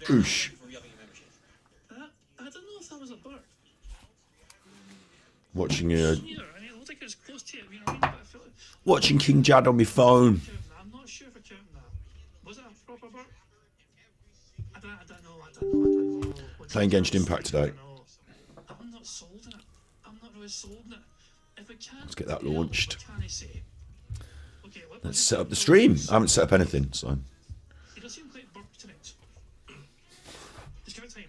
Oosh. I don't know if that was a bird. Watching Neither. I mean, it looked like it was close to it. You know what I mean? But I feel like watching King Jad on my phone. I'm not sure if I counting that. Was it a proper bird? I don't know. Playing Genshin Impact today. I'm not sold in it. I'm not really sold in it. If it can't, Let's get that launched. What can I say? Okay, Let's set up the stream. I haven't set up anything, so. It does seem quite burped tonight. Discount time.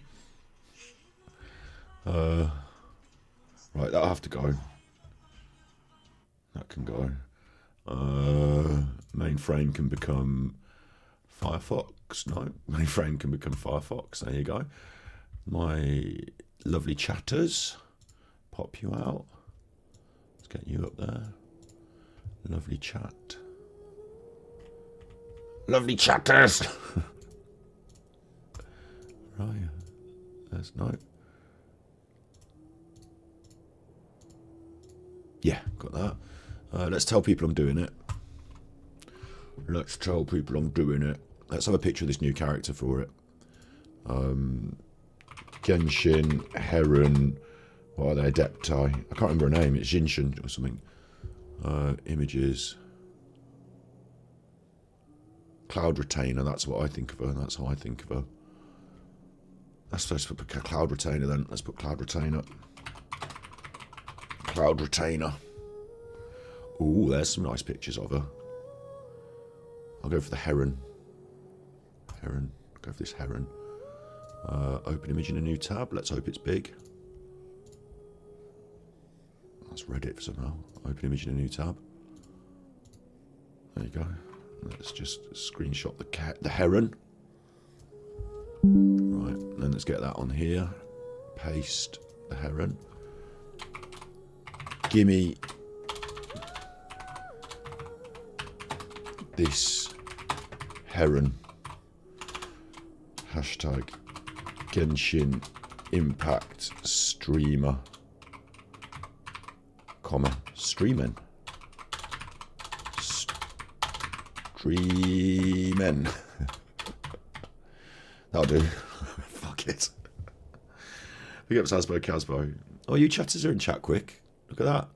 Right, that'll have to go. That can go. Mainframe can become Firefox. No, mainframe can become Firefox. There you go. My lovely chatters. Pop you out. Let's get you up there. Lovely chat. Lovely chatters. Right. There's no. Yeah, got that. Let's tell people I'm doing it. Let's tell people I'm doing it. Let's have a picture of this new character for it. Genshin, HERUN, what are they? Adepti. I can't remember her name. It's Genshin or something. Images. Cloud Retainer. That's what I think of her. That's how I think of her. That's supposed to put Cloud Retainer then. Let's put Cloud Retainer. Cloud Retainer. Ooh, there's some nice pictures of her. I'll go for the HERUN. HERUN. Go for this HERUN. Open image in a new tab. Let's hope it's big. That's Reddit somehow. Open image in a new tab. There you go. Let's just screenshot the HERUN. Right, then let's get that on here. Paste the HERUN. GIMMIE this HERUN. Hashtag Genshin Impact streamer. Comma streaming. Streaming. That'll do. Fuck it. Big up Sasbo Casbo. Oh, you chatters are in chat quick. Look at that.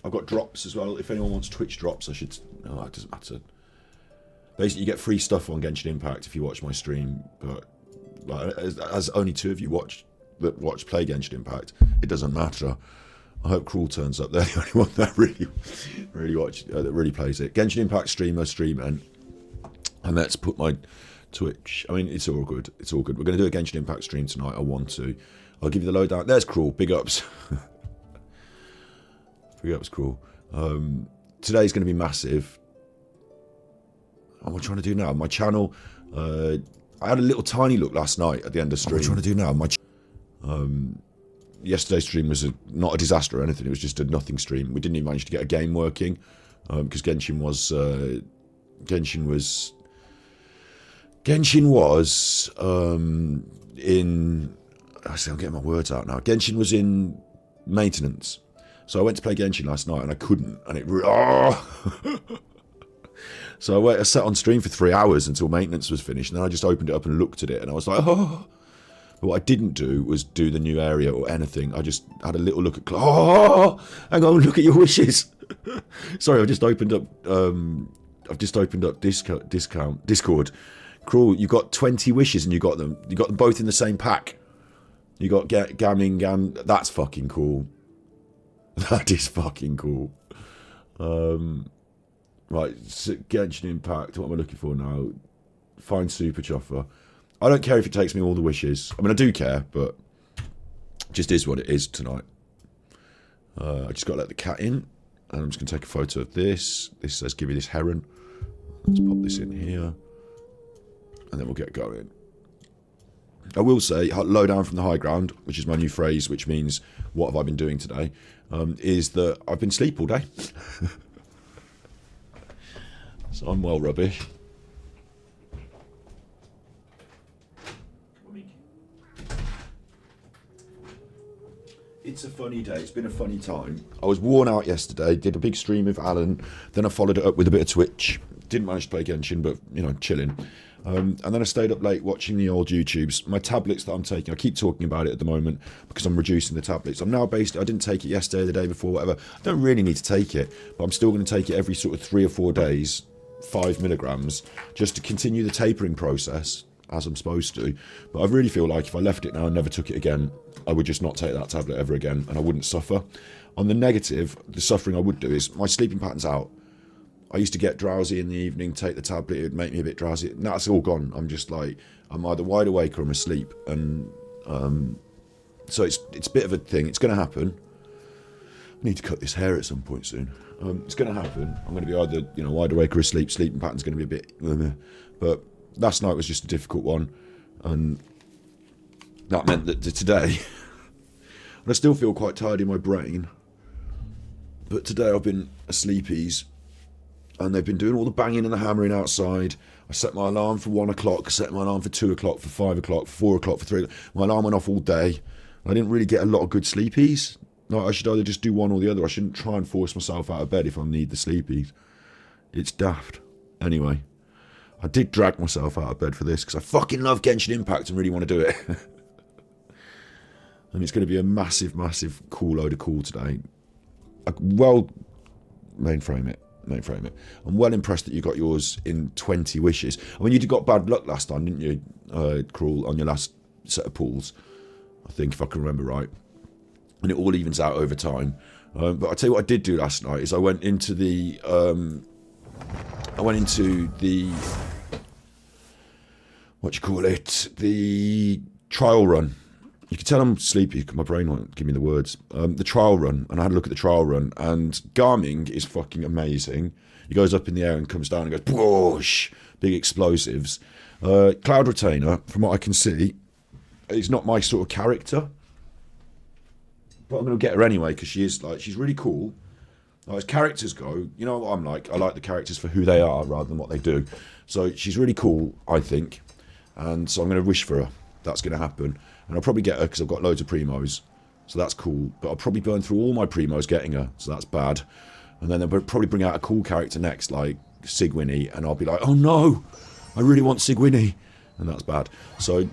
I've got drops as well. If anyone wants Twitch drops, I should. No, it doesn't matter. Basically, you get free stuff on Genshin Impact if you watch my stream. But like, as only 2 of you play Genshin Impact, it doesn't matter. I hope Cruel turns up. They're the only one that really plays it. Genshin Impact streamer streaming, and let's put my Twitch. I mean, it's all good. It's all good. We're going to do a Genshin Impact stream tonight. I want to. I'll give you the lowdown. There's Cruel. Big ups. Big ups, Cruel. Today's going to be massive. What am I trying to do now? My channel. I had a little tiny look last night at the end of stream. What am I trying to do now? Yesterday's stream was not a disaster or anything. It was just a nothing stream. We didn't even manage to get a game working because Genshin was in. I say I'm getting my words out now. Genshin was in maintenance, so I went to play Genshin last night and I couldn't, and it. So I sat on stream for 3 hours until maintenance was finished, and then I just opened it up and looked at it, and I was like, oh. But what I didn't do was do the new area or anything. I just had a little look at. Oh, hang on, look at your wishes. Sorry, I've just opened up. Discord. Cruel, you got 20 wishes and you got them. You got them both in the same pack. You got Gam. That's fucking cool. That is fucking cool. Right, Genshin Impact. What am I looking for now? Find Super Chuffer. I don't care if it takes me all the wishes. I mean, I do care, but it just is what it is tonight. I just got to let the cat in. And I'm just going to take a photo of this. This says, give me this HERUN. Let's pop this in here. And then we'll get going. I will say, low down from the high ground, which is my new phrase, which means, what have I been doing today, is that I've been asleep all day. So I'm well rubbish. It's a funny day. It's been a funny time. I was worn out yesterday. Did a big stream with Alan. Then I followed it up with a bit of Twitch. Didn't manage to play Genshin, but, you know, chilling. And then I stayed up late watching the old YouTubes. My tablets that I'm taking, I keep talking about it at the moment because I'm reducing the tablets. I'm now basically, I didn't take it yesterday, the day before, whatever. I don't really need to take it, but I'm still going to take it every sort of 3 or 4 days, 5 milligrams, just to continue the tapering process as I'm supposed to. But I really feel like if I left it now and never took it again, I would just not take that tablet ever again and I wouldn't suffer. On the negative, the suffering I would do is my sleeping pattern's out. I used to get drowsy in the evening, take the tablet, it would make me a bit drowsy. Now it's all gone. I'm just like, I'm either wide awake or I'm asleep. And so it's a bit of a thing. It's going to happen. I need to cut this hair at some point soon. It's going to happen. I'm going to be either, you know, wide awake or asleep. Sleeping pattern's going to be a bit... But last night was just a difficult one. And that meant that today... and I still feel quite tired in my brain. But today I've been asleepies. And they've been doing all the banging and the hammering outside. I set my alarm for 1 o'clock, I set my alarm for 2 o'clock, for 5 o'clock, for 4 o'clock, for 3 o'clock. My alarm went off all day. I didn't really get a lot of good sleepies. Like, I should either just do one or the other. I shouldn't try and force myself out of bed if I need the sleepies. It's daft. Anyway, I did drag myself out of bed for this because I fucking love Genshin Impact and really want to do it. And it's going to be a massive, massive cool load of cool today. Mainframe it. I'm well impressed that you got yours in 20 wishes. I mean, you got bad luck last time, didn't you, Cruel, on your last set of pulls, I think, if I can remember right. And it all evens out over time. But I'll tell you what I did do last night is I went into the the trial run. You can tell I'm sleepy because my brain won't give me the words. The trial run, and I had a look at the trial run, and Garming is fucking amazing. He goes up in the air and comes down and goes, whoosh, big explosives. Cloud Retainer, from what I can see, is not my sort of character. But I'm going to get her anyway because she's really cool. As characters go, you know what I'm like. I like the characters for who they are rather than what they do. So she's really cool, I think. And so I'm going to wish for her. That's going to happen. And I'll probably get her because I've got loads of primos. So that's cool. But I'll probably burn through all my primos getting her. So that's bad. And then they'll probably bring out a cool character next, like Sigwinnie. And I'll be like, oh no, I really want Sigwinnie. And that's bad. So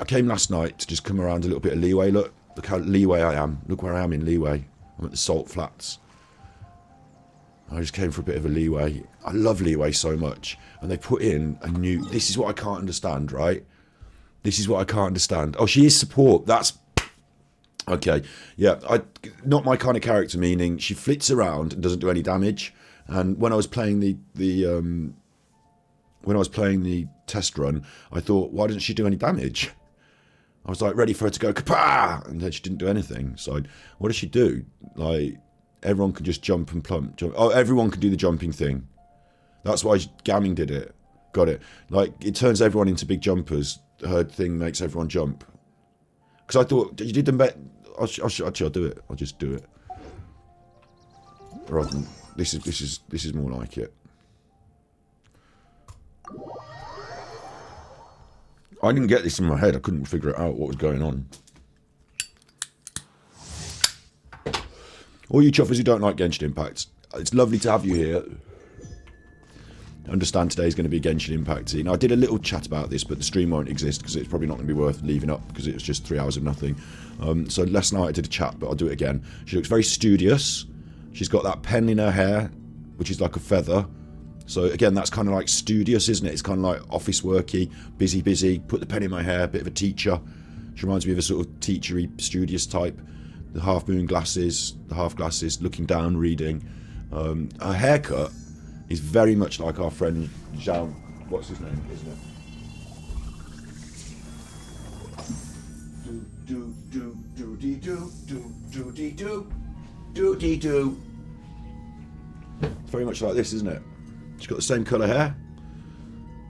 I came last night to just come around a little bit of Leeway. Look how Leeway I am. Look where I am in Leeway. I'm at the Salt Flats. I just came for a bit of a Leeway. I love Leeway so much. And they put in a new... This is what I can't understand, right? This is what I can't understand. Oh, she is support. That's... Okay. Yeah, not my kind of character, meaning she flits around and doesn't do any damage. And when I was playing the test run, I thought, why doesn't she do any damage? I was like ready for her to go kapah, and then she didn't do anything. So what does she do? Like, everyone can just jump and plump. Oh, everyone can do the jumping thing. That's why Gamming did it. Got it. Like, it turns everyone into big jumpers. Her thing makes everyone jump. Because I thought, you did the bet. I'll do it. I'll just do it. Rather than, this is more like it. I didn't get this in my head. I couldn't figure out what was going on. All you chuffers who don't like Genshin Impact, it's lovely to have you here. I understand today's going to be Genshin Impact. Now, I did a little chat about this, but the stream won't exist because it's probably not going to be worth leaving up because it was just 3 hours of nothing. So last night I did a chat, but I'll do it again. She looks very studious. She's got that pen in her hair, which is like a feather. So again, that's kind of like studious, isn't it? It's kind of like office worky, busy, put the pen in my hair, bit of a teacher. She reminds me of a sort of teachery, studious type. The half moon glasses, the half glasses, looking down, reading. Her haircut is very much like our friend Zhao, what's his name, isn't it? Do. It's very much like this, isn't it? She's got the same colour hair,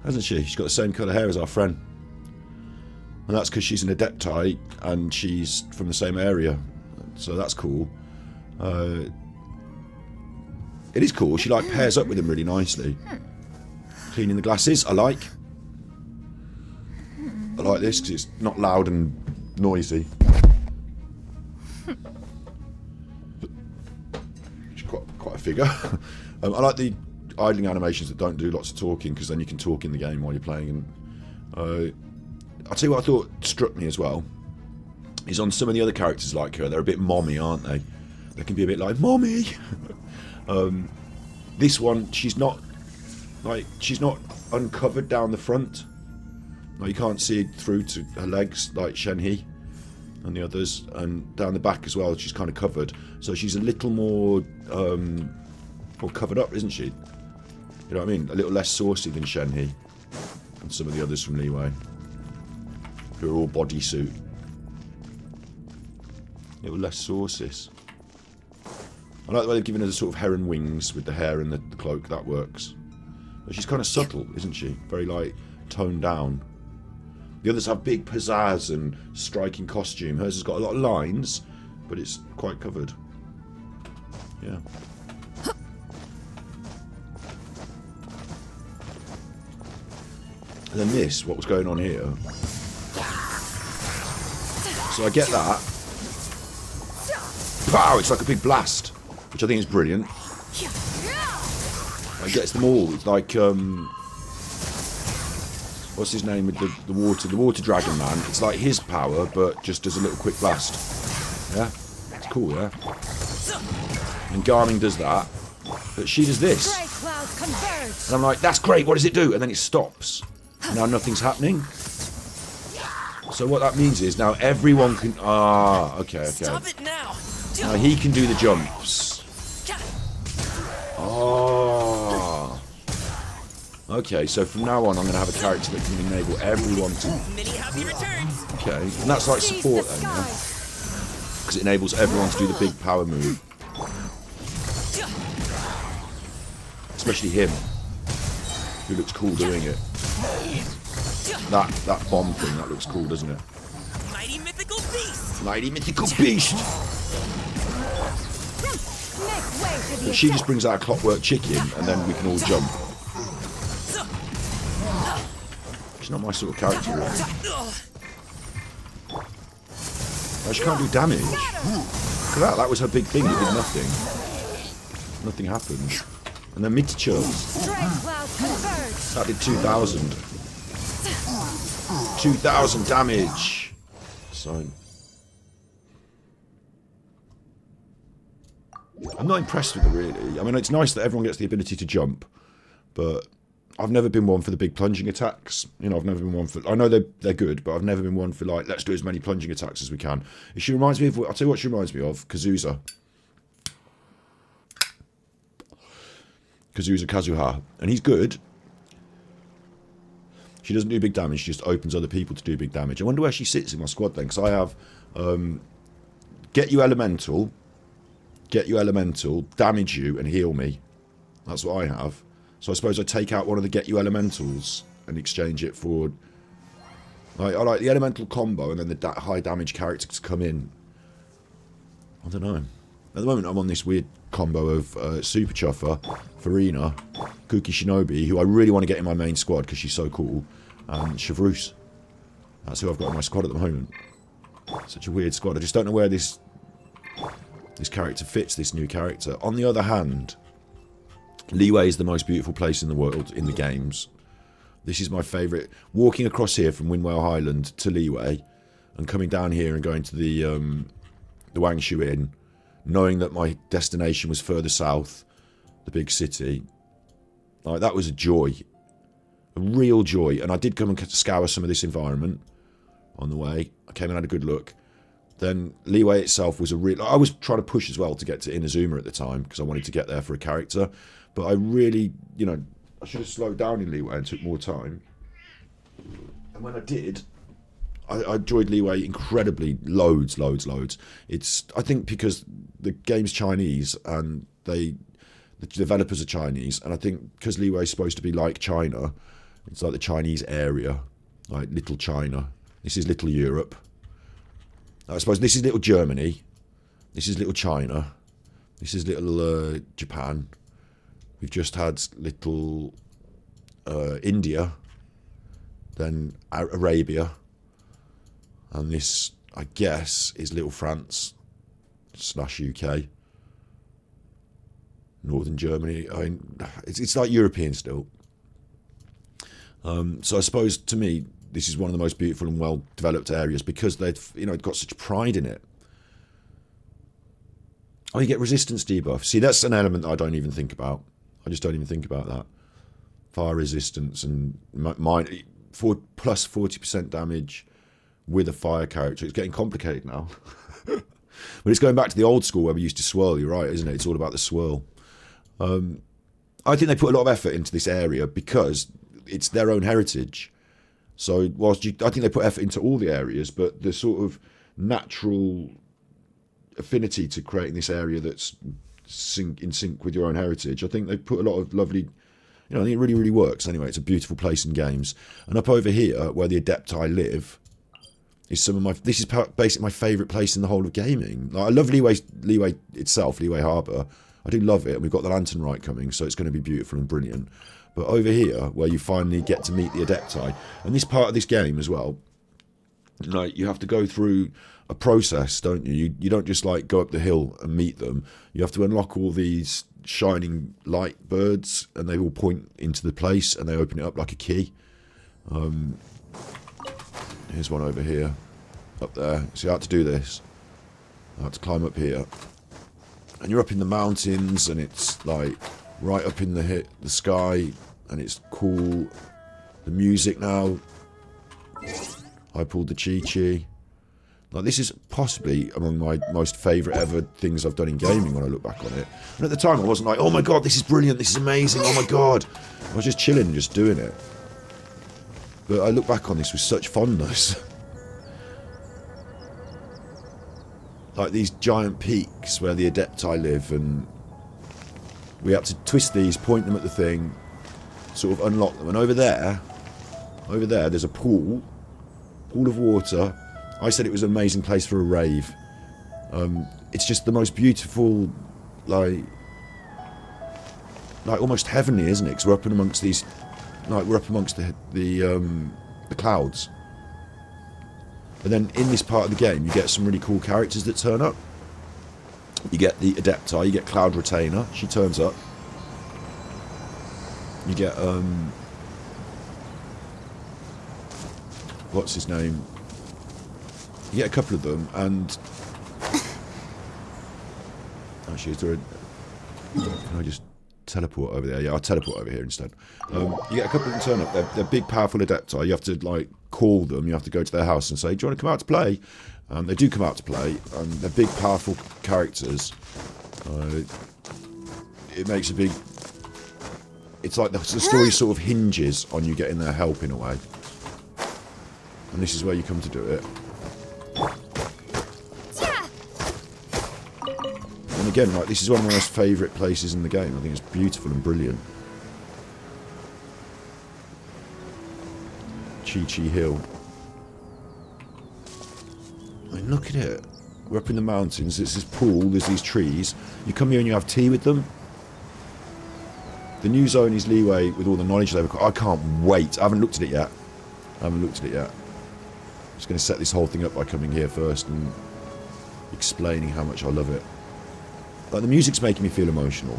hasn't she? She's got the same colour hair as our friend. And that's because she's an Adepti and she's from the same area. So that's cool. It is cool. She like pairs up with him really nicely. Cleaning the glasses, I like. I like this because it's not loud and noisy. She's quite a figure. I like the idling animations that don't do lots of talking, because then you can talk in the game while you're playing. And I'll tell you what I thought struck me as well is on some of the other characters like her, they're a bit mommy, aren't they? They can be a bit like mommy. This one, she's not uncovered down the front. Like, you can't see through to her legs like Shenhe and the others, and down the back as well she's kind of covered, so she's a little more covered up, isn't she? You know what I mean? A little less saucy than Shenhe and some of the others from Liyue, who are all bodysuit. A little less sauces. I like the way they've given her the sort of heron wings with the hair and the cloak. That works. But she's kind of subtle, isn't she? Very, like, toned down. The others have big pizzazz and striking costume. Hers has got a lot of lines, but it's quite covered. Yeah. And then this, what was going on here. So I get that. Pow! It's like a big blast, which I think is brilliant. It gets them all. It's like, what's his name with the water dragon man? It's like his power, but just does a little quick blast. Yeah? It's cool, yeah? And Garmin does that, but she does this. And I'm like, that's great, what does it do? And then it stops. Now nothing's happening. So what that means is now everyone can... Ah, okay. Stop it now. Now he can do the jumps. Oh. Okay, so from now on I'm going to have a character that can enable everyone to... Many happy returns. Okay, and that's like support then, yeah? Because it enables everyone to do the big power move. Especially him, who looks cool doing it. That bomb thing, that looks cool, doesn't it? Mighty mythical beast. Mighty mythical beast! But she just brings out a clockwork chicken, and then we can all jump. She's not my sort of character, really. Oh, she can't do damage. Look at that, that was her big thing, it did nothing. Nothing happened. And then Mitichurls. That did 2,000. 2,000 damage. So... I'm not impressed with it, really. I mean, it's nice that everyone gets the ability to jump, but I've never been one for the big plunging attacks. You know, I've never been one for... I know they're good, but I've never been one for, like, let's do as many plunging attacks as we can. She reminds me of... I'll tell you what she reminds me of. Kazuha Kazuha. And he's good. She doesn't do big damage. She just opens other people to do big damage. I wonder where she sits in my squad, then, because I have... Get you elemental, damage you, and heal me. That's what I have. So I suppose I take out one of the get you elementals and exchange it for... I like the elemental combo and then the high damage character to come in. I don't know. At the moment I'm on this weird combo of Super Chuffer, Farina, Kuki Shinobi, who I really want to get in my main squad because she's so cool, and Chevreuse. That's who I've got in my squad at the moment. Such a weird squad. I just don't know where this character fits, this new character. On the other hand, Liyue is the most beautiful place in the world in the games. This is my favourite. Walking across here from Windwell Highland to Liyue and coming down here and going to the Wangshu Inn, knowing that my destination was further south, the big city, like, that was a joy. A real joy. And I did come and scour some of this environment on the way. I came and had a good look. Then Liyue itself was a real... I was trying to push as well to get to Inazuma at the time because I wanted to get there for a character. But I really, you know, I should have slowed down in Liyue and took more time. And when I did, I enjoyed Liyue incredibly. Loads. It's, I think, because the game's Chinese and the developers are Chinese. And I think because Liyue is supposed to be like China, it's like the Chinese area, like Little China. This is Little Europe. I suppose this is Little Germany, this is Little China, this is Little Japan. We've just had Little India, then Arabia, and this, I guess, is Little France / UK. northern Germany. I mean, it's like European still. So I suppose to me, this is one of the most beautiful and well-developed areas because they've, got such pride in it. Oh, you get resistance debuff. See, that's an element that I don't even think about. I just don't even think about that. Fire resistance and mine for plus 40% damage with a fire character. It's getting complicated now. But it's going back to the old school where we used to swirl. You're right, isn't it? It's all about the swirl. I think they put a lot of effort into this area because it's their own heritage. So whilst I think they put effort into all the areas, but the sort of natural affinity to creating this area that's in sync with your own heritage, I think they put a lot of lovely, I think it really, really works. Anyway, it's a beautiful place in games. And up over here, where the Adepti live, is this is basically my favourite place in the whole of gaming. Like, I love Leeway itself, Leeway Harbour. I do love it, and we've got the Lantern Rite coming, so it's going to be beautiful and brilliant. But over here, where you finally get to meet the Adepti, and this part of this game as well, like, you have to go through a process, don't you? You don't just like go up the hill and meet them. You have to unlock all these shining light birds, and they all point into the place, and they open it up like a key. Here's one over here, up there. See, I had to do this. I had to climb up here, and you're up in the mountains, and it's like right up in the sky, and it's cool. The music now. I pulled the Chi-Chi. Like, this is possibly among my most favourite ever things I've done in gaming when I look back on it. And at the time I wasn't like, oh my god, this is brilliant, this is amazing, oh my god. I was just chilling and just doing it. But I look back on this with such fondness. Like these giant peaks where the Adepti live, and we had to twist these, point them at the thing, sort of unlock them. And over there, there's a pool of water. I said it was an amazing place for a rave. It's just the most beautiful, like almost heavenly, isn't it? Because we're up in amongst these, like, we're up amongst the clouds. And then in this part of the game, you get some really cool characters that turn up. You get the Adepti, you get Cloud Retainer, she turns up. You get what's his name? You get a couple of them, and actually, is there can I just teleport over there? Yeah, I'll teleport over here instead. You get a couple of them turn up. They're big, powerful Adepti. You have to, like, call them. You have to go to their house and say, "Do you want to come out to play?" They do come out to play. They're big, powerful characters. It makes a big. It's like the story sort of hinges on you getting their help in a way. And this is where you come to do it. And again, like, this is one of my most favourite places in the game. I think it's beautiful and brilliant. Chi-Chi Hill. I mean, look at it. We're up in the mountains. There's this pool. There's these trees. You come here and you have tea with them. The new zone is Leeway with all the knowledge they've got. I can't wait. I haven't looked at it yet. I'm just going to set this whole thing up by coming here first and explaining how much I love it. Like, the music's making me feel emotional.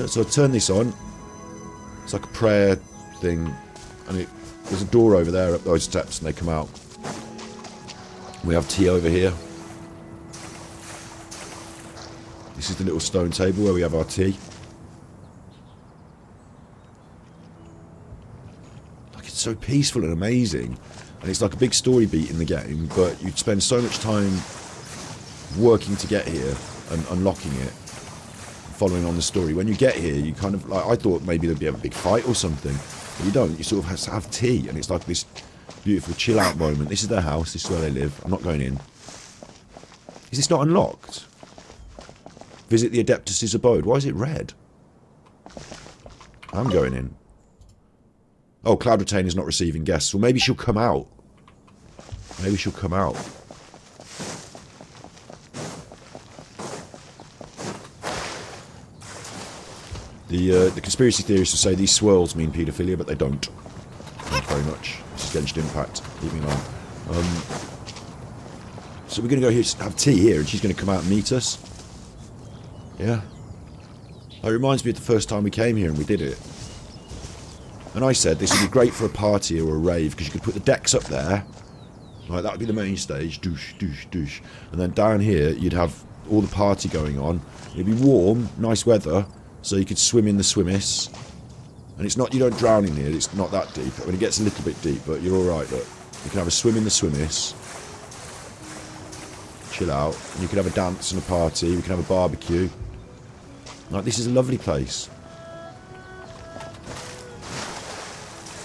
So I turn this on. It's like a prayer thing, and there's a door over there up those steps, and they come out. We have tea over here. This is the little stone table where we have our tea. Like, it's so peaceful and amazing. And it's like a big story beat in the game, but you spend so much time working to get here and unlocking it, following on the story. When you get here, you kind of, like, I thought maybe there'd be a big fight or something, but you don't. You sort of have tea, and it's like this beautiful chill out moment. This is their house, this is where they live. I'm not going in. Is this not unlocked? Visit the Adeptus' abode. Why is it red? I'm going in. Oh, Cloud Retainer's not receiving guests. Well, maybe she'll come out. Maybe she'll come out. The conspiracy theorists will say these swirls mean paedophilia, but they don't. Thank you very much. This is Genshin Impact. Leave me alone. So we're going to go here, have tea here, and she's going to come out and meet us. Yeah. It reminds me of the first time we came here and we did it. And I said this would be great for a party or a rave, because you could put the decks up there. Like, that would be the main stage. Douche, douche, douche. And then down here, you'd have all the party going on. It'd be warm, nice weather, so you could swim in the swimmiss. And it's not, you don't drown in here, it's not that deep. I mean, it gets a little bit deep, but you're alright, look. You can have a swim in the swimmiss. Chill out. And you can have a dance and a party. We can have a barbecue. Like, this is a lovely place.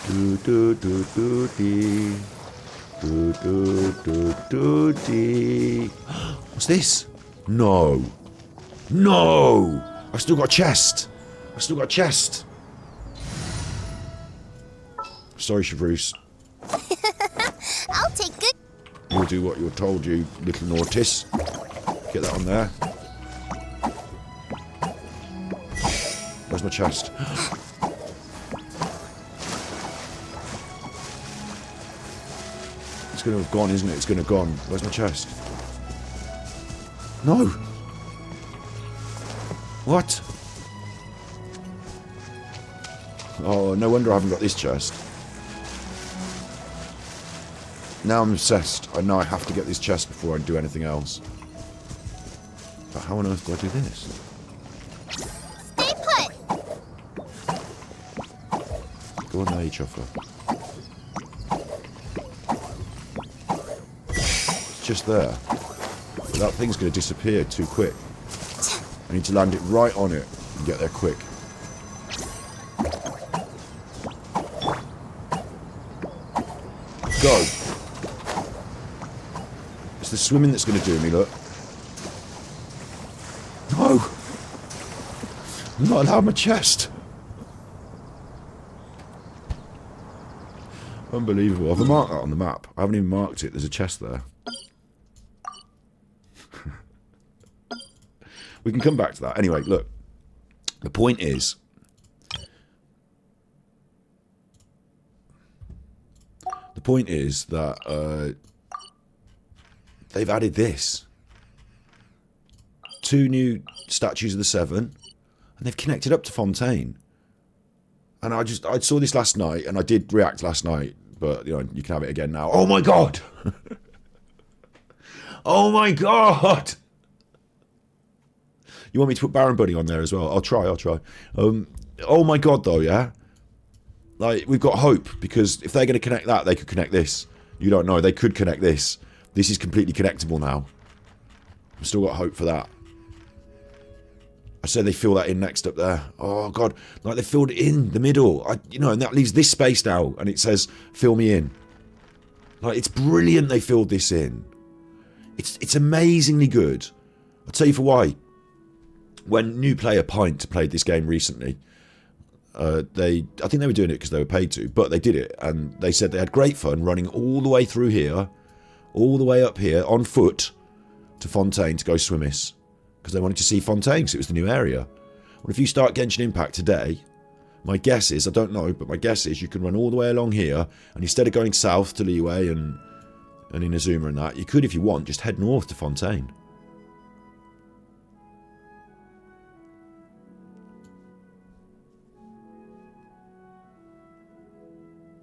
Do do do do dee. Do do do do dee. What's this? No. No! I've still got a chest. I've still got a chest. Sorry, Chevrouse. I'll take good. You'll do what you're told, you little naughties. Get that on there. Where's my chest? It's going to have gone, isn't it? It's going to have gone. Where's my chest? No! What? Oh, no wonder I haven't got this chest. Now I'm obsessed. I know I have to get this chest before I do anything else. But how on earth do I do this? Stay put. Go on there, you chuffer. It's just there. But that thing's going to disappear too quick. I need to land it right on it and get there quick. Go. It's the swimming that's going to do me, look. No! I'm not allowed my chest. Unbelievable. I've marked that on the map. I haven't even marked it. There's a chest there. We can come back to that. Anyway, look. The point is... The point is that they've added this. 2 new statues of the 7, and they've connected up to Fontaine. And I saw this last night, and I did react last night, but you know, you can have it again now. Oh my god! Oh my god! You want me to put Baron Bunny on there as well? I'll try. Oh my god, though, yeah? Like, we've got hope, because if they're going to connect that, they could connect this. You don't know, they could connect this. This is completely connectable now. I've still got hope for that. I said they fill that in next up there. Oh, God. Like, they filled it in the middle. You know, and that leaves this space now, and it says, fill me in. Like, it's brilliant they filled this in. It's amazingly good. I'll tell you for why. When New Player Pint played this game recently, I think they were doing it because they were paid to, but they did it, and they said they had great fun running all the way through here, all the way up here, on foot, to Fontaine to go swimmiss, because they wanted to see Fontaine, because it was the new area. Well, if you start Genshin Impact today, my guess is, I don't know, but my guess is you can run all the way along here, and instead of going south to Liyue and Inazuma and that, you could, if you want, just head north to Fontaine.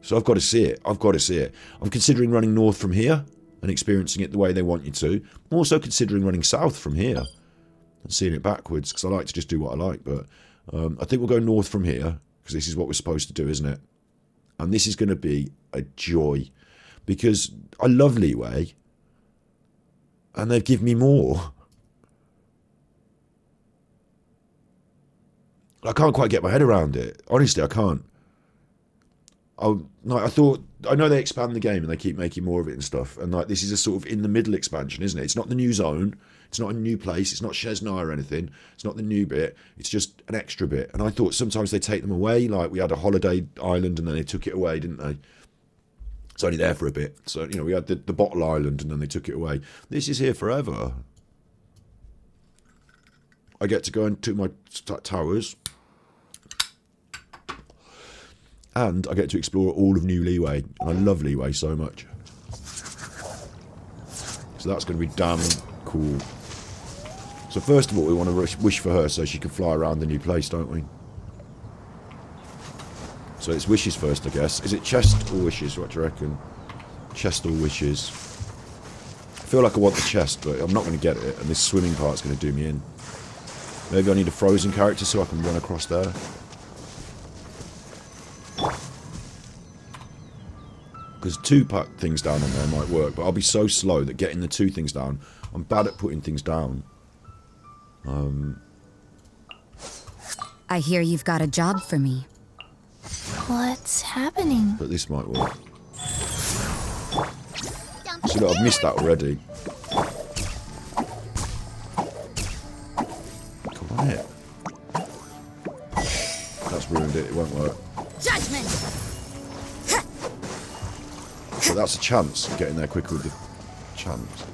So I've got to see it. I've got to see it. I'm considering running north from here and experiencing it the way they want you to. I'm also considering running south from here and seeing it backwards, because I like to just do what I like. But I think we'll go north from here, because this is what we're supposed to do, isn't it? And this is going to be a joy, because I love Liyue, and they've given me more. I can't quite get my head around it. Honestly, I can't. I thought, I know they expand the game and they keep making more of it and stuff, and like, this is a sort of in the middle expansion, isn't it? It's not the new zone, it's not a new place, it's not Shesna or anything, it's not the new bit, it's just an extra bit. And I thought sometimes they take them away, like we had a holiday island and then they took it away, didn't they? It's only there for a bit. So, you know, we had the bottle island and then they took it away. This is here forever. I get to go into my towers, and I get to explore all of New Liyue, and I love Liyue so much. So that's going to be damn cool. So first of all, we want to wish for her so she can fly around the new place, don't we? So it's wishes first, I guess. Is it chest or wishes? What do you reckon? Chest or wishes? I feel like I want the chest, but I'm not going to get it, and this swimming part's going to do me in. Maybe I need a frozen character so I can run across there. Because 2 things down on there might work, but I'll be so slow that getting the 2 things down, I'm bad at putting things down. I hear you've got a job for me. What's happening? But this might work. See, look, I've missed that already. Come on, it. That's ruined it. It won't work. Judgment! But that's a chance of getting there quicker with the chance.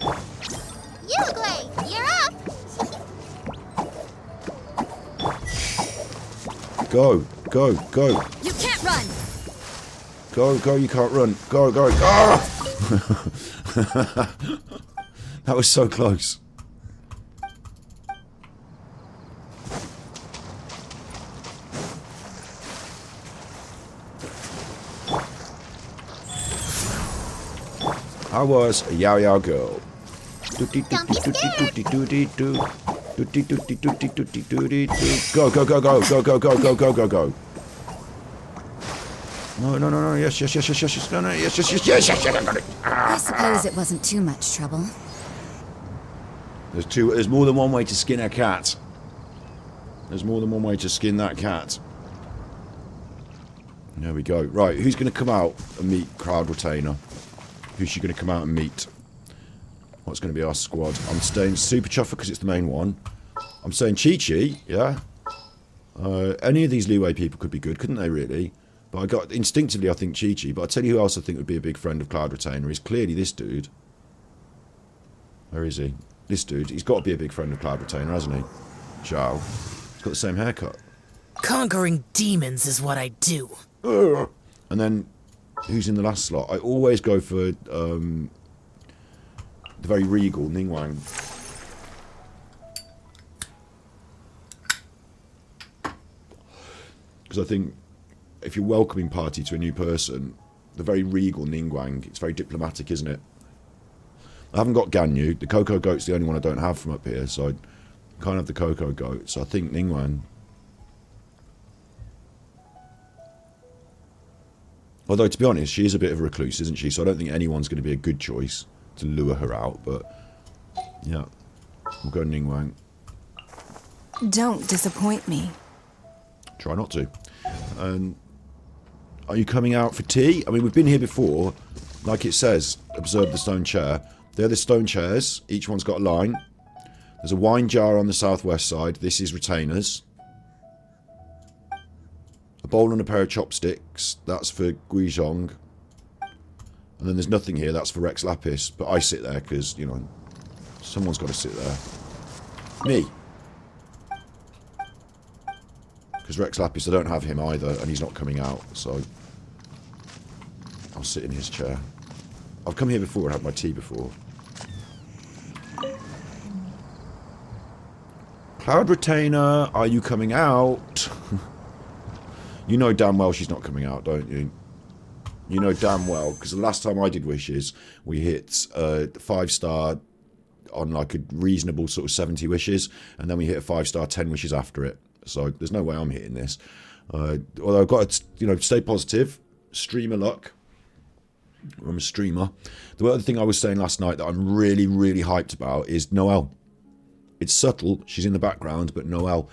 Uruguay, you're up! Go, go, go. You can't run! Go, go, you can't run. Go, go, go! That was so close. I was a Yao Yao girl. Go, go, go, go, go, go, go, go, go, go, go. No, no, no, no, yes, yes, yes, yes, yes, yes, no, no, yes, yes, yes, yes, yes, yes, I got it. I suppose it wasn't too much trouble. There's more than one way to skin a cat. There's more than one way to skin that cat. There we go. Right, who's going to come out and meet Cloud Retainer? Who's she going to come out and meet? What's going to be our squad? I'm staying Super Chuffer because it's the main one. I'm saying Chi-Chi, yeah. Any of these Leeway people could be good, couldn't they, really? But I got instinctively, I think Chi-Chi. But I tell you who else I think would be a big friend of Cloud Retainer is clearly this dude. Where is he? This dude. He's got to be a big friend of Cloud Retainer, hasn't he? Zhao. He's got the same haircut. Conquering demons is what I do. Ugh. And then, who's in the last slot? I always go for the very regal Ningguang. Because I think if you're welcoming party to a new person, the very regal Ningguang, it's very diplomatic, isn't it? I haven't got Ganyu. The Cocoa Goat's the only one I don't have from up here, so I can't have the Cocoa Goat. So I think Ningguang. Although, to be honest, she is a bit of a recluse, isn't she? So I don't think anyone's going to be a good choice to lure her out, but yeah. We'll go Ningguang. Don't disappoint me. Try not to. And are you coming out for tea? I mean, we've been here before. Like it says, observe the stone chair. They're the stone chairs. Each one's got a line. There's a wine jar on the southwest side. This is retainers. A bowl and a pair of chopsticks. That's for Guizhong. And then there's nothing here. That's for Rex Lapis. But I sit there because, you know, someone's got to sit there. Me. Because Rex Lapis, I don't have him either, and he's not coming out, so I'll sit in his chair. I've come here before and had my tea before. Cloud Retainer, are you coming out? You know damn well she's not coming out, don't you? You know damn well, because the last time I did wishes, we hit 5-star on like a reasonable sort of 70 wishes, and then we hit a 5-star 10 wishes after it. So there's no way I'm hitting this. Although I've got to, you know, stay positive. Streamer luck. I'm a streamer. The other thing I was saying last night that I'm really, really hyped about is Noelle. It's subtle. She's in the background, but Noelle.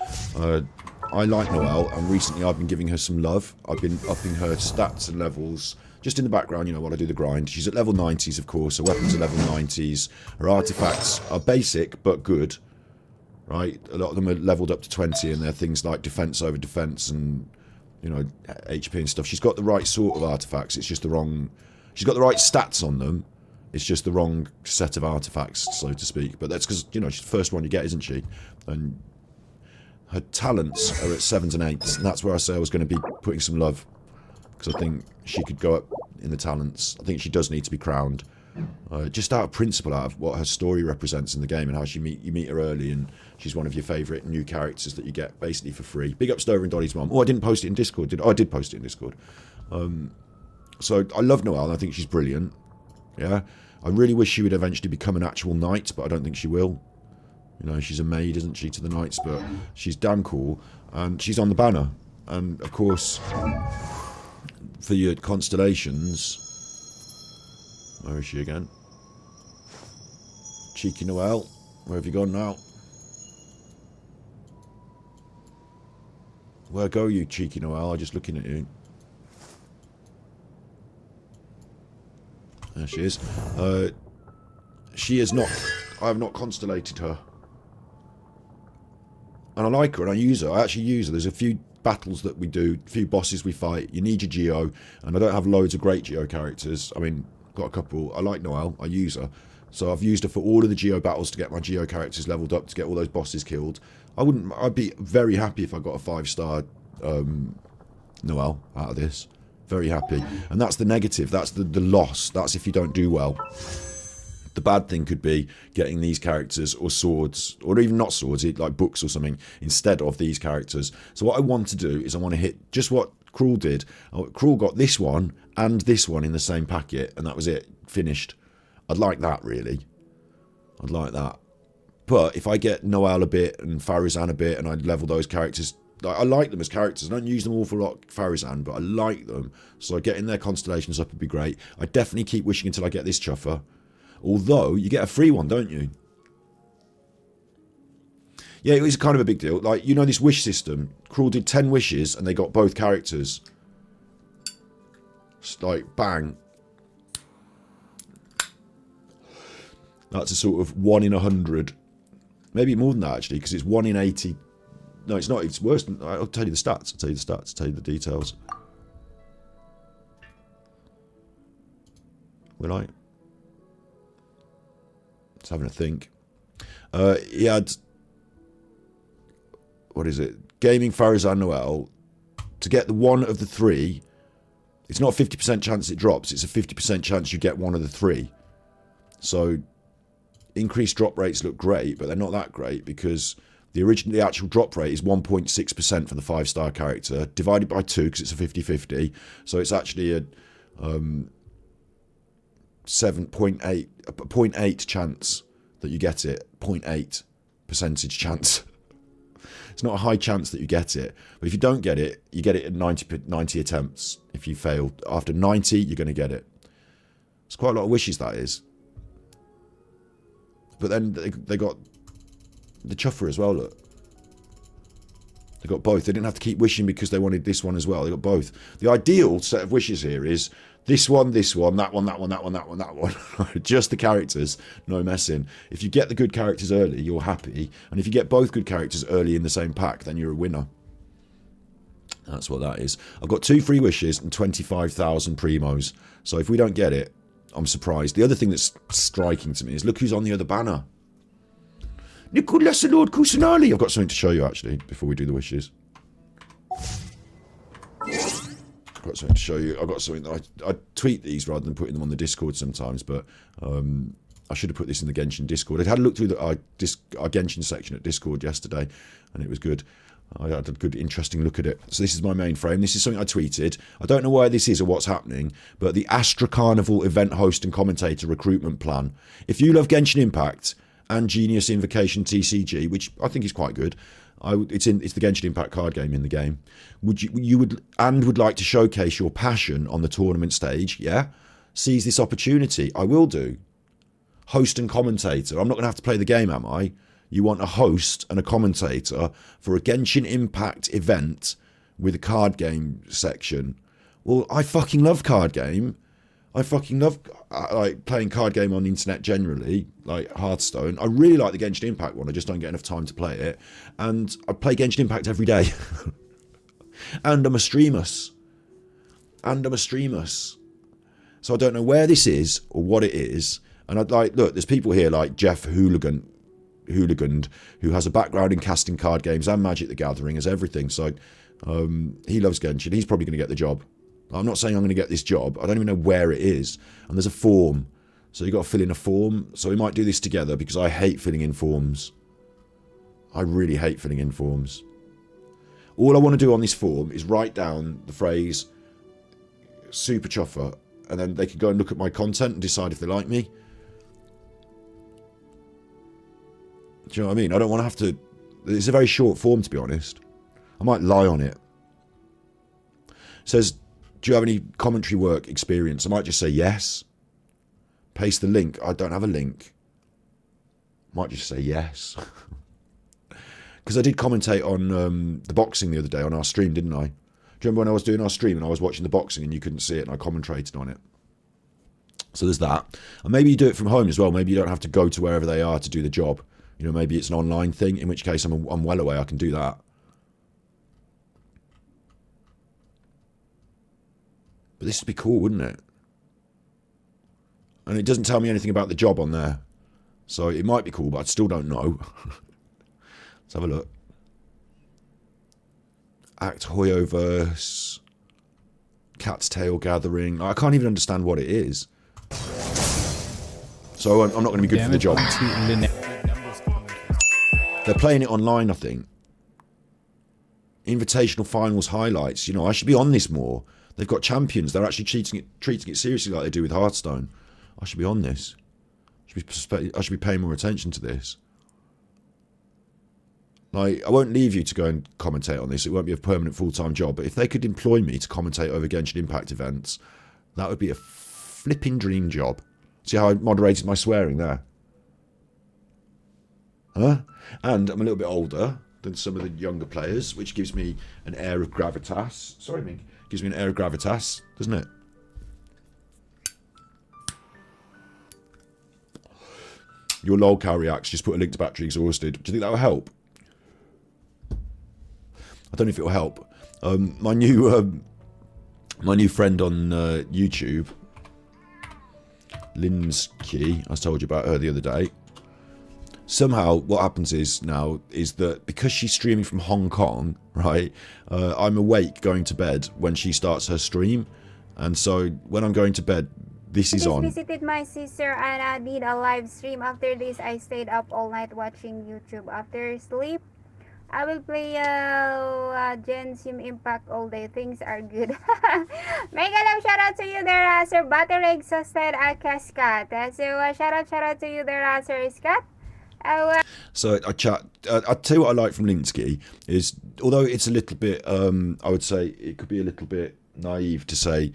I like Noelle, and recently I've been giving her some love. I've been upping her stats and levels. Just in the background, you know, while I do the grind. She's at level 90s, of course. Her weapons are level 90s. Her artifacts are basic, but good. Right, a lot of them are leveled up to 20, and they're things like defense over defense and, you know, HP and stuff. She's got the right sort of artifacts. It's just the wrong. She's got the right stats on them. It's just the wrong set of artifacts, so to speak. But that's because, you know, she's the first one you get, isn't she? And her talents are at 7s and 8s, and that's where I say I was going to be putting some love, because I think she could go up in the talents. I think she does need to be crowned. Just out of principle, out of what her story represents in the game and how you meet her early, and she's one of your favourite new characters that you get basically for free. Big up Stover and Dolly's mum. Oh, I didn't post it in Discord, did I? Oh, I did post it in Discord. So I love Noelle, and I think she's brilliant. Yeah, I really wish she would eventually become an actual knight, but I don't think she will. You know, she's a maid, isn't she, to the knights, but she's damn cool, and she's on the banner. And of course, for your constellations, where is she again? Cheeky Noelle, where have you gone now? Where go you, Cheeky Noelle? I'm just looking at you. There she is. She is not... I have not constellated her. And I like her and I use her. I actually use her. There's a few battles that we do, a few bosses we fight. You need your Geo, and I don't have loads of great Geo characters. I mean, got a couple. I like Noelle. I use her. So I've used her for all of the Geo battles to get my Geo characters leveled up, to get all those bosses killed. I'd be very happy if I got a 5-star Noelle out of this. Very happy. And that's the negative. That's the loss. That's if you don't do well. The bad thing could be getting these characters or swords, or even not swords, like books or something, instead of these characters. So what I want to do is I want to hit just what Cruel did. Cruel got this one and this one in the same packet, and that was it. Finished. I'd like that, really. I'd like that. But if I get Noelle a bit and Farazan a bit, and I level those characters, I like them as characters. I don't use them an awful lot, Farazan, but I like them. So getting their constellations up would be great. I definitely keep wishing until I get this chuffer. Although, you get a free one, don't you? Yeah, it was kind of a big deal. Like, you know this wish system? Cruel did 10 wishes and they got both characters. It's like, bang. That's a sort of 1 in 100. Maybe more than that, actually, because it's 1 in 80. No, it's not. It's worse than... I'll tell you the stats. I'll tell you the stats. I'll tell you the details. Will I? Just having a think. He had... What is it? Gaming Farazan Noelle. To get the one of the three, it's not a 50% chance it drops. It's a 50% chance you get one of the three. So... increased drop rates look great, but they're not that great because the actual drop rate is 1.6% for the 5-star character, divided by 2 because it's a 50-50. So it's actually a 0.8 chance that you get it. 0.8 percentage chance. It's not a high chance that you get it, but if you don't get it, you get it at 90 attempts. If you fail after 90, you're going to get it. It's quite a lot of wishes, that is. But then they got the chuffer as well, look. They got both. They didn't have to keep wishing because they wanted this one as well. They got both. The ideal set of wishes here is this one, that one, that one, that one, that one, that one. Just the characters, no messing. If you get the good characters early, you're happy. And if you get both good characters early in the same pack, then you're a winner. That's what that is. I've got 2 free wishes and 25,000 primos. So if we don't get it, I'm surprised. The other thing that's striking to me is look who's on the other banner. Nicholas Lord Kusanali. I've got something to show you actually before we do the wishes. I've got something to show you. I've got something that I tweet these rather than putting them on the Discord sometimes, but I should have put this in the Genshin Discord. I had a look through our Genshin section at Discord yesterday, and it was good. I had a good, interesting look at it. So this is my main frame. This is something I tweeted. I don't know where this is or what's happening, but the Astra Carnival event host and commentator recruitment plan. If you love Genshin Impact and Genius Invocation TCG, which I think is quite good, it's the Genshin Impact card game in the game. Would like to showcase your passion on the tournament stage? Yeah, seize this opportunity. I will do. Host and commentator. I'm not going to have to play the game, am I? You want a host and a commentator for a Genshin Impact event with a card game section. Well, I fucking love card game. I fucking love like playing card game on the internet generally, like Hearthstone. I really like the Genshin Impact one. I just don't get enough time to play it. And I play Genshin Impact every day. And I'm a streamus. So I don't know where this is or what it is. And I'd like, look, there's people here like Jeff Hooligan, who has a background in casting card games and Magic the Gathering as everything. So he loves Genshin. He's probably going to get the job. I'm not saying I'm going to get this job. I don't even know where it is. And there's a form. So you've got to fill in a form. So we might do this together because I hate filling in forms. I really hate filling in forms. All I want to do on this form is write down the phrase super chuffer, and then they can go and look at my content and decide if they like me. Do you know what I mean? I don't want to have to... It's a very short form, to be honest. I might lie on it. It says, do you have any commentary work experience? I might just say yes. Paste the link. I don't have a link. Might just say yes. Because I did commentate on the boxing the other day on our stream, didn't I? Do you remember when I was doing our stream and I was watching the boxing and you couldn't see it and I commentated on it? So there's that. And maybe you do it from home as well. Maybe you don't have to go to wherever they are to do the job. You know, maybe it's an online thing, in which case I'm well away. I can do that. But this would be cool, wouldn't it? And it doesn't tell me anything about the job on there. So it might be cool, but I still don't know. Let's have a look. Act Hoyoverse. Cat's Tail Gathering. I can't even understand what it is. So I'm not going to be good for the job. They're playing it online, I think. Invitational finals highlights. You know, I should be on this more. They've got champions. They're actually treating it seriously like they do with Hearthstone. I should be on this. I should be paying more attention to this. Like, I won't leave you to go and commentate on this. It won't be a permanent full-time job. But if they could employ me to commentate over Genshin Impact events, that would be a flipping dream job. See how I moderated my swearing there? Huh? And I'm a little bit older than some of the younger players, which gives me an air of gravitas. Sorry, Mink. Gives me an air of gravitas, doesn't it? Your lolcow reacts. Just put a link to Battery Exhausted. Do you think that will help? I don't know if it will help. My new friend on YouTube, Linsky, I told you about her the other day. Somehow, what happens is that because she's streaming from Hong Kong, right? I'm awake going to bed when she starts her stream, and so when I'm going to bed, this is on. I visited my sister and I did a live stream. After this, I stayed up all night watching YouTube. After sleep, I will play Genshin Impact all day. Things are good. Mega love shout out to you there, Sir Battery Exhausted Cascat. So shout out to you there, Sir Scott. So I tell you what I like from Linsky is, although it's a little bit, I would say it could be a little bit naive to say,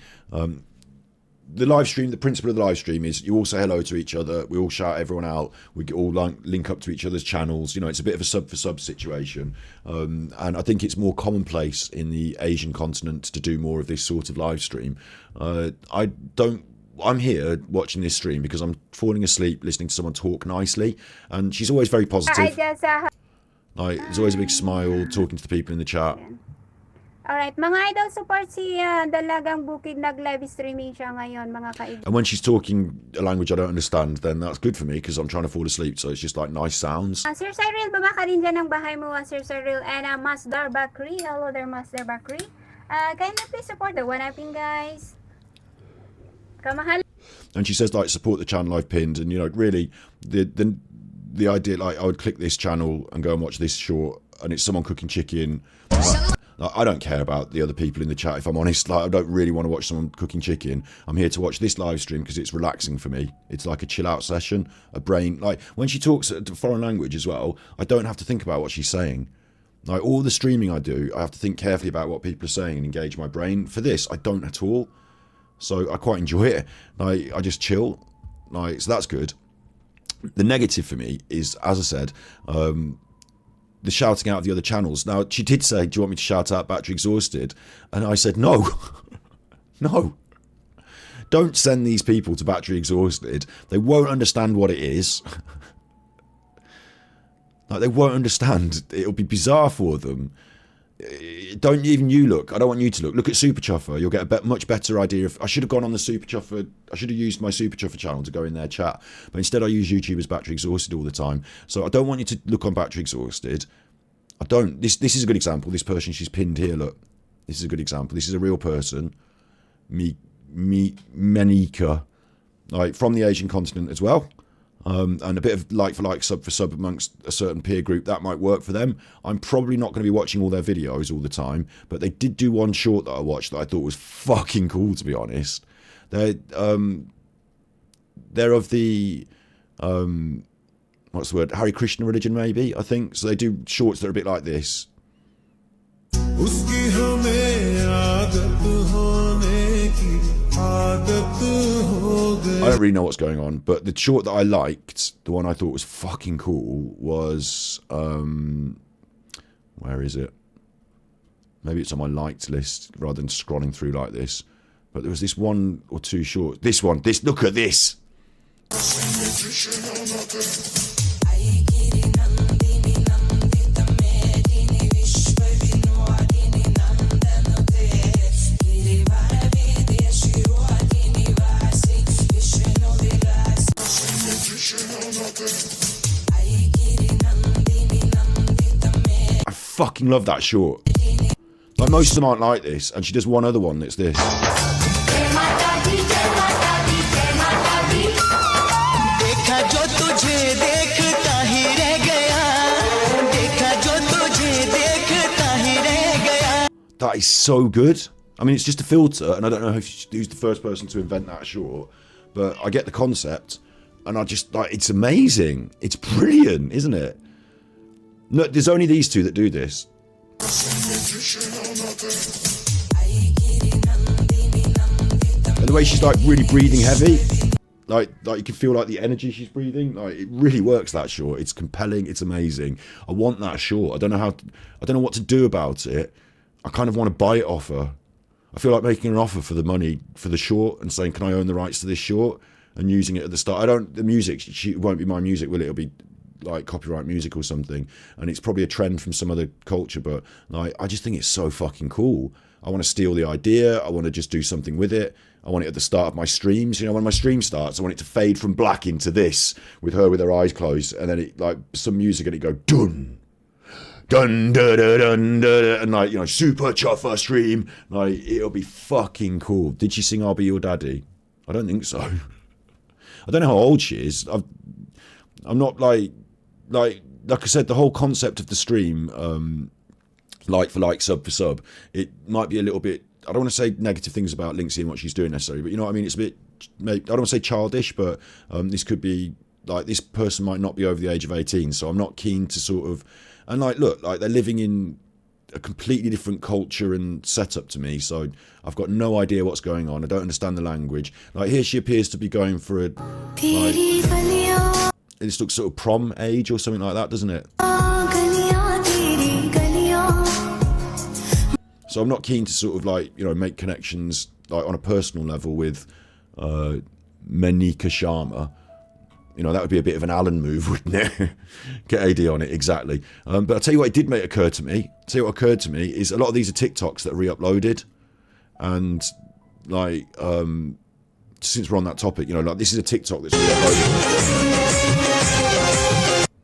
the live stream, the principle of the live stream is you all say hello to each other, we all shout everyone out, we all link up to each other's channels. You know, it's a bit of a sub for sub situation, and I think it's more commonplace in the Asian continent to do more of this sort of live stream. I'm here watching this stream because I'm falling asleep listening to someone talk nicely, and she's always very positive. Like, there's always a big smile, talking to the people in the chat. Alright, mga idol, support si Dalagang Bukid, nag-live streaming siya ngayon, mga kaibigan. And when she's talking a language I don't understand, then that's good for me because I'm trying to fall asleep, so it's just like nice sounds. Sir Cyril, baba ka rin dyan ng bahay mo, Sir Cyril, and Masdar Bakri. Hello there, Masdar Bakri. Kindly please support the one-upping, guys. Kamahal. And she says, like, support the channel I've pinned, and, you know, really, the idea, like, I would click this channel and go and watch this short, and it's someone cooking chicken. I don't care about the other people in the chat, if I'm honest. Like, I don't really want to watch someone cooking chicken. I'm here to watch this live stream because it's relaxing for me. It's like a chill out session, a brain. Like, when she talks a foreign language as well, I don't have to think about what she's saying. Like, all the streaming I do, I have to think carefully about what people are saying and engage my brain. For this, I don't at all. So I quite enjoy it. Like, I just chill. Like, so that's good. The negative for me is, as I said, the shouting out of the other channels. Now, she did say, do you want me to shout out Battery Exhausted? And I said, no. No. Don't send these people to Battery Exhausted. They won't understand what it is. Like, they won't understand. It'll be bizarre for them. Don't even you look. I don't want you to look. Look at Super Chuffer. You'll get a much better idea of... I should have gone on the Super Chuffer... I should have used my Super Chuffer channel to go in their chat. But instead I use YouTubers Battery Exhausted all the time. So I don't want you to look on Battery Exhausted. I don't... This is a good example. This person she's pinned here, look. This is a good example. This is a real person. Menika. like from the Asian continent as well. And a bit of like for like, sub for sub amongst a certain peer group, that might work for them. I'm probably not going to be watching all their videos all the time, but they did do one short that I watched that I thought was fucking cool, to be honest. They're of the what's the word, Hare Krishna religion, maybe, I think. So they do shorts that are a bit like this. I don't really know what's going on, but the short that I liked, the one I thought was fucking cool, was where is it? Maybe it's on my liked list rather than scrolling through like this. But there was this one or two shorts. This one, this, look at this. I fucking love that short. Like, most of them aren't like this, and she does one other one that's this. That is so good. I mean, it's just a filter, and I don't know who's the first person to invent that short, but I get the concept, and I just, like, it's amazing. It's brilliant, isn't it? No, there's only these two that do this. And the way she's, like, really breathing heavy, like you can feel, like, the energy she's breathing. Like, it really works, that short. It's compelling. It's amazing. I want that short. I don't know what to do about it. I kind of want to buy it off her. I feel like making an offer for the money for the short and saying, can I own the rights to this short, and using it at the start. The music, it won't be my music, will it? It'll be like copyright music or something, and it's probably a trend from some other culture, but like, I just think it's so fucking cool. I want to steal the idea. I want to just do something with it. I want it at the start of my streams. You know, when my stream starts, I want it to fade from black into this with her with her eyes closed, and then it, like, some music, and it go dun dun dun dun dun dun, and, like, you know, super chuffer stream. Like, it'll be fucking cool. Did she sing "I'll Be Your Daddy"? I don't think so. I don't know how old she is. I'm not like I said, the whole concept of the stream, like for like, sub for sub, it might be a little bit, I don't want to say negative things about Linksy and what she's doing necessarily, but you know what I mean, it's a bit, maybe, I don't want to say childish, but this could be, like, this person might not be over the age of 18, so I'm not keen to sort of, and like, look, like, they're living in a completely different culture and setup to me, so I've got no idea what's going on. I don't understand the language. Like, here she appears to be going for a, like, this looks sort of prom age or something like that, doesn't it? So I'm not keen to sort of, like, you know, make connections, like, on a personal level with Menika Sharma. You know, that would be a bit of an Alan move, wouldn't it? Get AD on it, exactly. But I'll tell you what it did make occur to me. What occurred to me is a lot of these are TikToks that are re-uploaded. And, like, since we're on that topic, you know, like, this is a TikTok that's re-uploaded.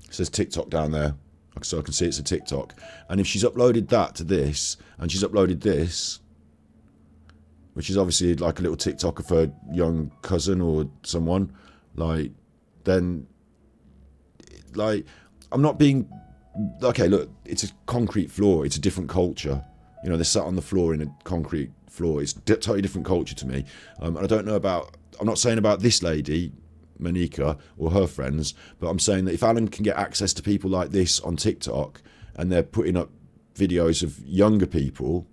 It says TikTok down there, so I can see it's a TikTok. And if she's uploaded that to this, and she's uploaded this, which is obviously like a little TikTok of her young cousin or someone, like, then, like, I'm not being, okay, look, it's a concrete floor, it's a different culture. You know, they're sat on the floor in a concrete floor. It's a totally different culture to me. And I don't know about, I'm not saying about this lady, Menika, or her friends, but I'm saying that if Alan can get access to people like this on TikTok, and they're putting up videos of younger people,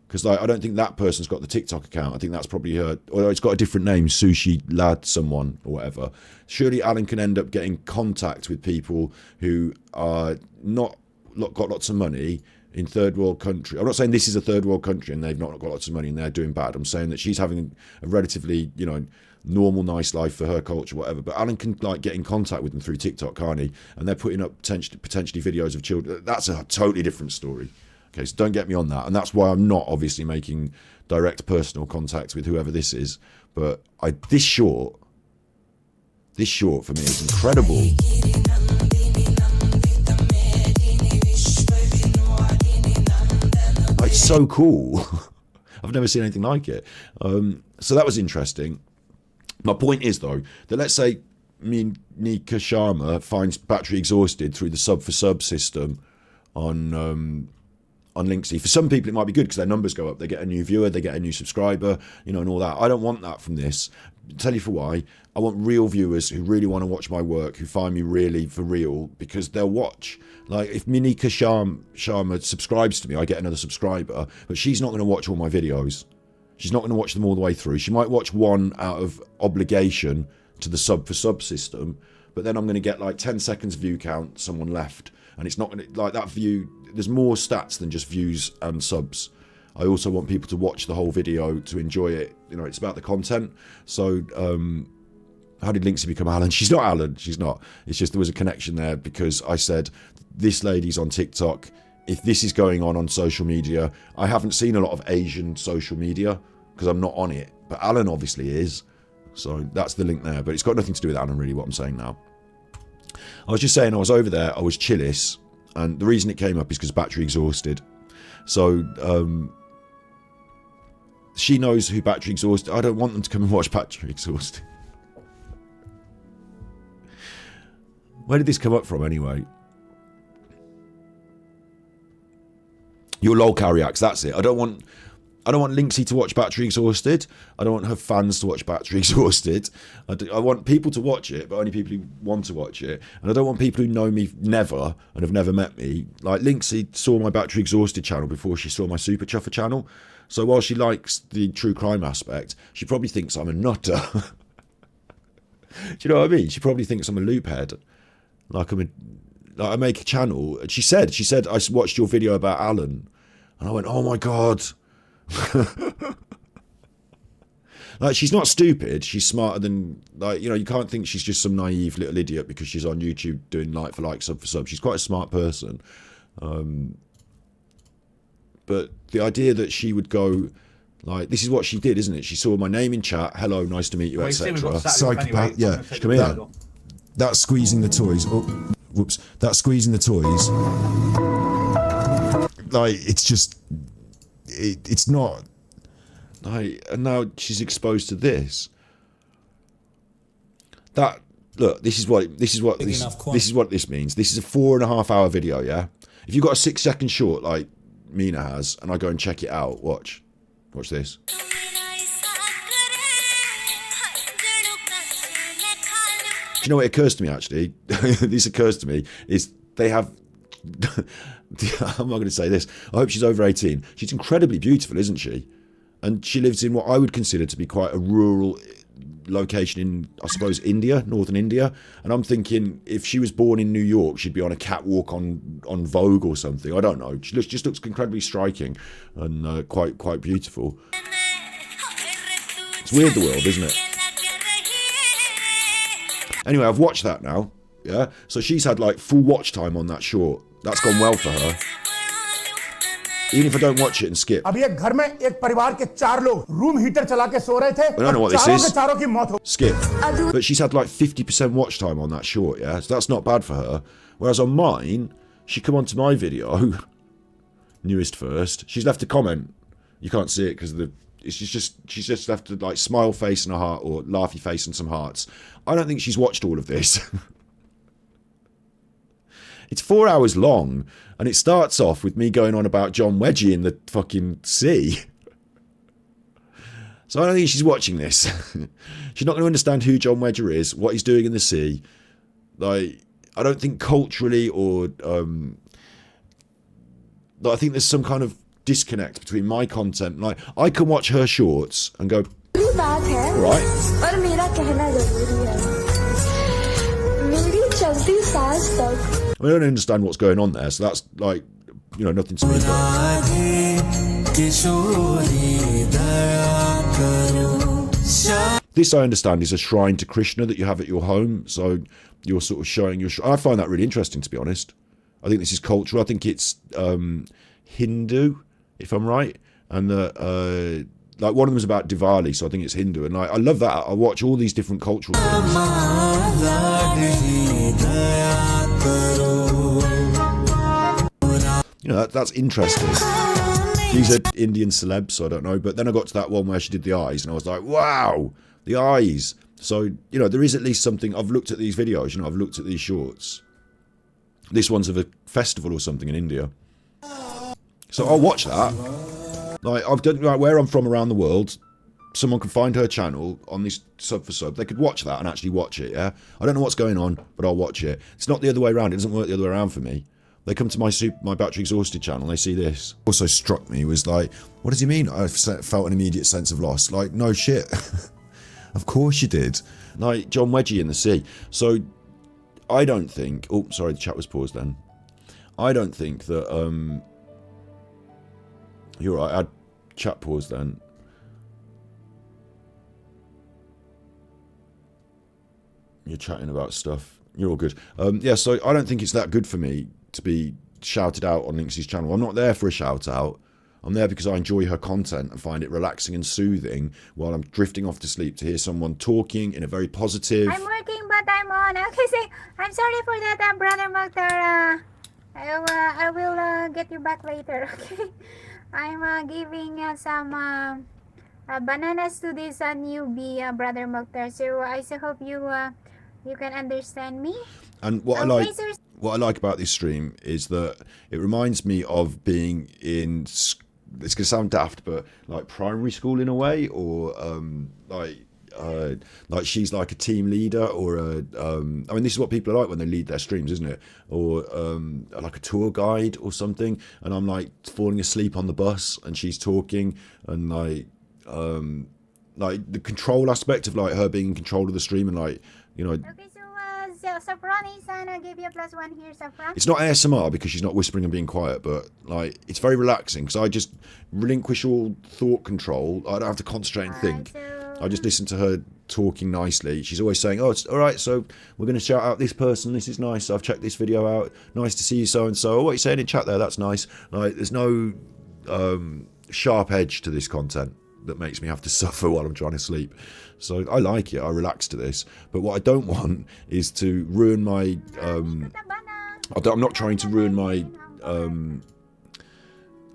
because, like, I don't think that person's got the TikTok account. I think that's probably her, or it's got a different name, Sushi Lad someone or whatever. Surely Alan can end up getting contact with people who are not got lots of money in third world country. I'm not saying this is a third world country and they've not got lots of money and they're doing bad. I'm saying that she's having a relatively, you know, normal, nice life for her culture, whatever. But Alan can, like, get in contact with them through TikTok, can't he? And they're putting up potentially videos of children. That's a totally different story. Okay, so don't get me on that. And that's why I'm not obviously making direct personal contact with whoever this is. But this short for me is incredible. It's so cool. I've never seen anything like it. So that was interesting. My point is, though, that let's say Nika Sharma finds battery exhausted through the sub for sub system on Linksy. For some people, it might be good because their numbers go up. They get a new viewer, they get a new subscriber, you know, and all that. I don't want that from this. I'll tell you for why. I want real viewers who really want to watch my work, who find me really for real, because they'll watch. Like, if Nika Sharma subscribes to me, I get another subscriber, but she's not going to watch all my videos. She's not going to watch them all the way through. She might watch one out of obligation to the sub for sub system, but then I'm going to get like 10 seconds view count, someone left, and it's not going to, like, that view, there's more stats than just views and subs. I also want people to watch the whole video, to enjoy it. You know, it's about the content. So how did Linksy become Alan? She's not Alan, she's not. It's just there was a connection there because I said, this lady's on TikTok. If this is going on social media, I haven't seen a lot of Asian social media because I'm not on it, but Alan obviously is. So that's the link there, but it's got nothing to do with Alan really, what I'm saying now. I was just saying, I was over there, I was chillis, and the reason it came up is because battery exhausted. So she knows who battery exhausted. I don't want them to come and watch battery exhausted. Where did this come up from anyway? Your lol Carriacs, that's it. I don't want Linksy to watch Battery Exhausted. I don't want her fans to watch Battery Exhausted. I want people to watch it, but only people who want to watch it. And I don't want people who know me never and have never met me. Like, Linksy saw my Battery Exhausted channel before she saw my Super Chuffer channel. So while she likes the true crime aspect, she probably thinks I'm a nutter. Do you know what I mean? She probably thinks I'm a loophead. Like I make a channel. She said, I watched your video about Alan. And I went, oh my God. Like, she's not stupid. She's smarter than, like, you know, you can't think she's just some naive little idiot because she's on YouTube doing like for like, sub for sub. She's quite a smart person. But the idea that she would go, like, this is what she did, isn't it? She saw my name in chat. Hello, nice to meet you, etc. Psychopath, yeah. Come here. That's squeezing the toys. Oh, whoops. That's squeezing the toys. Like, it's just, it's not. Like, and now she's exposed to this. That, look, this is what this means. This is a 4.5 hour video, yeah? If you've got a 6-second short like Mina has, and I go and check it out, watch this. Do you know what occurs to me, actually? This occurs to me, is they have... I'm not going to say this. I hope she's over 18. She's incredibly beautiful, isn't she? And she lives in what I would consider to be quite a rural location in, I suppose, India, northern India. And I'm thinking, if she was born in New York, she'd be on a catwalk on Vogue or something. I don't know. She just looks incredibly striking and quite beautiful. It's weird, the world, isn't it? Anyway, I've watched that now. Yeah, so she's had like full watch time on that short. That's gone well for her. Even if I don't watch it and skip. I don't know what this is. Skip. But she's had like 50% watch time on that short, yeah? So that's not bad for her. Whereas on mine, she come onto my video, newest first. She's left a comment. You can't see it because she's just left a like smile face and a heart, or laughy face and some hearts. I don't think she's watched all of this. It's 4 hours long, and it starts off with me going on about John Wedgie in the fucking sea. So I don't think she's watching this. She's not going to understand who John Wedger is, what he's doing in the sea. Like, I don't think culturally or... I think there's some kind of disconnect between my content. Like, I can watch her shorts and go, right. I don't understand what's going on there, so that's like, you know, nothing to me. This, I understand, is a shrine to Krishna that you have at your home, so you're sort of showing your... I find that really interesting, to be honest. I think this is cultural. I think it's Hindu, if I'm right, and like one of them is about Diwali, so I think it's Hindu, and I love that. I watch all these different cultural things. You know, that's interesting. These are Indian celebs, so I don't know. But then I got to that one where she did the eyes, and I was like, wow, the eyes. So, you know, there is at least something. I've looked at these videos, you know, I've looked at these shorts. This one's of a festival or something in India. So I'll watch that. Like, I've done, like, where I'm from around the world, someone can find her channel on this sub for sub. They could watch that and actually watch it, yeah? I don't know what's going on, but I'll watch it. It's not the other way around. It doesn't work the other way around for me. They come to my battery exhausted channel, they see this. Also struck me was like, what does he mean? I felt an immediate sense of loss. Like, no shit. Of course you did. Like John Wedgie in the sea. So I don't think, oh, sorry, the chat was paused then. I don't think that, you're right, I had chat pause then. You're chatting about stuff. You're all good. Yeah, so I don't think it's that good for me to be shouted out on Lynx's channel. I'm not there for a shout out. I'm there because I enjoy her content and find it relaxing and soothing while I'm drifting off to sleep to hear someone talking in a very positive... I'm working, but I'm on. Okay, say, I'm sorry for that, Brother Mokhtar. I will get you back later, okay? I'm giving some bananas to this newbie, Brother Mokhtar. So I so hope you can understand me. And what I like about this stream is that it reminds me of being in, it's gonna sound daft, but like primary school in a way, or like she's like a team leader, or a I mean, this is what people are like when they lead their streams, isn't it? Or like a tour guide or something, and I'm like falling asleep on the bus and she's talking, and like the control aspect of like her being in control of the stream, and like, you know. Okay, so Saffron is gonna give you a +1 here, Saffron. It's not ASMR because she's not whispering and being quiet, but like it's very relaxing because I just relinquish all thought control. I don't have to concentrate and think. I just listen to her talking nicely. She's always saying, oh, it's all right, so we're going to shout out this person. This is nice. I've checked this video out. Nice to see you, so-and-so. Oh, what are you saying in chat there? That's nice. Like, there's no sharp edge to this content that makes me have to suffer while I'm trying to sleep. So I like it. I relax to this. But what I don't want is to ruin my... I'm not trying to ruin my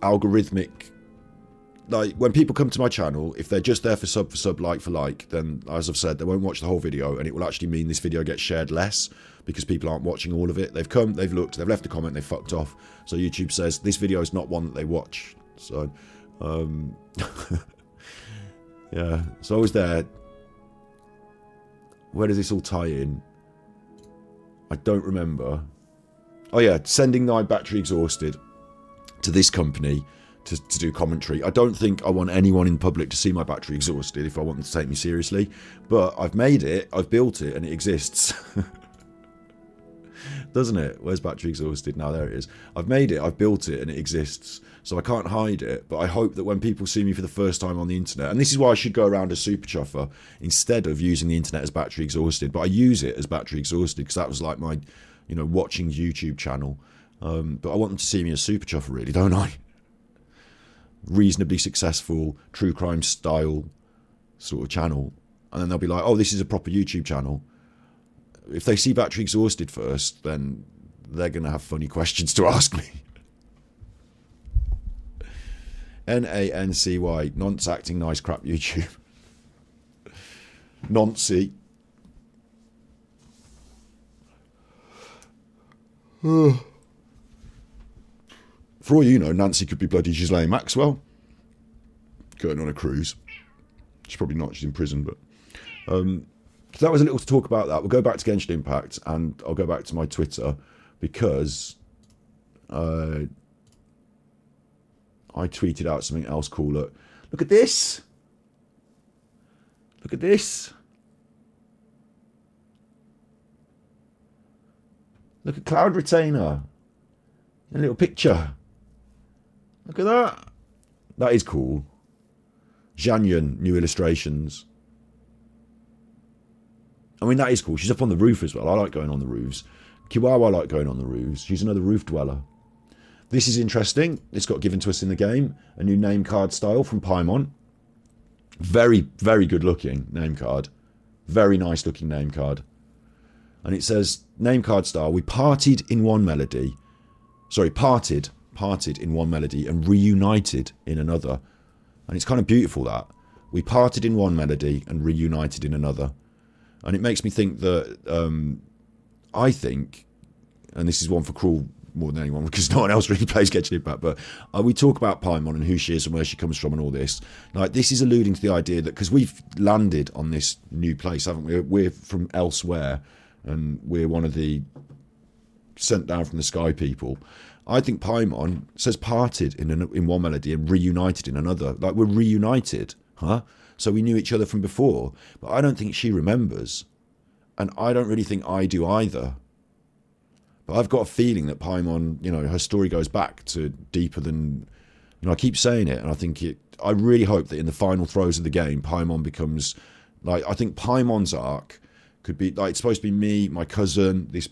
algorithmic... Like, when people come to my channel, if they're just there for sub, like for like, then, as I've said, they won't watch the whole video, and it will actually mean this video gets shared less, because people aren't watching all of it. They've come, they've looked, they've left a comment, they've fucked off. So YouTube says, this video is not one that they watch. So, yeah. So I was there. Where does this all tie in? I don't remember. Oh yeah, sending my battery exhausted to this company to do commentary. I don't think I want anyone in public to see my battery exhausted if I want them to take me seriously. But I've made it, I've built it, and it exists. Doesn't it? Where's battery exhausted? Now there it is. I've made it, I've built it, and it exists. So I can't hide it. But I hope that when people see me for the first time on the internet, and this is why I should go around as Super Chuffer instead of using the internet as battery exhausted. But I use it as battery exhausted because that was like my, you know, watching YouTube channel. But I want them to see me as Super Chuffer, really, don't I? Reasonably successful true crime style sort of channel, and then they'll be like, oh, this is a proper YouTube channel. If they see battery exhausted first, then they're gonna have funny questions to ask me. Nancy, nonce acting nice crap YouTube. Nancy. For all you know, Nancy could be bloody Ghislaine Maxwell going on a cruise. She's probably not, she's in prison, but... so that was a little to talk about that. We'll go back to Genshin Impact, and I'll go back to my Twitter, because I tweeted out something else cool. Look at this! Look at this! Look at Cloud Retainer! A little picture. Look at that. That is cool. Janyan, new illustrations. I mean, that is cool. She's up on the roof as well. I like going on the roofs. Kiwawa, I like going on the roofs. She's another roof dweller. This is interesting. This got given to us in the game. A new name card style from Paimon. Very, very good looking name card. Very nice looking name card. And it says, name card style, we parted in one melody. Sorry, parted in one melody and reunited in another. And it's kind of beautiful, that. We parted in one melody and reunited in another. And it makes me think that, I think, and this is one for Cruel more than anyone, because no one else really plays Genshin Impact, but we talk about Paimon and who she is and where she comes from and all this. Like, this is alluding to the idea that, because we've landed on this new place, haven't we? We're from elsewhere, and we're one of the sent down from the sky people. I think Paimon says parted in one melody and reunited in another. Like, we're reunited, huh? So we knew each other from before, but I don't think she remembers, and I don't really think I do either. But I've got a feeling that Paimon, you know, her story goes back to deeper than, you know, I keep saying it, and I think I really hope that in the final throes of the game, Paimon becomes, like, I think Paimon's arc could be, like, it's supposed to be me, my cousin, this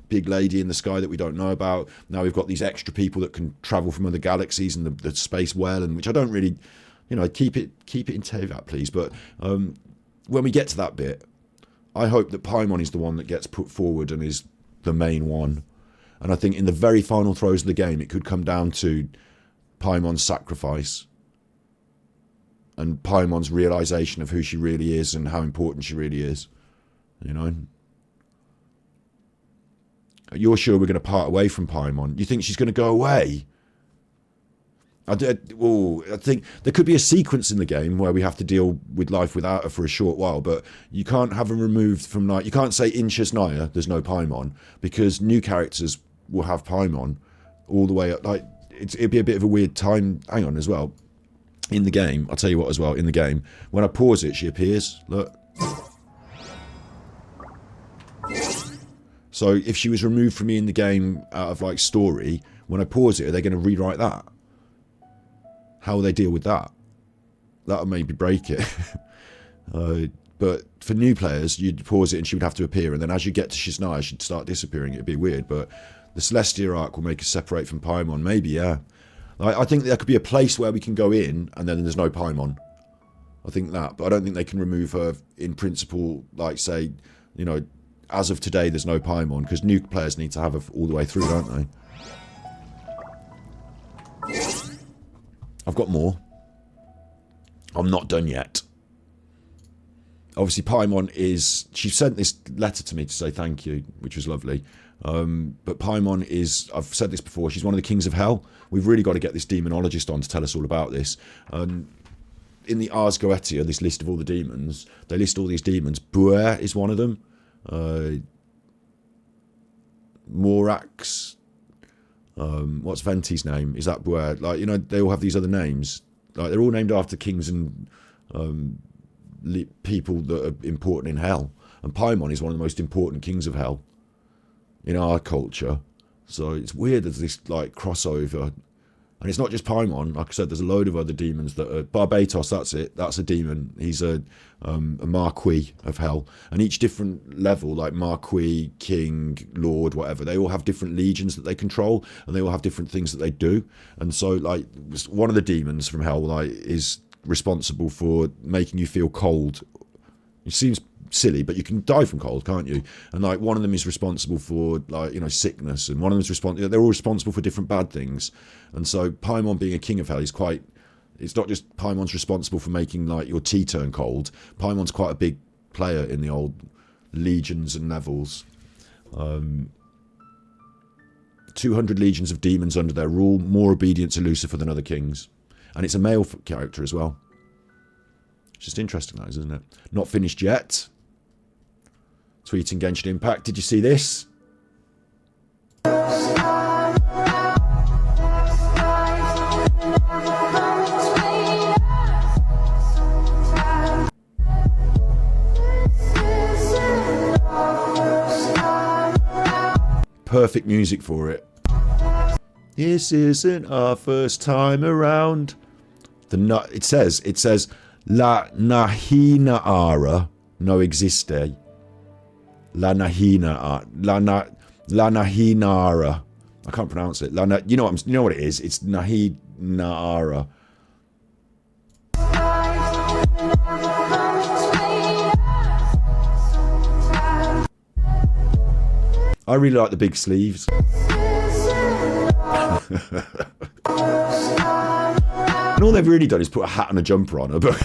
big lady in the sky that we don't know about. Now we've got these extra people that can travel from other galaxies and the space well, and which I don't really, you know, keep it in Tevat, please. But when we get to that bit, I hope that Paimon is the one that gets put forward and is the main one. And I think in the very final throes of the game, it could come down to Paimon's sacrifice and Paimon's realization of who she really is and how important she really is, you know. You're sure we're going to part away from Paimon? You think she's going to go away? I think there could be a sequence in the game where we have to deal with life without her for a short while, but you can't have her removed from, like, you can't say in Chesnaya there's no Paimon, because new characters will have Paimon all the way up. Like, it'd be a bit of a weird time. Hang on, as well. In the game, I'll tell you what as well, in the game, when I pause it, she appears. Look. So if she was removed from me in the game out of, like, story, when I pause it, are they going to rewrite that? How will they deal with that? That'll maybe break it. But for new players, you'd pause it and she would have to appear, and then as you get to Chesnaya, she'd start disappearing. It'd be weird, but the Celestia arc will make us separate from Paimon. Maybe, yeah. I think there could be a place where we can go in, and then there's no Paimon. I think that, but I don't think they can remove her in principle, like, say, you know, as of today, there's no Paimon, because new players need to have her all the way through, don't they? I've got more. I'm not done yet. Obviously, Paimon is... She sent this letter to me to say thank you, which was lovely. But Paimon is... I've said this before, she's one of the kings of hell. We've really got to get this demonologist on to tell us all about this. In the Ars Goetia, this list of all the demons, they list all these demons. Buer is one of them. Morax... what's Venti's name? Is that Buer? Like, you know, they all have these other names. Like, they're all named after kings and people that are important in hell. And Paimon is one of the most important kings of hell in our culture. So it's weird there's this, like, crossover. And it's not just Paimon. Like I said, there's a load of other demons that are... Barbatos, that's it. That's a demon. He's a marquis of hell. And each different level, like marquis, king, lord, whatever, they all have different legions that they control, and they all have different things that they do. And so, like, one of the demons from hell, like, is responsible for making you feel cold. It seems silly, but you can die from cold, can't you? And, like, one of them is responsible for, like, you know, sickness, and one of them is responsible... They're all responsible for different bad things. And so Paimon being a king of hell is quite... It's not just Paimon's responsible for making, like, your tea turn cold. Paimon's quite a big player in the old legions and levels. 200 legions of demons under their rule, more obedient to Lucifer than other kings. And it's a male character as well. It's just interesting, that is, isn't it? Not finished yet. Tweeting Genshin Impact. Did you see this? Perfect music for it. This isn't our first time around. It says La Nahinara no existe. La Nahinara. I can't pronounce it. You know what it is. It's Nahinara. I really like the big sleeves. And all they've really done is put a hat and a jumper on her. But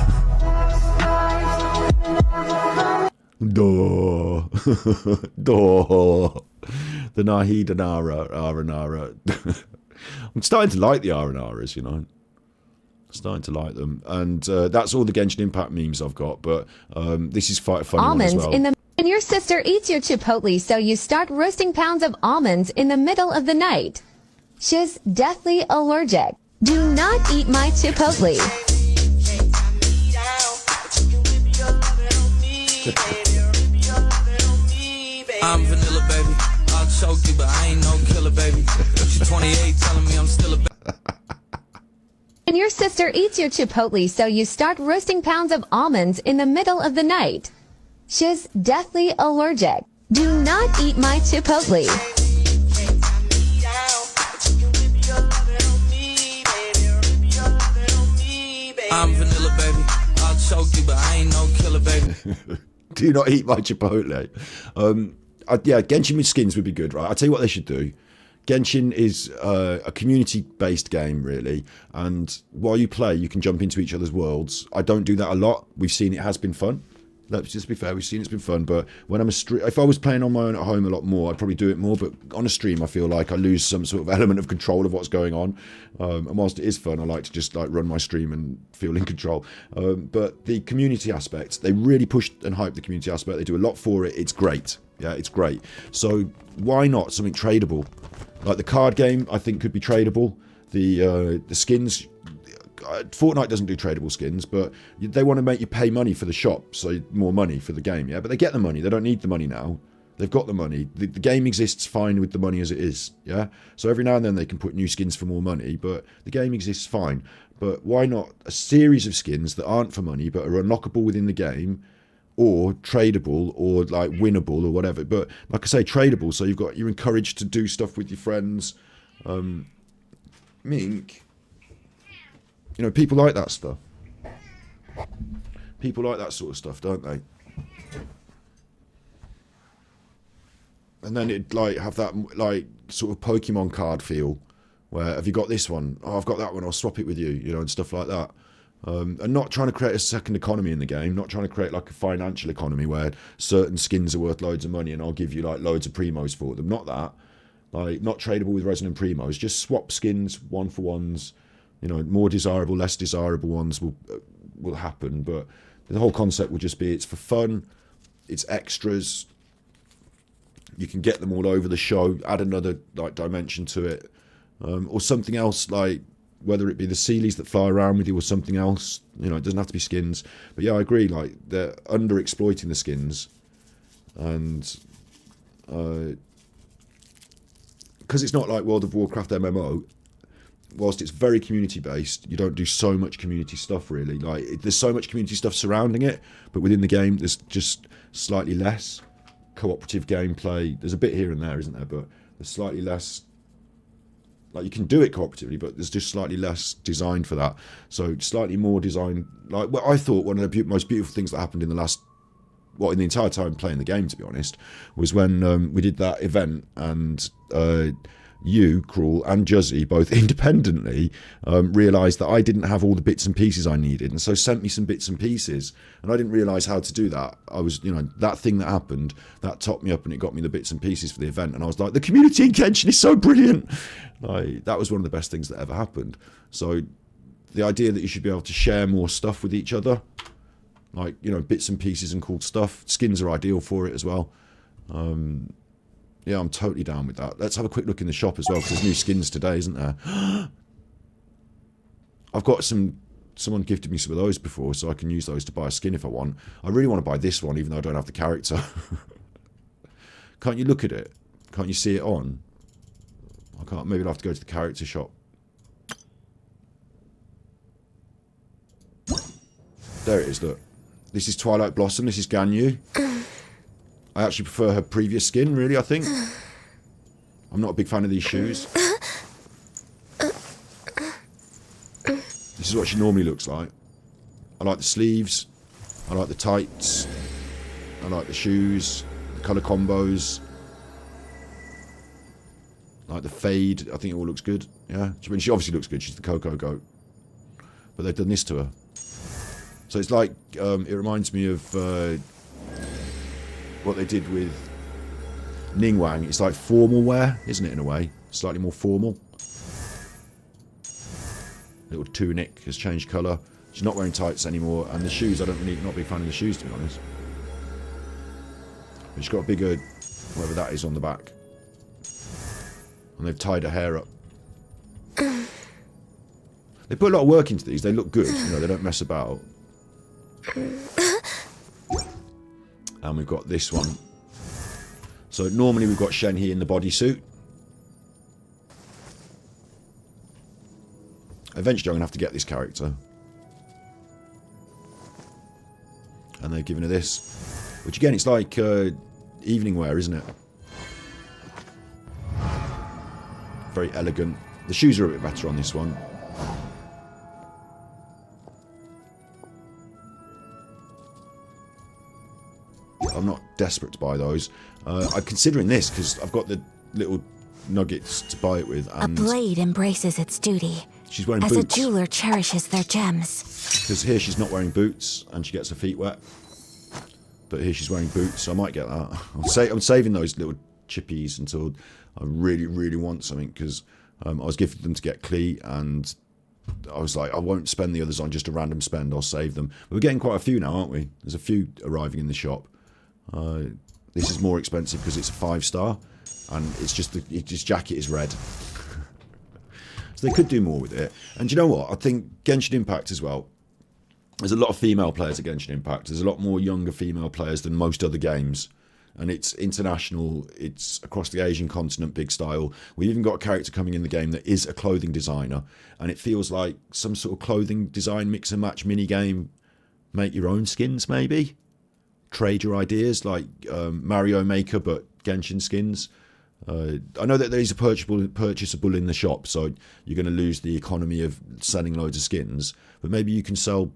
Door. Door. The Nahi Danara, Aranara. I'm starting to like the Aranaras, you know. Starting to like them. And that's all the Genshin Impact memes I've got, but this is quite a funny one as Almonds well. in the and your sister eats your chipotle, so you start roasting pounds of almonds in the middle of the night. She's deathly allergic. Do not eat my chipotle. I'm vanilla, baby. I'll choke you, but I ain't no killer, baby. She's 28, telling me I'm still a baby. And your sister eats your chipotle, so you start roasting pounds of almonds in the middle of the night. She's deathly allergic. Do not eat my chipotle. I'm vanilla, baby. I'll choke you, but I ain't no killer, baby. Do not eat my Chipotle. Yeah, Genshin with skins would be good, right? I'll tell you what they should do. Genshin is a community-based game, really, and while you play, you can jump into each other's worlds. I don't do that a lot. We've seen it has been fun. Let's just be fair, we've seen it's been fun, but when I'm if I was playing on my own at home a lot more, I'd probably do it more, but on a stream I feel like I lose some sort of element of control of what's going on, and whilst it is fun, I like to just like run my stream and feel in control, but the community aspect, they really push and hype the community aspect. They do a lot for it. It's great. Yeah, it's great. So why not something tradable? Like the card game, I think could be tradable. The skins, Fortnite doesn't do tradable skins, but they want to make you pay money for the shop, so more money for the game, yeah? But they get the money. They don't need the money now. They've got the money. The game exists fine with the money as it is, yeah? So every now and then they can put new skins for more money, but the game exists fine. But why not a series of skins that aren't for money, but are unlockable within the game, or tradable, or like winnable, or whatever? But like I say, tradable, so you're encouraged to do stuff with your friends. Mink, you know, people like that stuff. People like that sort of stuff, don't they? And then it'd like have that like sort of Pokemon card feel, where have you got this one? Oh, I've got that one. I'll swap it with you, you know, and stuff like that. And not trying to create a second economy in the game, not trying to create like a financial economy where certain skins are worth loads of money and I'll give you like loads of primos for them. Not that. Like, not tradable with resonant primos. Just swap skins, one for ones. You know, more desirable, less desirable ones will happen. But the whole concept will just be it's for fun, it's extras. You can get them all over the show, add another like dimension to it. Or something else, like whether it be the Sealies that fly around with you or something else. You know, it doesn't have to be skins. But yeah, I agree, like they're under-exploiting the skins. And because it's not like World of Warcraft MMO, whilst it's very community-based, you don't do so much community stuff, really. Like, there's so much community stuff surrounding it, but within the game, there's just slightly less cooperative gameplay. There's a bit here and there, isn't there? But there's slightly less. Like, you can do it cooperatively, but there's just slightly less designed for that. So slightly more designed. Like, well, I thought one of the most beautiful things that happened in the last, well, in the entire time playing the game, to be honest, was when we did that event and you, Cruel, and Juzzy both independently realised that I didn't have all the bits and pieces I needed, and so sent me some bits and pieces, and I didn't realise how to do that. I was, you know, that thing that happened, that topped me up and it got me the bits and pieces for the event, and I was like, the community in Genshin is so brilliant. Like, that was one of the best things that ever happened. So the idea that you should be able to share more stuff with each other, like, you know, bits and pieces and cool stuff. Skins are ideal for it as well. Yeah, I'm totally down with that. Let's have a quick look in the shop as well, because there's new skins today, isn't there? I've got someone gifted me some of those before, so I can use those to buy a skin if I want. I really want to buy this one, even though I don't have the character. Can't you look at it? Can't you see it on? I can't. Maybe I'll have to go to the character shop. There it is, look. This is Twilight Blossom, this is Ganyu. I actually prefer her previous skin, really, I think. I'm not a big fan of these shoes. This is what she normally looks like. I like the sleeves. I like the tights. I like the shoes. The colour combos. I like the fade. I think it all looks good. Yeah. I mean, she obviously looks good. She's the Coco Goat. But they've done this to her. So it's like, it reminds me of... what they did with Ningguang. It's like formal wear, isn't it, in a way? Slightly more formal. Little tunic has changed colour. She's not wearing tights anymore, and the shoes, I don't really, not a big fan of the shoes, to be honest. But she's got a bigger, whatever that is, on the back. And they've tied her hair up. They put a lot of work into these. They look good, you know, they don't mess about. And we've got this one. So normally we've got Shenhe in the bodysuit. Eventually I'm going to have to get this character. And they've given her this. Which again, it's like evening wear, isn't it? Very elegant. The shoes are a bit better on this one. I'm not desperate to buy those. I'm considering this because I've got the little nuggets to buy it with. And a blade embraces its duty. She's wearing boots. As a jeweler cherishes their gems. Because here she's not wearing boots and she gets her feet wet. But here she's wearing boots, so I might get that. I'm saving those little chippies until I really, really want something, because I was gifted them to get Klee, and I was like, I won't spend the others on just a random spend, I'll save them. But we're getting quite a few now, aren't we? There's a few arriving in the shop. This is more expensive because it's a 5-star, and it's just its jacket is red. So they could do more with it. And you know what? I think Genshin Impact as well. There's a lot of female players at Genshin Impact. There's a lot more younger female players than most other games. And it's international. It's across the Asian continent, big style. We've even got a character coming in the game that is a clothing designer. And it feels like some sort of clothing design mix and match mini game. Make your own skins, maybe. Trade your ideas, like Mario Maker, but Genshin skins. I know that there is a purchasable in the shop, so you're going to lose the economy of selling loads of skins. But maybe you can sell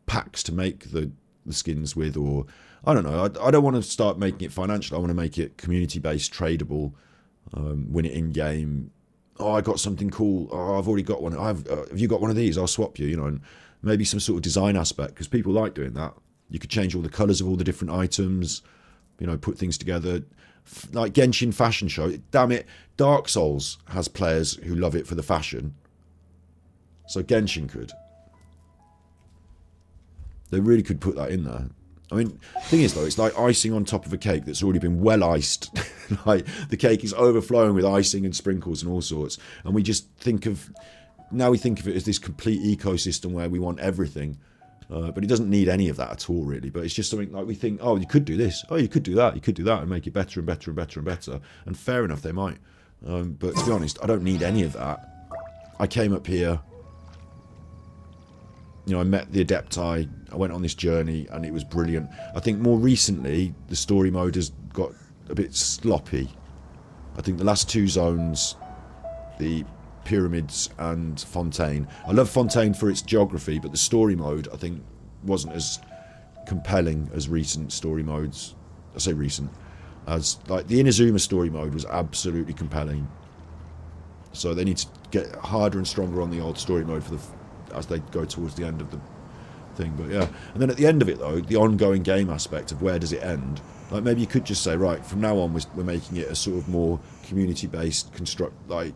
packs to make the skins with, or I don't know. I don't want to start making it financial. I want to make it community-based, tradable, win it in-game. Oh, I got something cool. Oh, I've already got one. Have you got one of these? I'll swap you, you know, and maybe some sort of design aspect, because people like doing that. You could change all the colours of all the different items, you know, put things together. Like Genshin fashion show. Damn it, Dark Souls has players who love it for the fashion. So Genshin could. They really could put that in there. I mean, the thing is though, it's like icing on top of a cake that's already been well iced. Like the cake is overflowing with icing and sprinkles and all sorts. And we just think of, now we think of it as this complete ecosystem where we want everything. But it doesn't need any of that at all, really. But it's just something like we think, oh, you could do this. Oh, you could do that. You could do that and make it better and better and better and better. And fair enough, they might. But to be honest, I don't need any of that. I came up here. You know, I met the Adepti. I went on this journey and it was brilliant. I think more recently, the story mode has got a bit sloppy. I think the last 2 zones, the Pyramids and Fontaine. I love Fontaine for its geography, but the story mode I think wasn't as compelling as recent story modes. I say recent, as like the Inazuma story mode was absolutely compelling. So they need to get harder and stronger on the old story mode for as they go towards the end of the thing. But yeah, and then at the end of it though, the ongoing game aspect of where does it end? Like maybe you could just say, right, from now on we're making it a sort of more community-based construct, like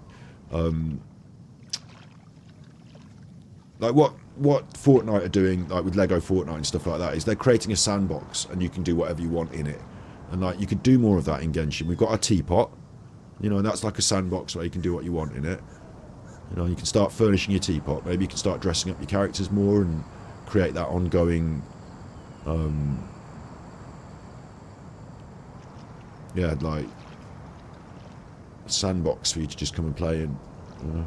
what Fortnite are doing, like with Lego Fortnite and stuff like that, is they're creating a sandbox and you can do whatever you want in it. And like you could do more of that in Genshin. We've got a teapot, you know, and that's like a sandbox where you can do what you want in it. You know, you can start furnishing your teapot. Maybe you can start dressing up your characters more and create that ongoing yeah, like sandbox for you to just come and play in, you know.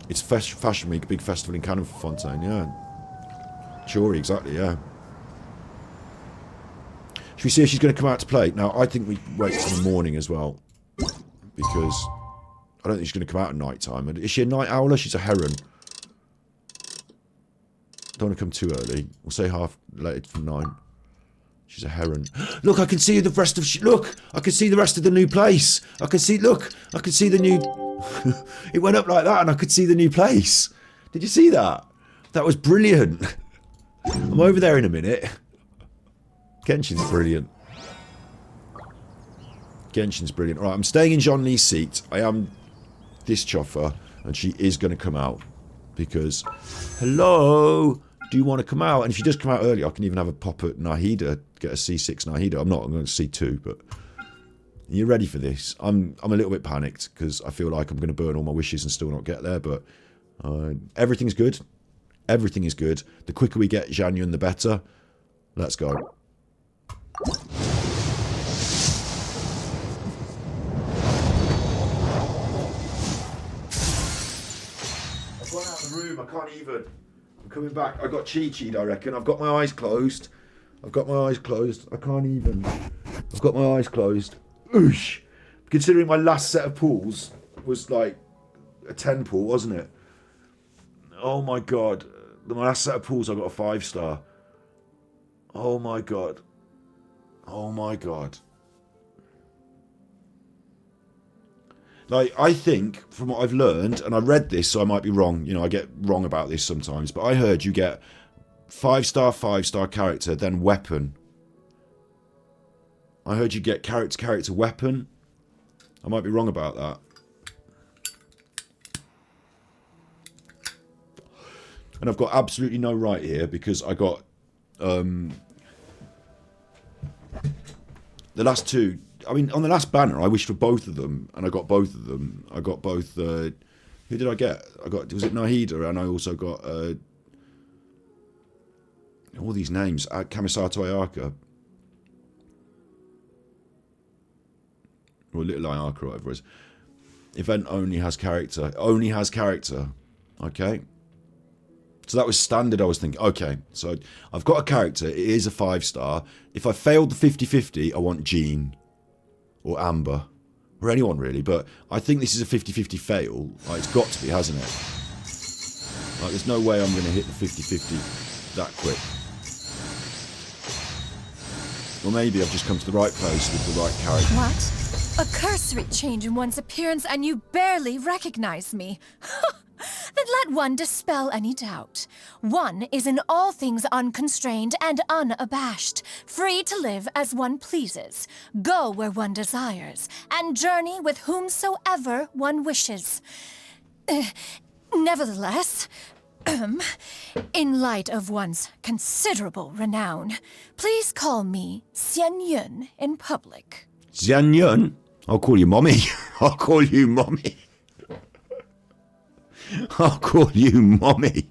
It's Fashion Week, a big festival in Cannon for Fontaine, yeah. Sure, exactly, yeah. Should we see if she's going to come out to play? Now, I think we wait till the morning as well, because I don't think she's going to come out at night time. Is she a night owler? She's a Herun. Don't want to come too early. We'll say half later from 9. She's a Herun. Look, I can see the rest of... Look, I can see the rest of the new place. I can see... Look, I can see the new... It went up like that and I could see the new place. Did you see that? That was brilliant. I'm over there in a minute. Genshin's brilliant. Genshin's brilliant. Right, I'm staying in John Lee's seat. I am this choffer, and she is going to come out. Because, hello, do you want to come out? And if she does come out early, I can even have a pop at Nahida, get a C6 Nahida. I'm going to C2, but you ready for this? I'm a little bit panicked because I feel like I'm going to burn all my wishes and still not get there, but everything's good. Everything is good. The quicker we get Zhanyun, the better. Let's go. I've gone out of the room. I can't even. I'm coming back. I got cheat, I reckon. I've got my eyes closed. I've got my eyes closed. I can't even. I've got my eyes closed. Oosh. Considering my last set of pools was like a 10 pool, wasn't it? Oh my god. My last set of pools I got a 5-star. Oh my god. Oh my god. Like, I think, from what I've learned, and I read this, so I might be wrong, you know, I get wrong about this sometimes, but I heard you get 5-star character, then weapon. I heard you get character, weapon. I might be wrong about that. And I've got absolutely no right here because I got the last two. I mean, on the last banner, I wished for both of them, and I got both of them. I got both. Who did I get? Was it Nahida, and I also got all these names. Kamisato Ayaka, or Little Ayaka, or whatever it is. Event only has character. Only has character. Okay. So that was standard, I was thinking. Okay, so I've got a character. It is a 5-star. If I failed the 50-50, I want Jean. Or Amber. Or anyone, really. But I think this is a 50-50 fail. Like, it's got to be, hasn't it? Like, there's no way I'm going to hit the 50-50 that quick. Or maybe I've just come to the right place with the right character. What? A cursory change in one's appearance and you barely recognize me. Then let one dispel any doubt. One is in all things unconstrained and unabashed, free to live as one pleases, go where one desires, and journey with whomsoever one wishes. Nevertheless, in light of one's considerable renown, please call me Xian Yun in public. Xian Yun? I'll call you Mommy. I'll call you Mommy. I'll call you Mommy.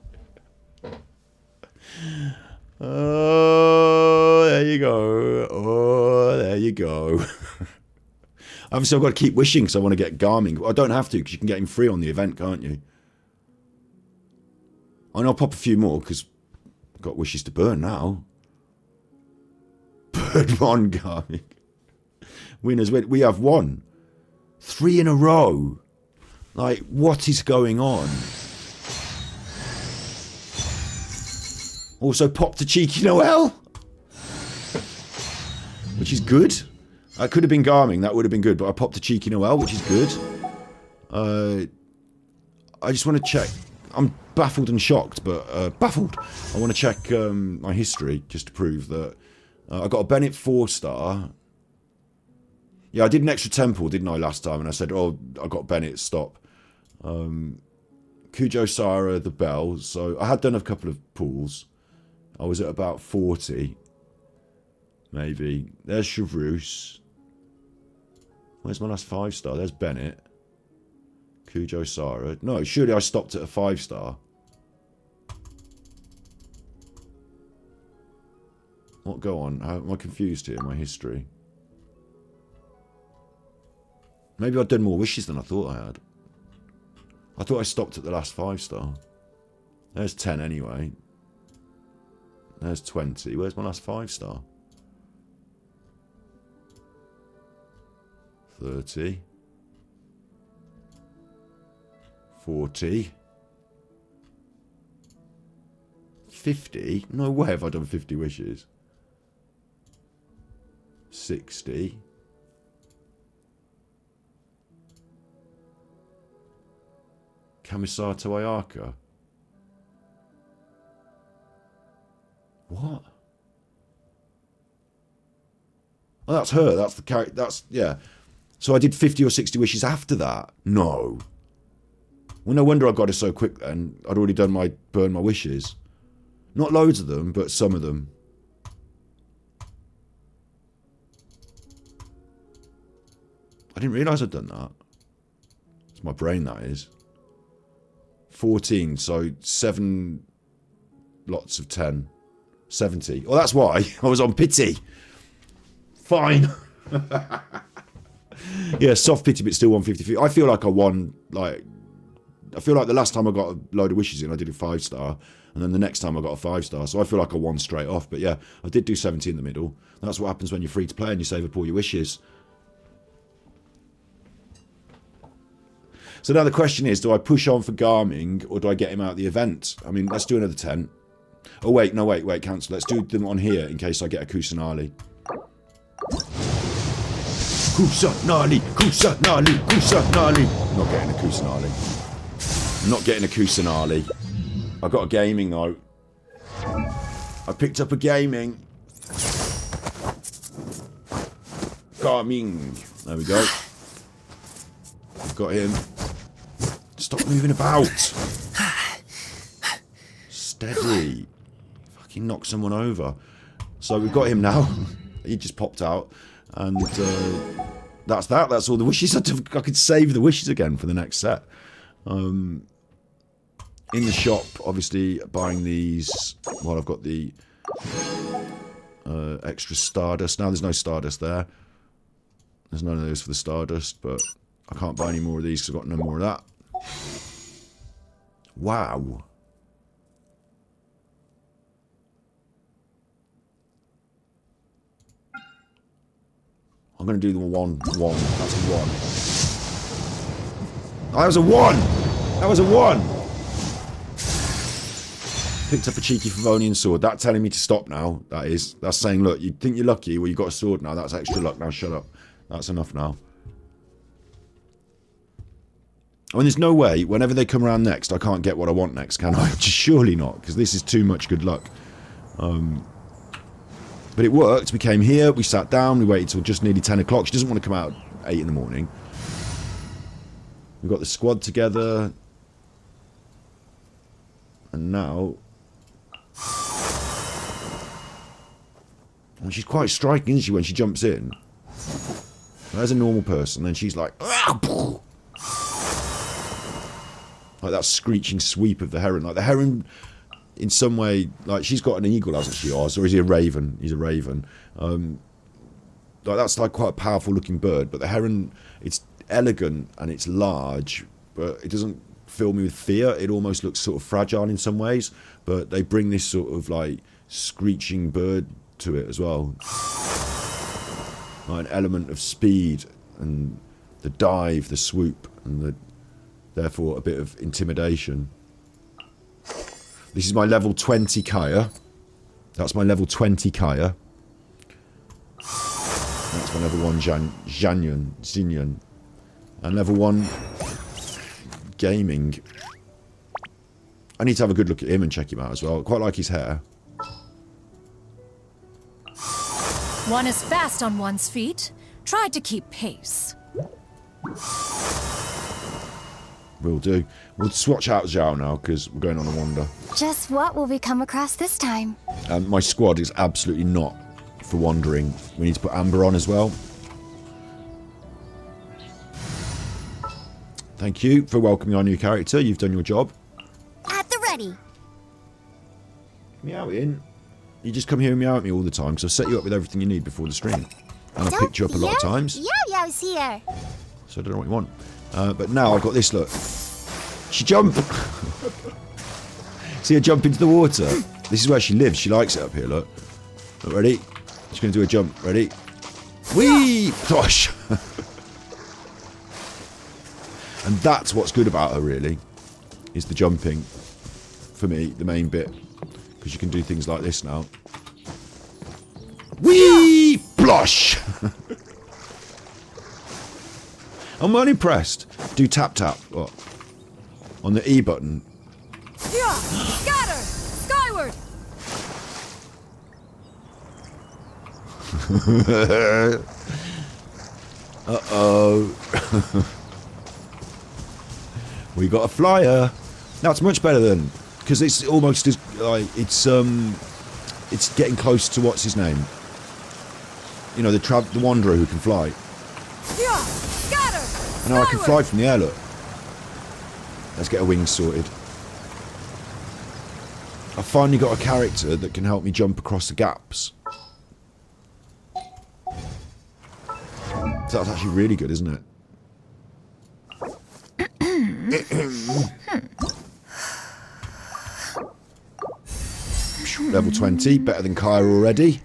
Oh, there you go. Oh, there you go. Obviously, I've got to keep wishing because I want to get Garmin. I don't have to because you can get him free on the event, can't you? And I'll pop a few more because I've got wishes to burn now. Burn one, Garmin. Winners win. We have won. 3 in a row. Like, what is going on? Also popped a cheeky Noel. Which is good. I could have been Garming, that would have been good, but I popped a cheeky Noel, which is good. I just want to check. I'm baffled and shocked, but baffled. I want to check my history just to prove that I got a Bennett 4-star. Yeah, I did an extra temple, didn't I, last time? And I said, oh, I got Bennett, stop. Kujo Sara, the bell. So I had done a couple of pools. I was at about 40. Maybe. There's Chevreuse. Where's my last 5-star? There's Bennett. Kujo Sara. No, surely I stopped at a 5-star. What, go on? How am I confused here, my history? Maybe I'd done more wishes than I thought I had. I thought I stopped at the last 5-star. There's 10 anyway. There's 20. Where's my last 5-star? 30. 40. 50? No way have I done 50 wishes. 60. Kamisato Ayaka. What? Oh, that's her. That's the character. That's, yeah. So I did 50 or 60 wishes after that? No. Well, no wonder I got it so quick then. I'd already done burn my wishes. Not loads of them, but some of them. I didn't realise I'd done that. It's my brain, that is. 14, so 7 lots of 10. 70. Oh, that's why. I was on pity. Fine. Yeah, soft pity, but still 153. I feel like I won, like... I feel like the last time I got a load of wishes in, I did a 5-star. And then the next time I got a 5-star. So I feel like I won straight off. But yeah, I did do 70 in the middle. That's what happens when you're free to play and you save up all your wishes. So now the question is, do I push on for Garming or do I get him out of the event? I mean, let's do another 10. Oh, wait, no, wait, cancel. Let's do them on here in case I get a Kusanali. Kusanali, Kusanali, Kusanali. Not getting a Kusanali. Not getting a Kusanali. I got a gaming though. I picked up a gaming. Garming. There we go. I've got him. Stop moving about. Steady. Fucking knock someone over. So we've got him now. He just popped out. And that's that. That's all the wishes. I could save the wishes again for the next set. In the shop, obviously, buying these while I've got the extra Stardust. Now there's no Stardust there. There's none of those for the Stardust, but I can't buy any more of these because I've got no more of that. Wow. I'm going to do the 1. That's a 1. Oh, that was a 1! That was a 1! Picked up a cheeky Favonian sword. That's telling me to stop now, that is. That's saying, look, you think you're lucky, well, you got a sword now. That's extra luck. Now shut up. That's enough now. I mean, there's no way, whenever they come around next, I can't get what I want next, can I? Just surely not, because this is too much good luck. But it worked. We came here, we sat down, we waited till just nearly 10 o'clock. She doesn't want to come out at 8 in the morning. We got the squad together. And now... Well, she's quite striking, isn't she, when she jumps in? There's a normal person, and she's like... Like that screeching sweep of the heron. Like the heron, in some way, like she's got an eagle, hasn't she? Or is he a raven? He's a raven. Like that's like quite a powerful looking bird. But the heron, it's elegant and it's large, but it doesn't fill me with fear. It almost looks sort of fragile in some ways. But they bring this sort of like screeching bird to it as well. Like an element of speed and the dive, the swoop, and the... Therefore, a bit of intimidation. This is my level 20 Kaya. That's my level 20 Kaya. That's my level 1 Xinyan. And level 1 Gaming. I need to have a good look at him and check him out as well. I quite like his hair. One is fast on one's feet. Try to keep pace. Will do. We'll swatch out Zhao now because we're going on a wander. Just what will we come across this time? My squad is absolutely not for wandering. We need to put Amber on as well. Thank you for welcoming our new character. You've done your job. At the ready. Meowing. You just come here and meow at me all the time because I've set you up with everything you need before the stream. And I've picked you up a lot of times. Yo-yo's here. So I don't know what you want. But now I've got this, look. She jumped. See her jump into the water. This is where she lives. She likes it up here, look. Look, ready? She's going to do a jump. Ready? Whee! Gosh. And that's what's good about her, really, is the jumping. For me, the main bit. Because you can do things like this now. Whee! Blush! I'm unimpressed. Do tap tap. What? On the E button. Yeah! Scatter! Skyward! Uh-oh. We got a flyer. Now it's much better than, because it's almost as like it's getting close to what's his name. You know, the wanderer who can fly. And now I can fly from the air. Look. Let's get a wings sorted. I finally got a character that can help me jump across the gaps. So that's actually really good, isn't it? Level 20, better than Kaya already.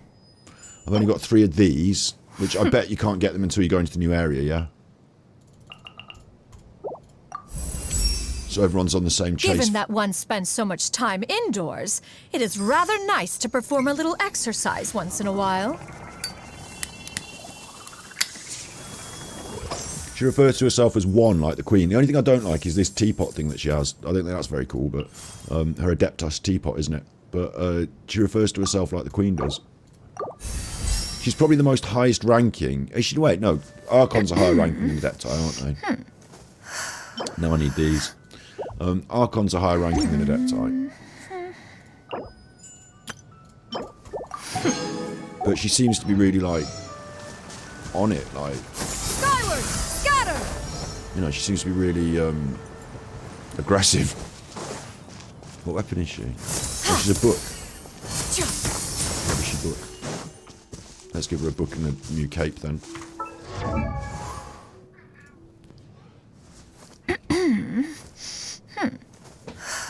I've only got 3 of these, which I bet you can't get them until you go into the new area, yeah? So everyone's on the same chase. Given that one spends so much time indoors, it is rather nice to perform a little exercise once in a while. She refers to herself as one, like the Queen. The only thing I don't like is this teapot thing that she has. I don't think that's very cool, but her Adeptus teapot, isn't it? But she refers to herself like the Queen does. She's probably the most highest ranking. Wait, no. Archons are higher ranking than Adepti, aren't they? No, I need these. Archons are higher ranking than Adepti. But she seems to be really, like, on it, like... Skyward! Scatter! You know, she seems to be really, aggressive. What weapon is she? Oh, she's a book. What is she book? Let's give her a book and a new cape, then.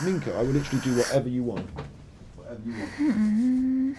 Minka, I will literally do whatever you want. Whatever you want.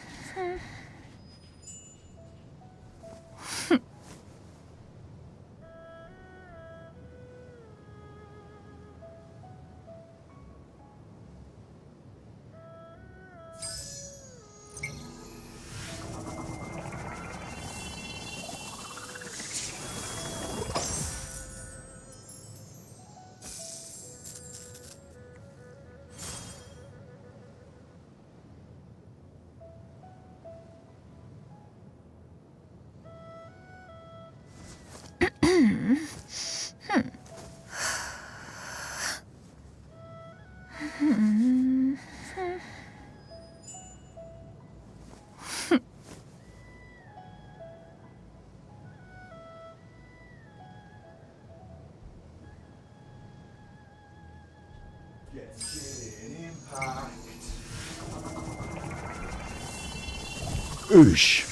Oosh.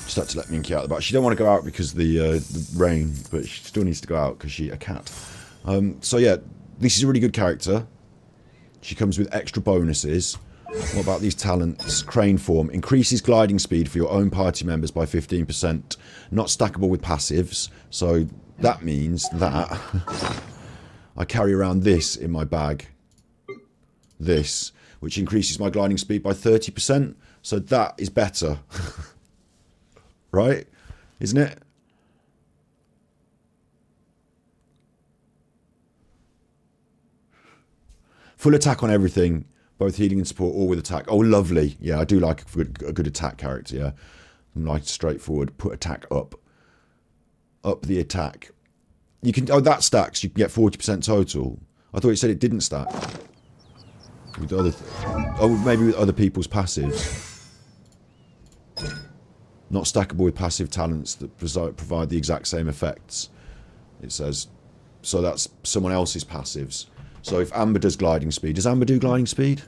Just had to let Minky out the back. She don't want to go out because of the rain, but she still needs to go out because she's a cat. So yeah, this is a really good character. She comes with extra bonuses. What about these talents? Crane form. Increases gliding speed for your own party members by 15%. Not stackable with passives. So that means that I carry around this in my bag. This, which increases my gliding speed by 30%. So that is better. Right? Isn't it? Full attack on everything. Both healing and support, all with attack. Oh, lovely. Yeah, I do like a good attack character, yeah. Like straightforward. Put attack up. Up the attack. You can... Oh, that stacks. You can get 40% total. I thought you said it didn't stack. With other... Oh, maybe with other people's passives. Not stackable with passive talents that provide the exact same effects. It says. So that's someone else's passives. So if Amber does gliding speed, does Amber do gliding speed?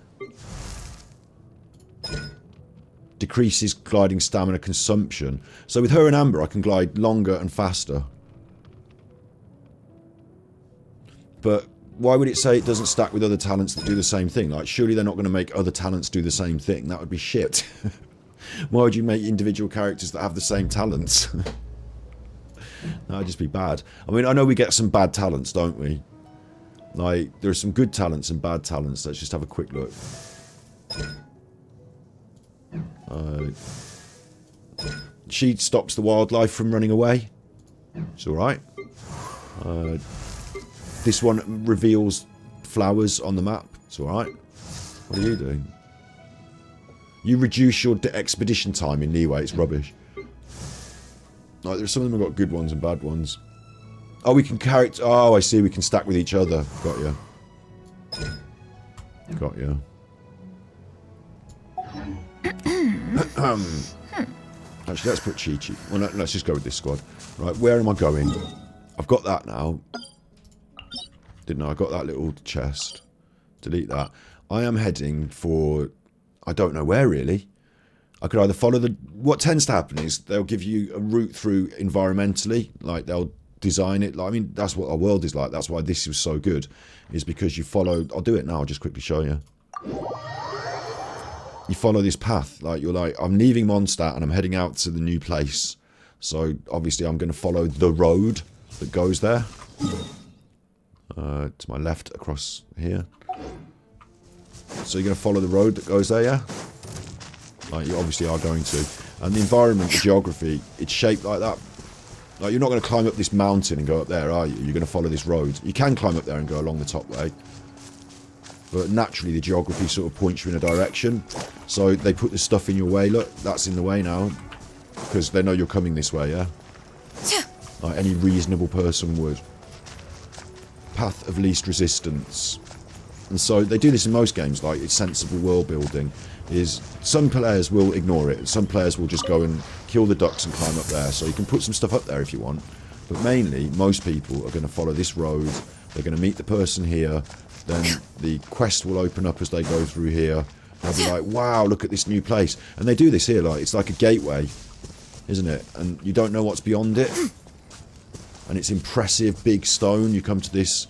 Decreases gliding stamina consumption. So with her and Amber, I can glide longer and faster. But why would it say it doesn't stack with other talents that do the same thing? Like, surely they're not going to make other talents do the same thing. That would be shit. Why would you make individual characters that have the same talents? That would just be bad. I mean, I know we get some bad talents, don't we? Like, there are some good talents and bad talents. Let's just have a quick look. She stops the wildlife from running away. It's alright. This one reveals flowers on the map. It's alright. What are you doing? You reduce your expedition time in Leeway. It's rubbish. Like, there's some of them have got good ones and bad ones. Oh, we can carry... Oh, I see. We can stack with each other. Got you. Got you. Actually, let's put Chi-Chi. Well, no, let's just go with this squad. Right, where am I going? I've got that now. Didn't I? I got that little chest. Delete that. I am heading for... I don't know where, really. I could either follow the... What tends to happen is they'll give you a route through environmentally. Like, they'll design it. Like, I mean, that's what our world is like. That's why this was so good. Is because you follow... I'll do it now. I'll just quickly show you. You follow this path. Like, you're like, I'm leaving Mondstadt and I'm heading out to the new place. So, obviously, I'm going to follow the road that goes there. To my left across here. So you're going to follow the road that goes there, yeah? Like, you obviously are going to. And the environment, the geography, it's shaped like that. Like, you're not going to climb up this mountain and go up there, are you? You're going to follow this road. You can climb up there and go along the top way. But naturally, the geography sort of points you in a direction. So they put the stuff in your way. Look, that's in the way now. Because they know you're coming this way, yeah? Like any reasonable person would. Path of least resistance. And so they do this in most games, like it's sensible world building. Is some players will ignore it. Some players will just go and kill the ducks and climb up there. So you can put some stuff up there if you want. But mainly, most people are going to follow this road. They're going to meet the person here. Then the quest will open up as they go through here. They'll be like, wow, look at this new place. And they do this here, like it's like a gateway, isn't it? And you don't know what's beyond it. And it's impressive, big stone. You come to this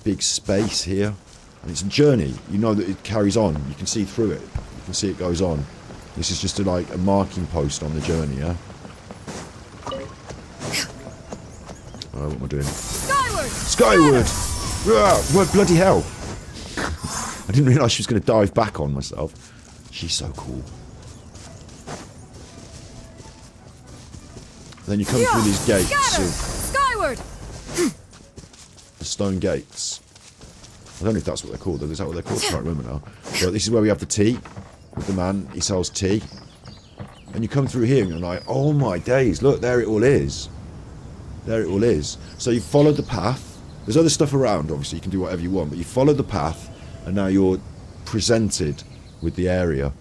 big space here. And it's a journey. You know that it carries on. You can see through it. You can see it goes on. This is just like a marking post on the journey, yeah? Oh, what am I doing? Skyward! Skyward! What bloody hell? I didn't realise she was going to dive back on myself. She's so cool. Then you come through these gates. Skyward! The stone gates. I don't know if that's what they're called. Is that what they're called? I can't remember now. But this is where we have the tea. With the man, he sells tea. And you come through here and you're like, oh my days, look, there it all is. There it all is. So you followed the path. There's other stuff around, obviously, you can do whatever you want, but you followed the path, and now you're presented with the area.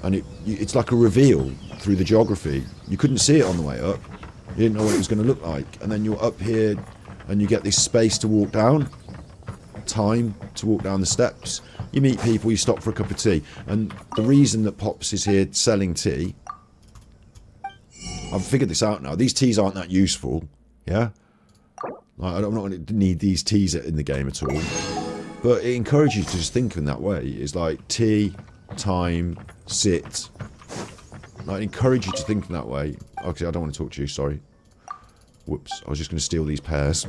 And it's like a reveal through the geography. You couldn't see it on the way up. You didn't know what it was going to look like. And then you're up here, and you get this space to walk down. Time to walk down the steps. You meet people, you stop for a cup of tea. And the reason that Pops is here selling tea, I've figured this out now. These teas aren't that useful, yeah? I'm not going to need these teas in the game at all. But it encourages you to just think in that way. It's like tea, time, sit. Like, it encourages you to think in that way. Okay, I don't want to talk to you, sorry. Whoops, I was just going to steal these pears.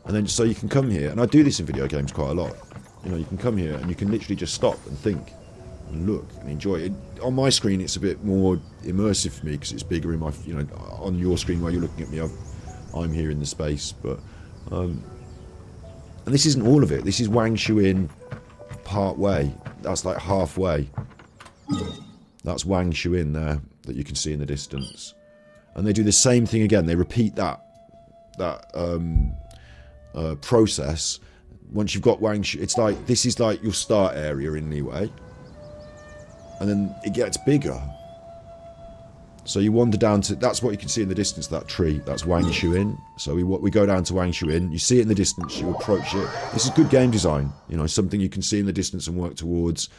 And then so you can come here, and I do this in video games quite a lot. You know, you can come here and you can literally just stop and think and look and enjoy it. On my screen, it's a bit more immersive for me because it's bigger in my, you know, on your screen where you're looking at me, I'm here in the space. But and this isn't all of it. This is Wang Shuin part way. That's like halfway. That's Wang Shuin there that you can see in the distance. And they do the same thing again. They repeat that process. Once you've got Wang Shu, it's like, this is like your start area in Leeway. And then it gets bigger. So you wander down to, that's what you can see in the distance, that tree. That's Wang Shuin. So we go down to Wang Shuin. You see it in the distance, you approach it. This is good game design. You know, something you can see in the distance and work towards,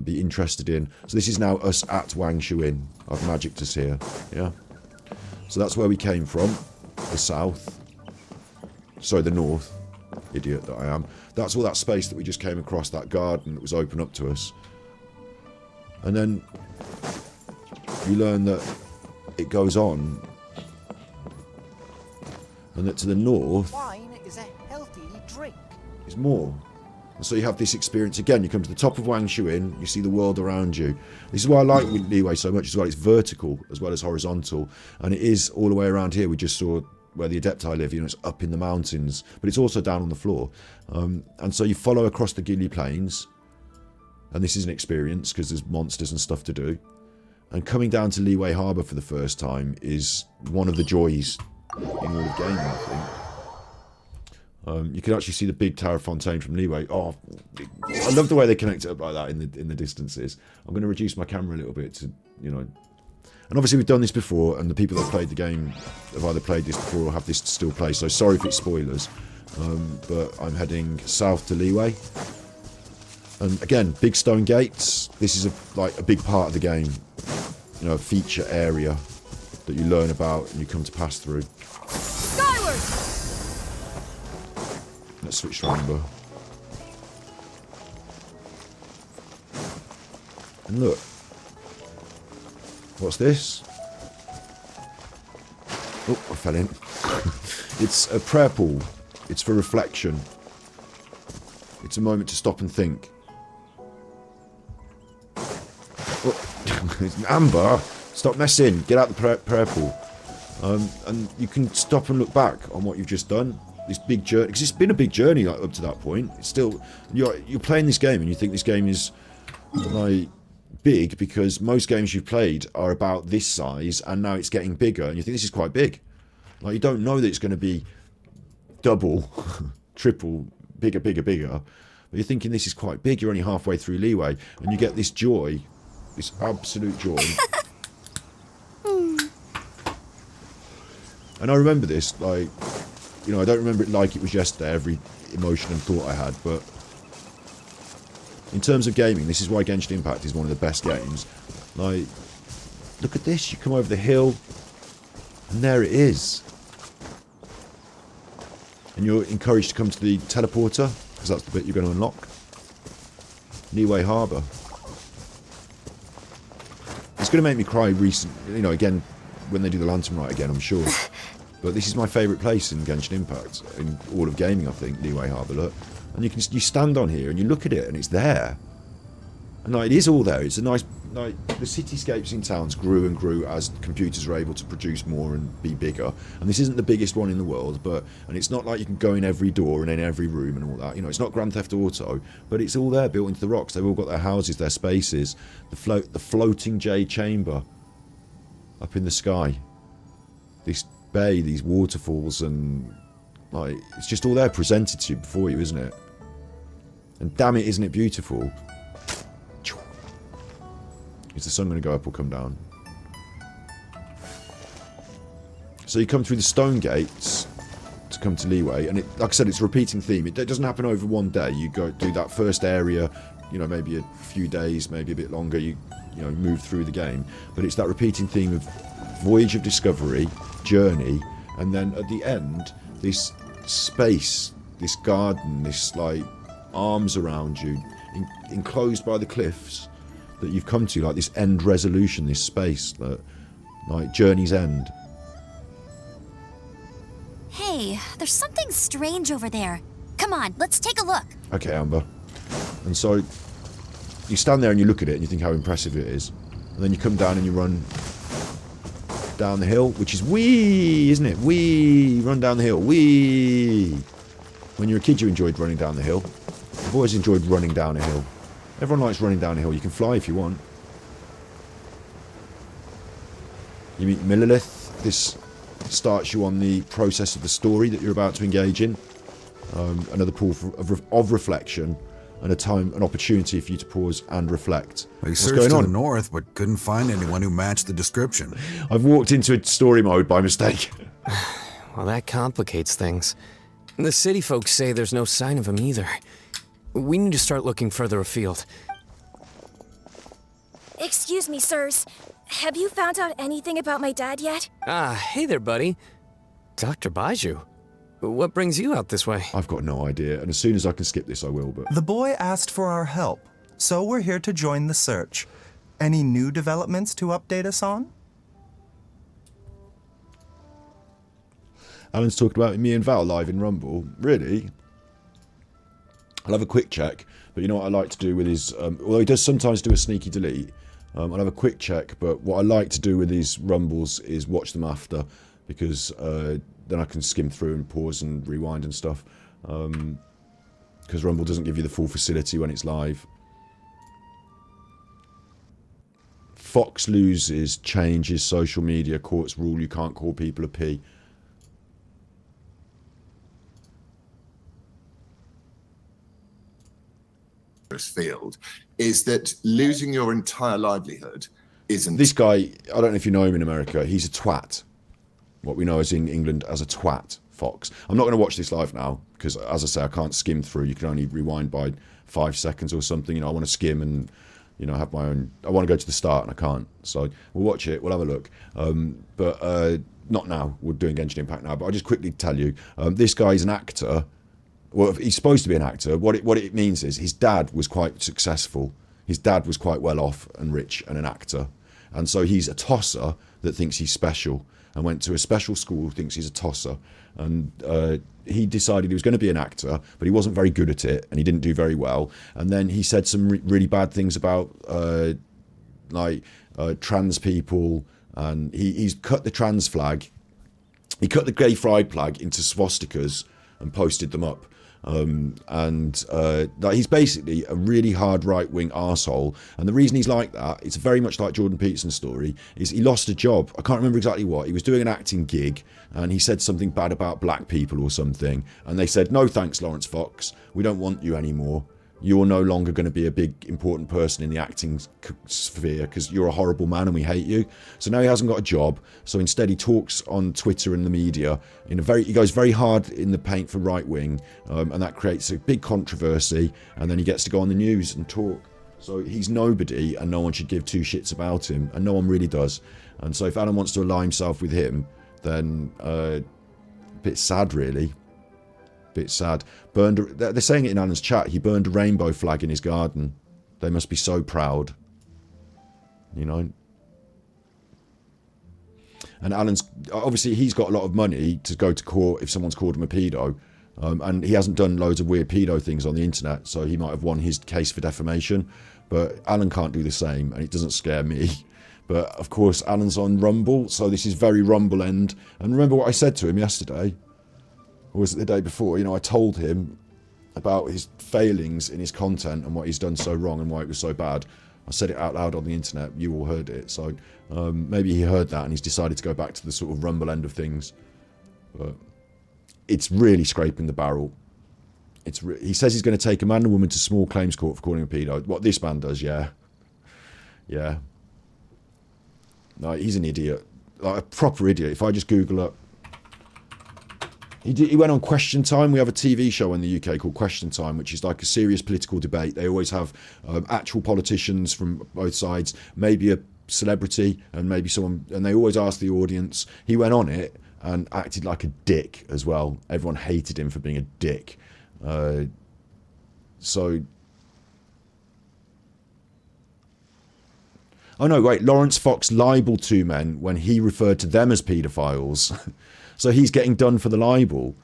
be interested in. So this is now us at Wang Shuin. I've magicked us here. Yeah. So that's where we came from. The south. Sorry, the north. Idiot that I am. That's all that space that we just came across, that garden that was open up to us. And then you learn that it goes on, and that to the north wine is a healthy drink. Is more. And so you have this experience again. You come to the top of Wang Shuin, you see the world around you. This is why I like Leeway so much as well. It's vertical as well as horizontal, and it is all the way around here. We just saw where the Adepti live, you know, it's up in the mountains, but it's also down on the floor. And so you follow across the Gilly Plains, and this is an experience because there's monsters and stuff to do. And coming down to Leeway Harbour for the first time is one of the joys in all of gaming, I think. You can actually see the big Tower of Fontaine from Leeway. Oh, I love the way they connect it up like that in the distances. I'm going to reduce my camera a little bit to, you know. And obviously we've done this before, and the people that played the game have either played this before or have this to still play. So sorry if it's spoilers, but I'm heading south to Leeway. And again, big stone gates. This is like a big part of the game. You know, a feature area that you learn about and you come to pass through. Skyward! Let's switch to Amber. And look. What's this? Oh, I fell in. It's a prayer pool. It's for reflection. It's a moment to stop and think. Oh, Amber, stop messing. Get out the prayer pool. And you can stop and look back on what you've just done. This big journey, because it's been a big journey like, up to that point. It's still, you're playing this game and you think this game is like big because most games you've played are about this size, and now it's getting bigger, and you think this is quite big. Like, you don't know that it's going to be double, triple, bigger. But you're thinking this is quite big. You're only halfway through Leeway, and you get this joy, this absolute joy. And I remember this, like, you know, I don't remember it like it was yesterday, every emotion and thought I had, but in terms of gaming, this is why Genshin Impact is one of the best games. Like, look at this, you come over the hill, and there it is. And you're encouraged to come to the teleporter, because that's the bit you're going to unlock. Leeway Harbour. It's going to make me cry you know, again, when they do the Lantern Rite again, I'm sure. But this is my favourite place in Genshin Impact, in all of gaming, I think, Leeway Harbour, look. And you stand on here and you look at it and it's there. And like, it is all there. It's a nice, like, the cityscapes in towns grew and grew as computers are able to produce more and be bigger. And this isn't the biggest one in the world, and it's not like you can go in every door and in every room and all that. You know, it's not Grand Theft Auto, but it's all there, built into the rocks. They've all got their houses, their spaces. The floating jade chamber up in the sky. This bay, these waterfalls, and like, it's just all there presented to you before you, isn't it? And damn it, isn't it beautiful? Is the sun going to go up or come down? So you come through the stone gates to come to Leeway, and like I said, it's a repeating theme. It doesn't happen over one day. You go do that first area, you know, maybe a few days, maybe a bit longer. You know, move through the game, but it's that repeating theme of voyage of discovery, journey, and then at the end, this space, this garden, this like arms around you, enclosed by the cliffs that you've come to, like this end resolution, this space, like journey's end. Hey, there's something strange over there. Come on, let's take a look. Okay, Amber. And so you stand there and you look at it and you think how impressive it is, and then you come down and you run down the hill, which is wee, isn't it? Wee, run down the hill, wee. When you're a kid, you enjoyed running down the hill. I've always enjoyed running down a hill. Everyone likes running down a hill. You can fly if you want. You meet Millilith. This starts you on the process of the story that you're about to engage in. Another pool of reflection, and an opportunity for you to pause and reflect. We searched to the north, but couldn't find anyone who matched the description. I've walked into a story mode by mistake. Well, that complicates things. The city folks say there's no sign of him either. We need to start looking further afield. Excuse me, sirs. Have you found out anything about my dad yet? Ah, hey there, buddy. Dr. Baiju. What brings you out this way? I've got no idea, and as soon as I can skip this, I will, but... The boy asked for our help, so we're here to join the search. Any new developments to update us on? Alan's talking about me and Val live in Rumble. Really? I'll have a quick check, but you know what I like to do with his... although he does sometimes do a sneaky delete, I'll have a quick check, but what I like to do with his Rumbles is watch them after, because then I can skim through and pause and rewind and stuff, because Rumble doesn't give you the full facility when it's live. Fox loses, changes, social media, courts rule you can't call people a P. Field is that losing your entire livelihood isn't... This guy, I don't know if you know him in America, he's a twat. What we know as in England as a twat, Fox. I'm not going to watch this live now, because as I say, I can't skim through. You can only rewind by 5 seconds or something. You know, I want to skim and, you know, have my own... I want to go to the start and I can't. So we'll watch it, we'll have a look. But not now, we're doing Genshin Impact now. But I'll just quickly tell you, this guy's an actor. Well, he's supposed to be an actor. What it means is his dad was quite successful. His dad was quite well off and rich and an actor. And so he's a tosser that thinks he's special and went to a special school, thinks he's a tosser. And he decided he was going to be an actor, but he wasn't very good at it and he didn't do very well. And then he said some really bad things about trans people, and he's cut the trans flag. He cut the gay pride flag into swastikas and posted them up. He's basically a really hard right-wing arsehole, and the reason he's like that, it's very much like Jordan Peterson's story, is he lost a job. I can't remember exactly what. He was doing an acting gig and he said something bad about black people or something, and they said, no thanks, Lawrence Fox, we don't want you anymore. You're no longer going to be a big important person in the acting sphere because you're a horrible man and we hate you. So now he hasn't got a job, so instead he talks on Twitter and the media he goes very hard in the paint for right wing, and that creates a big controversy, and then he gets to go on the news and talk. So he's nobody and no one should give two shits about him, and no one really does. And so if Alan wants to ally himself with him, then a bit sad really. Bit sad. They're saying it in Alan's chat. He burned a rainbow flag in his garden. They must be so proud. You know. And Alan's obviously he's got a lot of money to go to court if someone's called him a pedo, and he hasn't done loads of weird pedo things on the internet, so he might have won his case for defamation. But Alan can't do the same, and it doesn't scare me. But of course, Alan's on Rumble, so this is very Rumble end. And remember what I said to him yesterday? Or was it the day before? You know, I told him about his failings in his content and what he's done so wrong and why it was so bad. I said it out loud on the internet. You all heard it. So maybe he heard that and he's decided to go back to the sort of Rumble end of things. But it's really scraping the barrel. He says he's going to take a man and woman to small claims court for calling him a pedo. What this man does, yeah. Yeah. No, he's an idiot. Like a proper idiot. If I just Google up. He went on Question Time. We have a TV show in the UK called Question Time, which is like a serious political debate. They always have actual politicians from both sides, maybe a celebrity and maybe someone, and they always ask the audience. He went on it and acted like a dick as well. Everyone hated him for being a dick. Oh no, wait, Lawrence Fox libelled two men when he referred to them as paedophiles. So he's getting done for the libel.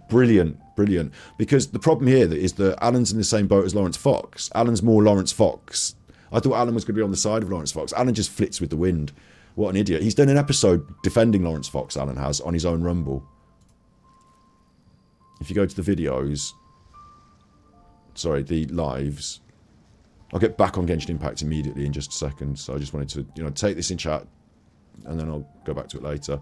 Brilliant, brilliant. Because the problem here is that Alan's in the same boat as Lawrence Fox. Alan's more Lawrence Fox. I thought Alan was going to be on the side of Lawrence Fox. Alan just flits with the wind. What an idiot. He's done an episode defending Lawrence Fox, Alan has, on his own Rumble. If you go to the videos... Sorry, the lives... I'll get back on Genshin Impact immediately in just a second, so I just wanted to, take this in chat, and then I'll go back to it later.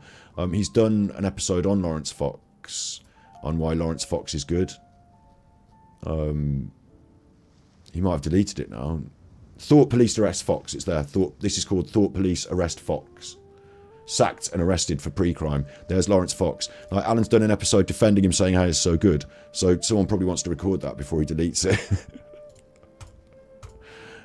He's done an episode on Lawrence Fox, on why Lawrence Fox is good. He might have deleted it now. Thought Police Arrest Fox, it's there. This is called Thought Police Arrest Fox. Sacked and arrested for pre-crime. There's Lawrence Fox. Like, Alan's done an episode defending him, saying how he's so good. So someone probably wants to record that before he deletes it.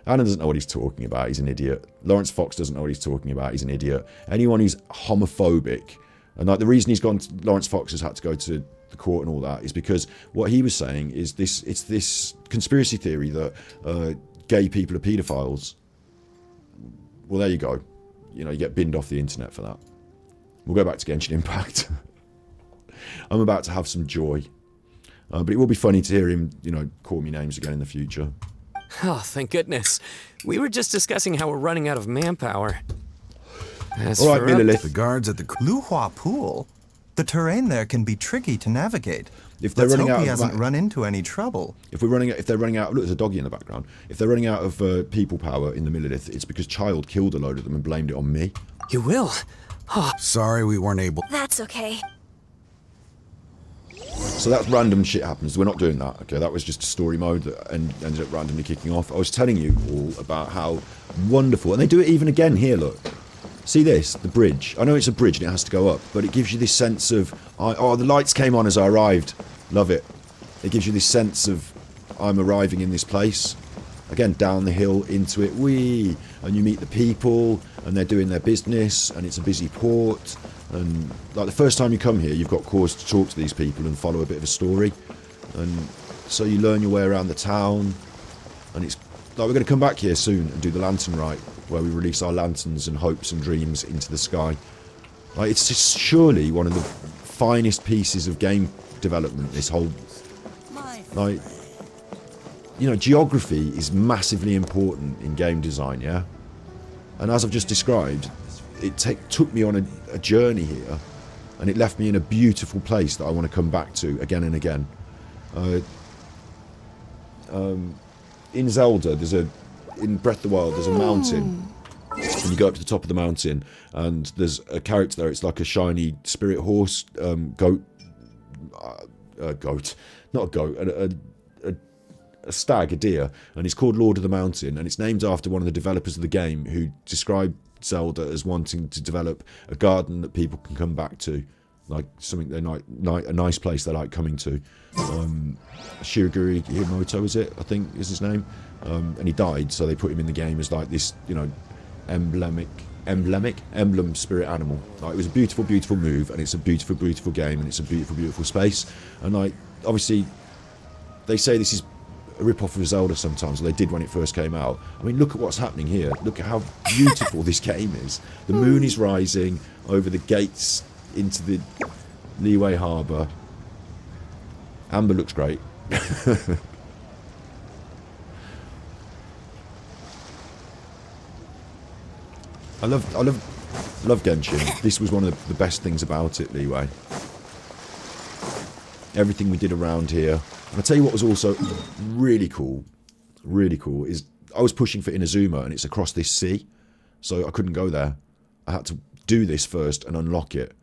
Alan doesn't know what he's talking about. He's an idiot. Lawrence Fox doesn't know what he's talking about. He's an idiot. Anyone who's homophobic, and like the reason Lawrence Fox has had to go to the court and all that is because what he was saying is it's this conspiracy theory that gay people are paedophiles. Well, there you go. You get binned off the internet for that. We'll go back to Genshin Impact. I'm about to have some joy. But it will be funny to hear him, call me names again in the future. Oh, thank goodness. We were just discussing how we're running out of manpower. All right, Millilith. The guards at the Luhua Pool? The terrain there can be tricky to navigate. If they're Let's running hope out he of hasn't run into any trouble. If they're running out, look, there's a doggy in the background. If they're running out of people power in the Millilith, it's because Child killed a load of them and blamed it on me. You will? Oh. Sorry we weren't able. That's okay. So that's random shit happens. We're not doing that. Okay, that was just a story mode that ended up randomly kicking off. I was telling you all about how wonderful, and they do it even again here. Look, see this, the bridge. I know it's a bridge and it has to go up, but it gives you this sense of, oh, the lights came on as I arrived. Love it. It gives you this sense of I'm arriving in this place. Again, down the hill into it, wee, and you meet the people, and they're doing their business, and it's a busy port. And like the first time you come here, you've got cause to talk to these people and follow a bit of a story, and so you learn your way around the town. And it's like we're going to come back here soon and do the lantern rite, where we release our lanterns and hopes and dreams into the sky. Like it's just surely one of the finest pieces of game development. This whole, like, you know, geography is massively important in game design, yeah. And as I've just described, it took me on a journey here, and it left me in a beautiful place that I want to come back to again and again. In Zelda, in Breath of the Wild, there's a mountain, and you go up to the top of the mountain, and there's a character there. It's like a shiny spirit horse, goat, not a goat, a stag, a deer, and it's called Lord of the Mountain, and it's named after one of the developers of the game who described Zelda as wanting to develop a garden that people can come back to, like something they like, a nice place they like coming to. Shiroguri Himoto, is it? I think is his name, and he died, so they put him in the game as like this, you know, emblem spirit animal. Like, it was a beautiful, beautiful move, and it's a beautiful, beautiful game, and it's a beautiful, beautiful space. And like, obviously, they say this is a rip-off of Zelda sometimes, or they did when it first came out. I mean, look at what's happening here. Look at how beautiful this game is. The moon is rising over the gates into the Liyue Harbour. Amber looks great. I love Genshin. This was one of the best things about it, Liyue. Everything we did around here. And I'll tell you what was also really cool, is I was pushing for Inazuma, and it's across this sea, so I couldn't go there. I had to do this first and unlock it.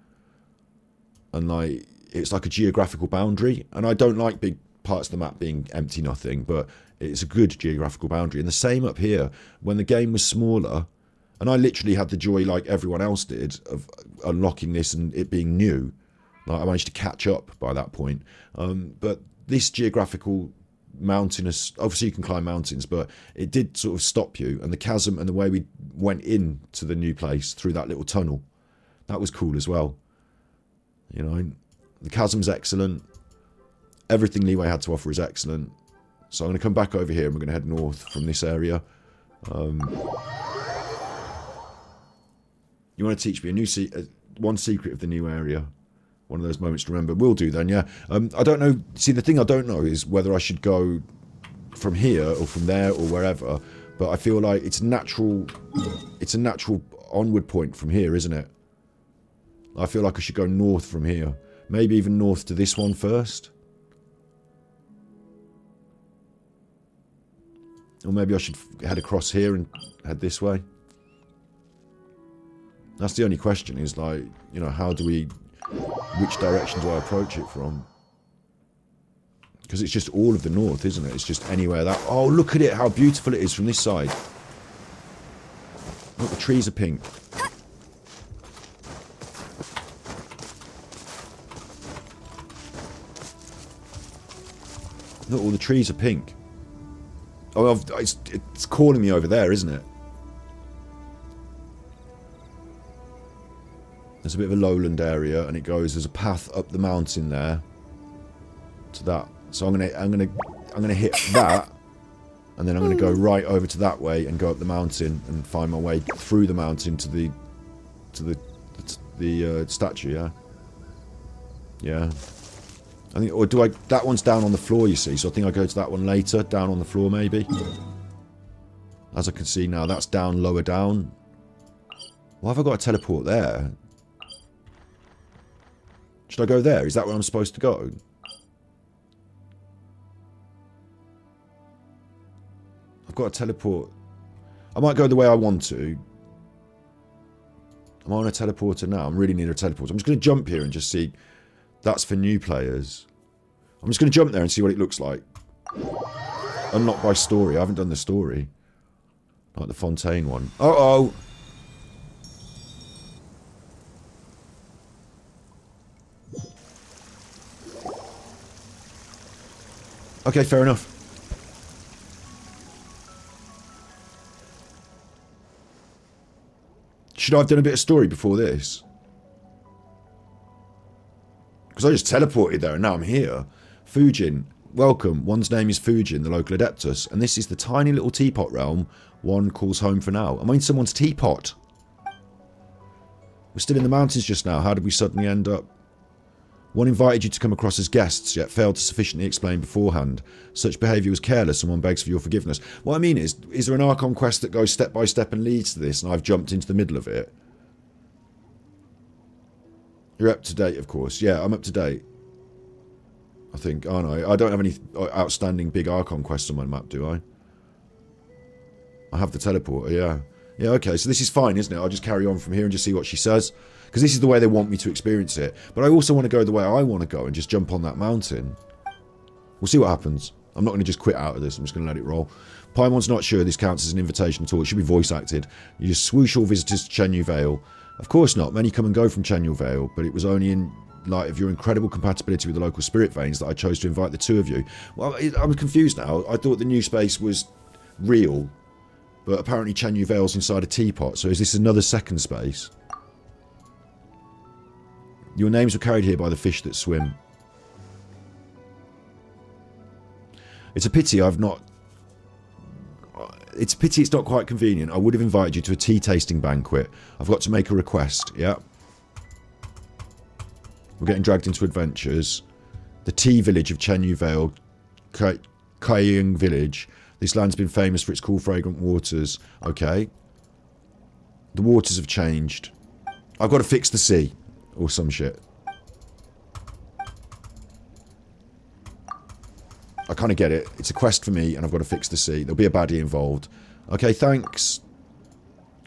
And like, it's like a geographical boundary, and I don't like big parts of the map being empty nothing, but it's a good geographical boundary. And the same up here, when the game was smaller, and I literally had the joy, like everyone else did, of unlocking this and it being new. Like, I managed to catch up by that point. But this geographical mountainous, obviously you can climb mountains, but it did sort of stop you, and the chasm and the way we went in to the new place through that little tunnel, that was cool as well. You know, the chasm's excellent. Everything Liyue had to offer is excellent. So I'm going to come back over here, and we're going to head north from this area. You want to teach me a new one secret of the new area? One of those moments to remember. We'll do then, yeah. I don't know. See, the thing I don't know is whether I should go from here or from there or wherever. But I feel like it's natural. It's a natural onward point from here, isn't it? I feel like I should go north from here. Maybe even north to this one first. Or maybe I should head across here and head this way. That's the only question, is like, you know, how do we... Which direction do I approach it from? Because it's just all of the north, isn't it? It's just anywhere that... Oh, look at it, how beautiful it is from this side. Look, the trees are pink. Look, all the trees are pink. Oh, it's calling me over there, isn't it? There's a bit of a lowland area, and it goes. There's a path up the mountain there to that. So I'm gonna hit that, and then I'm gonna go right over to that way and go up the mountain and find my way through the mountain to the statue. Yeah. Yeah. I think, or do I? That one's down on the floor, you see. So I think I go to that one later, down on the floor maybe. As I can see now, that's down lower down. Why have I got a teleport there? Should I go there? Is that where I'm supposed to go? I've got to teleport. I might go the way I want to. Am I on a teleporter now? I'm really near a teleporter. I'm just going to jump here and just see. That's for new players. I'm just going to jump there and see what it looks like. Unlocked by story. I haven't done the story. Like the Fontaine one. Uh-oh! Okay, fair enough. Should I have done a bit of story before this? Because I just teleported there and now I'm here. Fujin, welcome. One's name is Fujin, the local Adeptus, and this is the tiny little teapot realm one calls home for now. I'm in someone's teapot. We're still in the mountains just now. How did we suddenly end up? One invited you to come across as guests, yet failed to sufficiently explain beforehand. Such behaviour was careless, and one begs for your forgiveness. What I mean is there an Archon quest that goes step by step and leads to this, and I've jumped into the middle of it? You're up to date, of course. Yeah, I'm up to date. I think, aren't I? I don't have any outstanding big Archon quests on my map, do I? I have the teleporter, yeah. Yeah, okay, so this is fine, isn't it? I'll just carry on from here and just see what she says. Because this is the way they want me to experience it. But I also want to go the way I want to go and just jump on that mountain. We'll see what happens. I'm not going to just quit out of this. I'm just going to let it roll. Paimon's not sure this counts as an invitation at all. It should be voice acted. You just swoosh all visitors to Chenyu Vale. Of course not. Many come and go from Chenyu Vale, but it was only in light of your incredible compatibility with the local spirit veins that I chose to invite the two of you. Well, I'm confused now. I thought the new space was real, but apparently Chenyu Vale's inside a teapot. So is this another second space? Your names were carried here by the fish that swim. It's a pity I've not... It's a pity it's not quite convenient. I would have invited you to a tea tasting banquet. I've got to make a request, yeah? We're getting dragged into adventures. The tea village of Chenyu Vale, Kaiying village. This land's been famous for its cool, fragrant waters. Okay. The waters have changed. I've got to fix the sea. Or some shit. I kind of get it. It's a quest for me, and I've got to fix the sea. There'll be a baddie involved. Okay, thanks.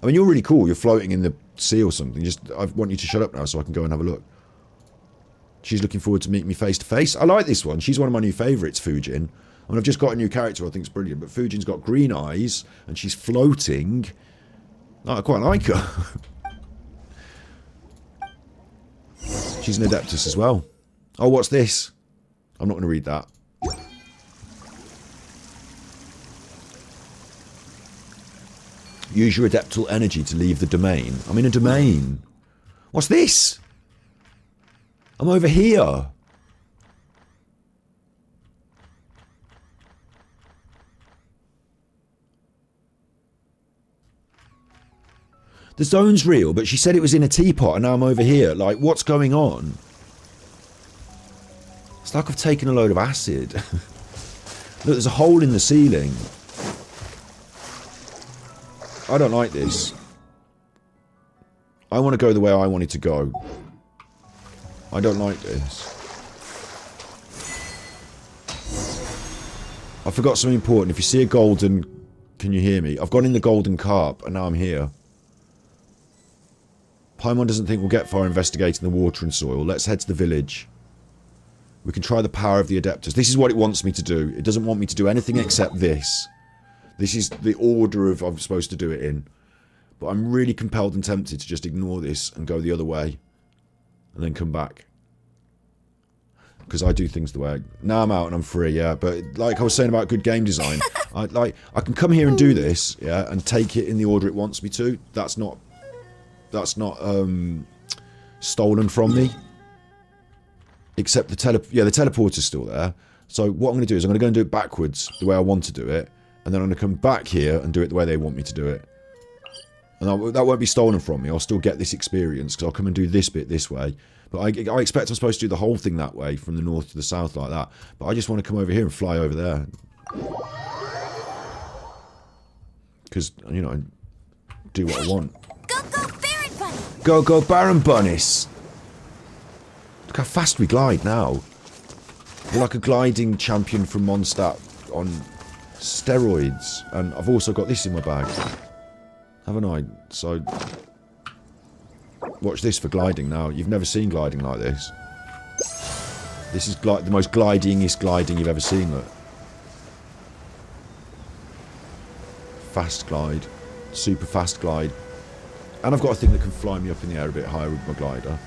I mean, you're really cool. You're floating in the sea or something. I want you to shut up now so I can go and have a look. She's looking forward to meeting me face to face. I like this one. She's one of my new favourites, Fujin. I mean, I've just got a new character I think is brilliant, but Fujin's got green eyes, and she's floating. Oh, I quite like her. She's an Adeptus as well. Oh, what's this? I'm not going to read that. Use your adeptal energy to leave the domain. I'm in a domain. What's this? I'm over here. The zone's real, but she said it was in a teapot and now I'm over here. Like, what's going on? It's like I've taken a load of acid. Look, there's a hole in the ceiling. I don't like this. I want to go the way I wanted to go. I don't like this. I forgot something important. If you see a golden... Can you hear me? I've gone in the golden carp and now I'm here. Paimon doesn't think we'll get far investigating the water and soil. Let's head to the village. We can try the power of the Adeptus. This is what it wants me to do. It doesn't want me to do anything except this. This is the order of I'm supposed to do it in. But I'm really compelled and tempted to just ignore this and go the other way. And then come back. Because I do things the way... Now I'm out and I'm free, yeah. But like I was saying about good game design, I can come here and do this, yeah, and take it in the order it wants me to. That's not stolen from me. Except the teleporter's still there. So what I'm going to do is I'm going to go and do it backwards, the way I want to do it. And then I'm going to come back here and do it the way they want me to do it. And that won't be stolen from me. I'll still get this experience because I'll come and do this bit this way. But I expect I'm supposed to do the whole thing that way, from the north to the south like that. But I just want to come over here and fly over there. Because, you know, do what I want. Go, Baron Bunny! Go, Baron Bunnies! Look how fast we glide now. We're like a gliding champion from Mondstadt on steroids. And I've also got this in my bag. Haven't I? So, watch this for gliding now. You've never seen gliding like this. This is the most glidingest gliding you've ever seen, look. Fast glide. Super fast glide. And I've got a thing that can fly me up in the air a bit higher with my glider.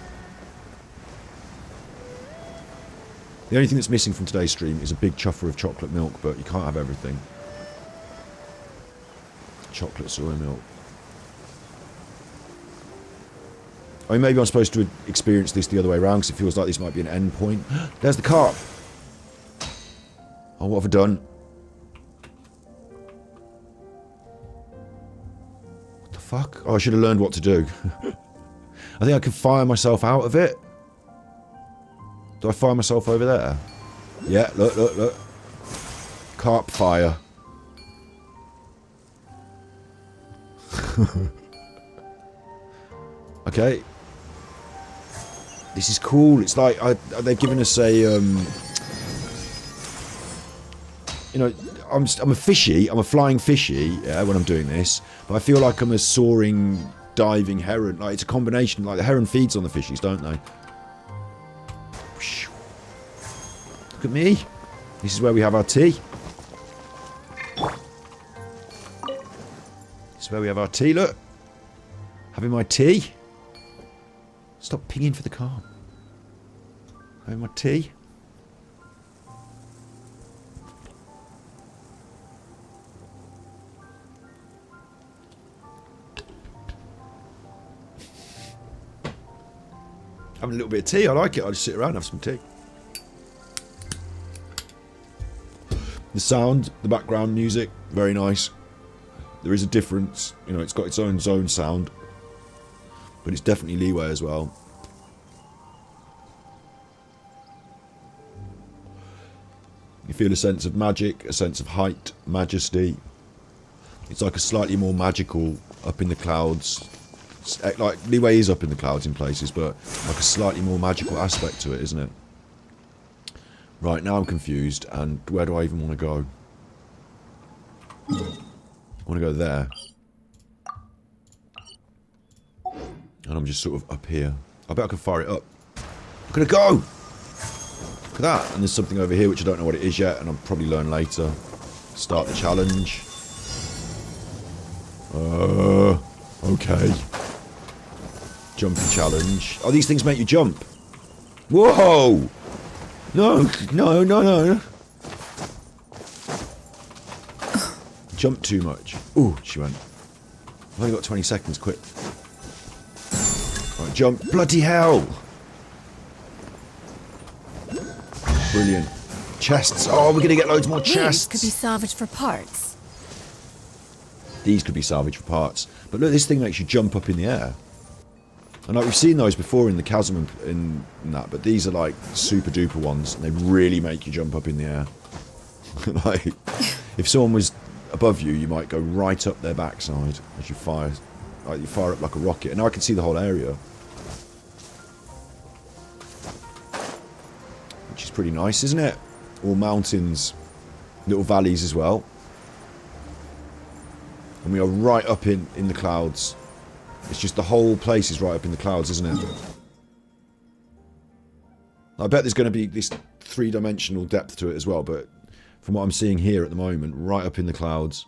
The only thing that's missing from today's stream is a big chuffer of chocolate milk, but you can't have everything. Chocolate soy milk. I mean, maybe I'm supposed to experience this the other way around, because it feels like this might be an end point. There's the carp! Oh, what have I done? What the fuck? Oh, I should have learned what to do. I think I can fire myself out of it. Do I fire myself over there? Yeah, look, look, look. Carp fire. Okay. This is cool. It's like they've given us a you know, I'm a fishy. I'm a flying fishy. Yeah, when I'm doing this, but I feel like I'm a soaring, diving heron. Like it's a combination. Like the heron feeds on the fishies, don't they? Look at me. This is where we have our tea. This is where we have our tea. Look, having my tea. Stop pinging for the car. Having my tea. Having a little bit of tea. I like it. I just sit around and have some tea. The sound, the background music, very nice. There is a difference. You know, it's got its own zone sound. But it's definitely leeway as well. You feel a sense of magic, a sense of height, majesty. It's like a slightly more magical up in the clouds. Like leeway is up in the clouds in places, but like a slightly more magical aspect to it, isn't it? Right, now I'm confused, and where do I even want to go? I want to go there. And I'm just sort of up here. I bet I can fire it up. Look at it go! Look at that. And there's something over here which I don't know what it is yet, and I'll probably learn later. Start the challenge. Okay. Jumping challenge. Oh, these things make you jump. Whoa! No, no, no, no. Jump too much. Ooh, she went. I've only got 20 seconds, quick. Right, jump. Bloody hell! Brilliant. Chests. Oh, we're going to get loads more chests. These could be salvaged for parts. These could be salvaged for parts. But look, this thing makes you jump up in the air. And like we've seen those before in the chasm and in that, but these are like super duper ones, and they really make you jump up in the air. Like, if someone was above you, you might go right up their backside as you fire. Like you fire up like a rocket. And now I can see the whole area. Which is pretty nice, isn't it? All mountains, little valleys as well. And we are right up in the clouds. It's just the whole place is right up in the clouds, isn't it? I bet there's going to be this three-dimensional depth to it as well, but from what I'm seeing here at the moment, right up in the clouds.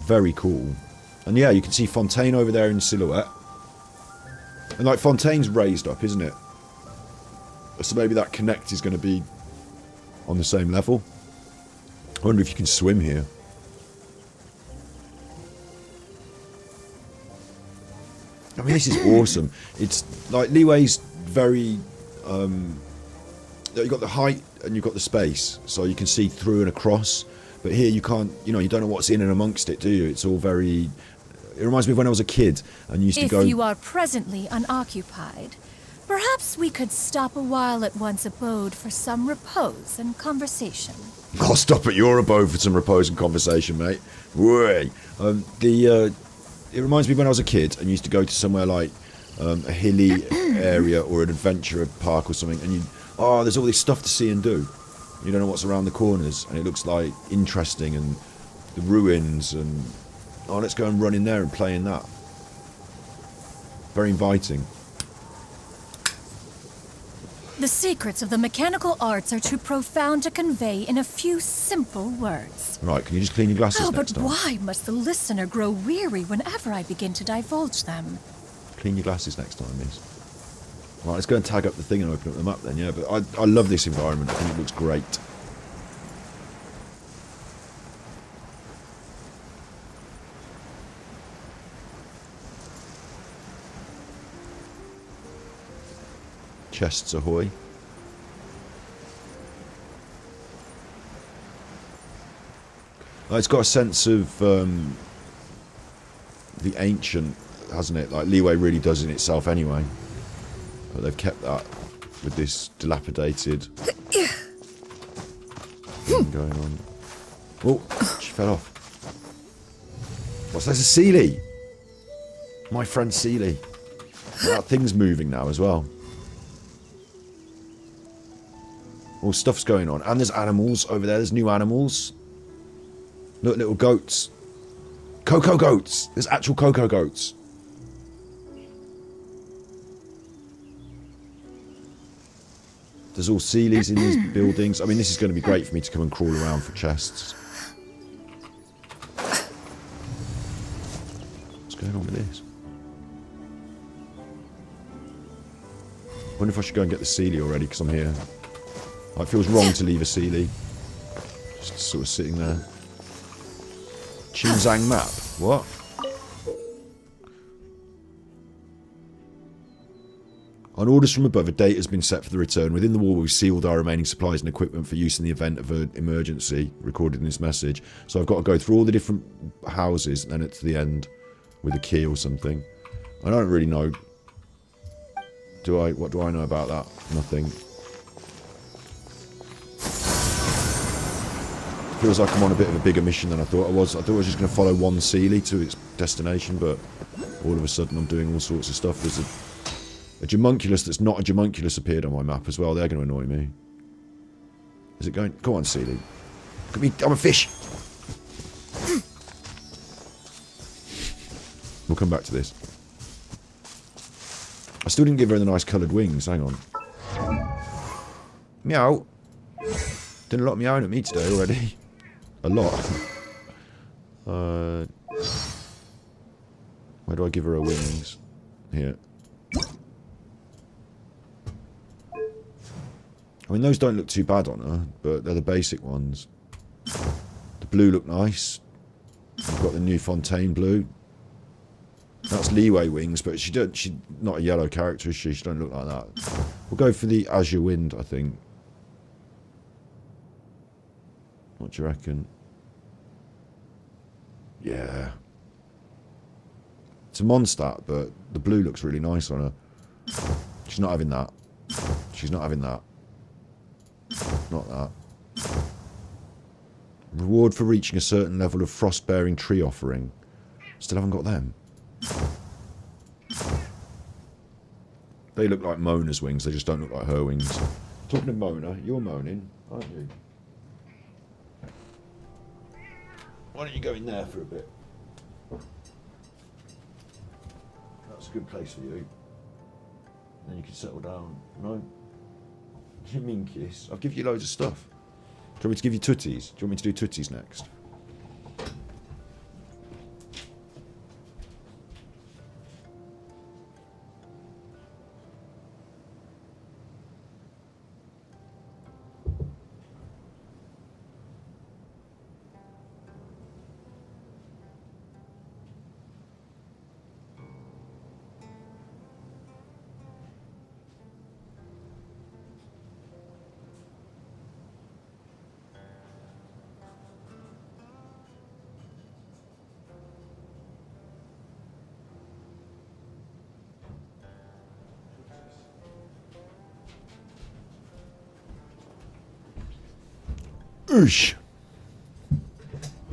Very cool. And yeah, you can see Fontaine over there in silhouette. And like Fontaine's raised up, isn't it? So maybe that connect is going to be on the same level. I wonder if you can swim here. I mean, this is awesome. It's like leeway's very you've got the height and you've got the space, so you can see through and across, but here you can't, you know, you don't know what's in and amongst it, do you? It's all very, it reminds me of when I was a kid and used to go... If you are presently unoccupied, perhaps we could stop a while at one's abode for some repose and conversation. I'll stop at your abode for some repose and conversation, mate. Way. It reminds me when I was a kid and used to go to somewhere like a hilly area or an adventure park or something, and there's all this stuff to see and do. You don't know what's around the corners, and it looks like interesting, and the ruins, and let's go and run in there and play in that. Very inviting. The secrets of the mechanical arts are too profound to convey in a few simple words. Right, can you just clean your glasses But next time? why must the listener grow weary whenever I begin to divulge them? Clean your glasses next time, miss. Right, let's go and tag up the thing and open up the map then, yeah. But I love this environment. I think it looks great. Chests ahoy. It's got a sense of the ancient, hasn't it? Like Leeway really does in itself anyway. But they've kept that with this dilapidated thing going on. Oh, she fell off. What's that? A Sealy? My friend Sealy. That thing's moving now as well. All stuff's going on. And there's animals over there. There's new animals. Look, little goats. Cocoa goats. There's actual cocoa goats. There's all Sealies in these buildings. I mean, this is going to be great for me to come and crawl around for chests. What's going on with this? I wonder if I should go and get the Sealy already, because I'm here. It feels wrong to leave a Sealy. Just sort of sitting there. Chinzang map. What? On orders from above, a date has been set for the return. Within the wall, we've sealed our remaining supplies and equipment for use in the event of an emergency, recorded in this message. So I've got to go through all the different houses and then it's the end with a key or something. I don't really know. What do I know about that? Nothing. Feels like I'm on a bit of a bigger mission than I thought I was. I thought I was just going to follow one Sealy to its destination, but all of a sudden I'm doing all sorts of stuff. There's a Jamunculus that's not a Jamunculus appeared on my map as well. They're going to annoy me. Is it going? Go on, Sealy. Look at me. I'm a fish. We'll come back to this. I still didn't give her the nice coloured wings. Hang on. Meow. Did a lot of meowing at me today already. A lot. Where do I give her wings? Here. I mean, those don't look too bad on her, but they're the basic ones. The blue look nice. I've got the new Fontaine blue. That's Leeway wings, but she's not a yellow character, is she? She don't look like that. We'll go for the Azure Wind, I think. What do you reckon? Yeah. It's a Mondstadt, but the blue looks really nice on her. She's not having that. She's not having that. Not that. Reward for reaching a certain level of frost-bearing tree offering. Still haven't got them. They look like Mona's wings, they just don't look like her wings. Talking of Mona, you're moaning, aren't you? Why don't you go in there for a bit? That's a good place for you. Then you can settle down. No? You mean kiss? I'll give you loads of stuff. Do you want me to give you tooties? Do you want me to do tooties next? Oosh.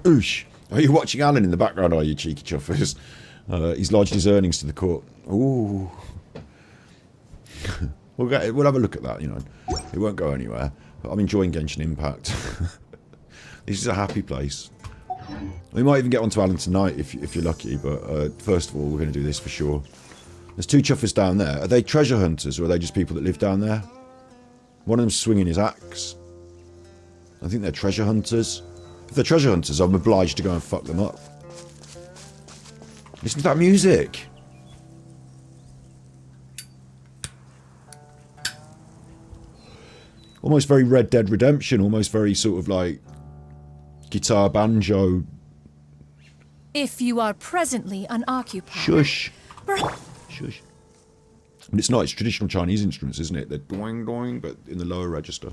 Oosh. Are you watching Alan in the background, are you, cheeky chuffers? He's lodged his earnings to the court. Ooh. We'll have a look at that, you know. It won't go anywhere. But I'm enjoying Genshin Impact. This is a happy place. We might even get onto Alan tonight if you're lucky, but first of all, we're going to do this for sure. There's 2 chuffers down there. Are they treasure hunters, or are they just people that live down there? One of them's swinging his axe. I think they're treasure hunters. If they're treasure hunters, I'm obliged to go and fuck them up. Listen to that music. Almost very Red Dead Redemption, almost very sort of like guitar banjo. If you are presently unoccupied. Shush. Shush. But it's not, it's traditional Chinese instruments, isn't it? They're doing, doing, but in the lower register.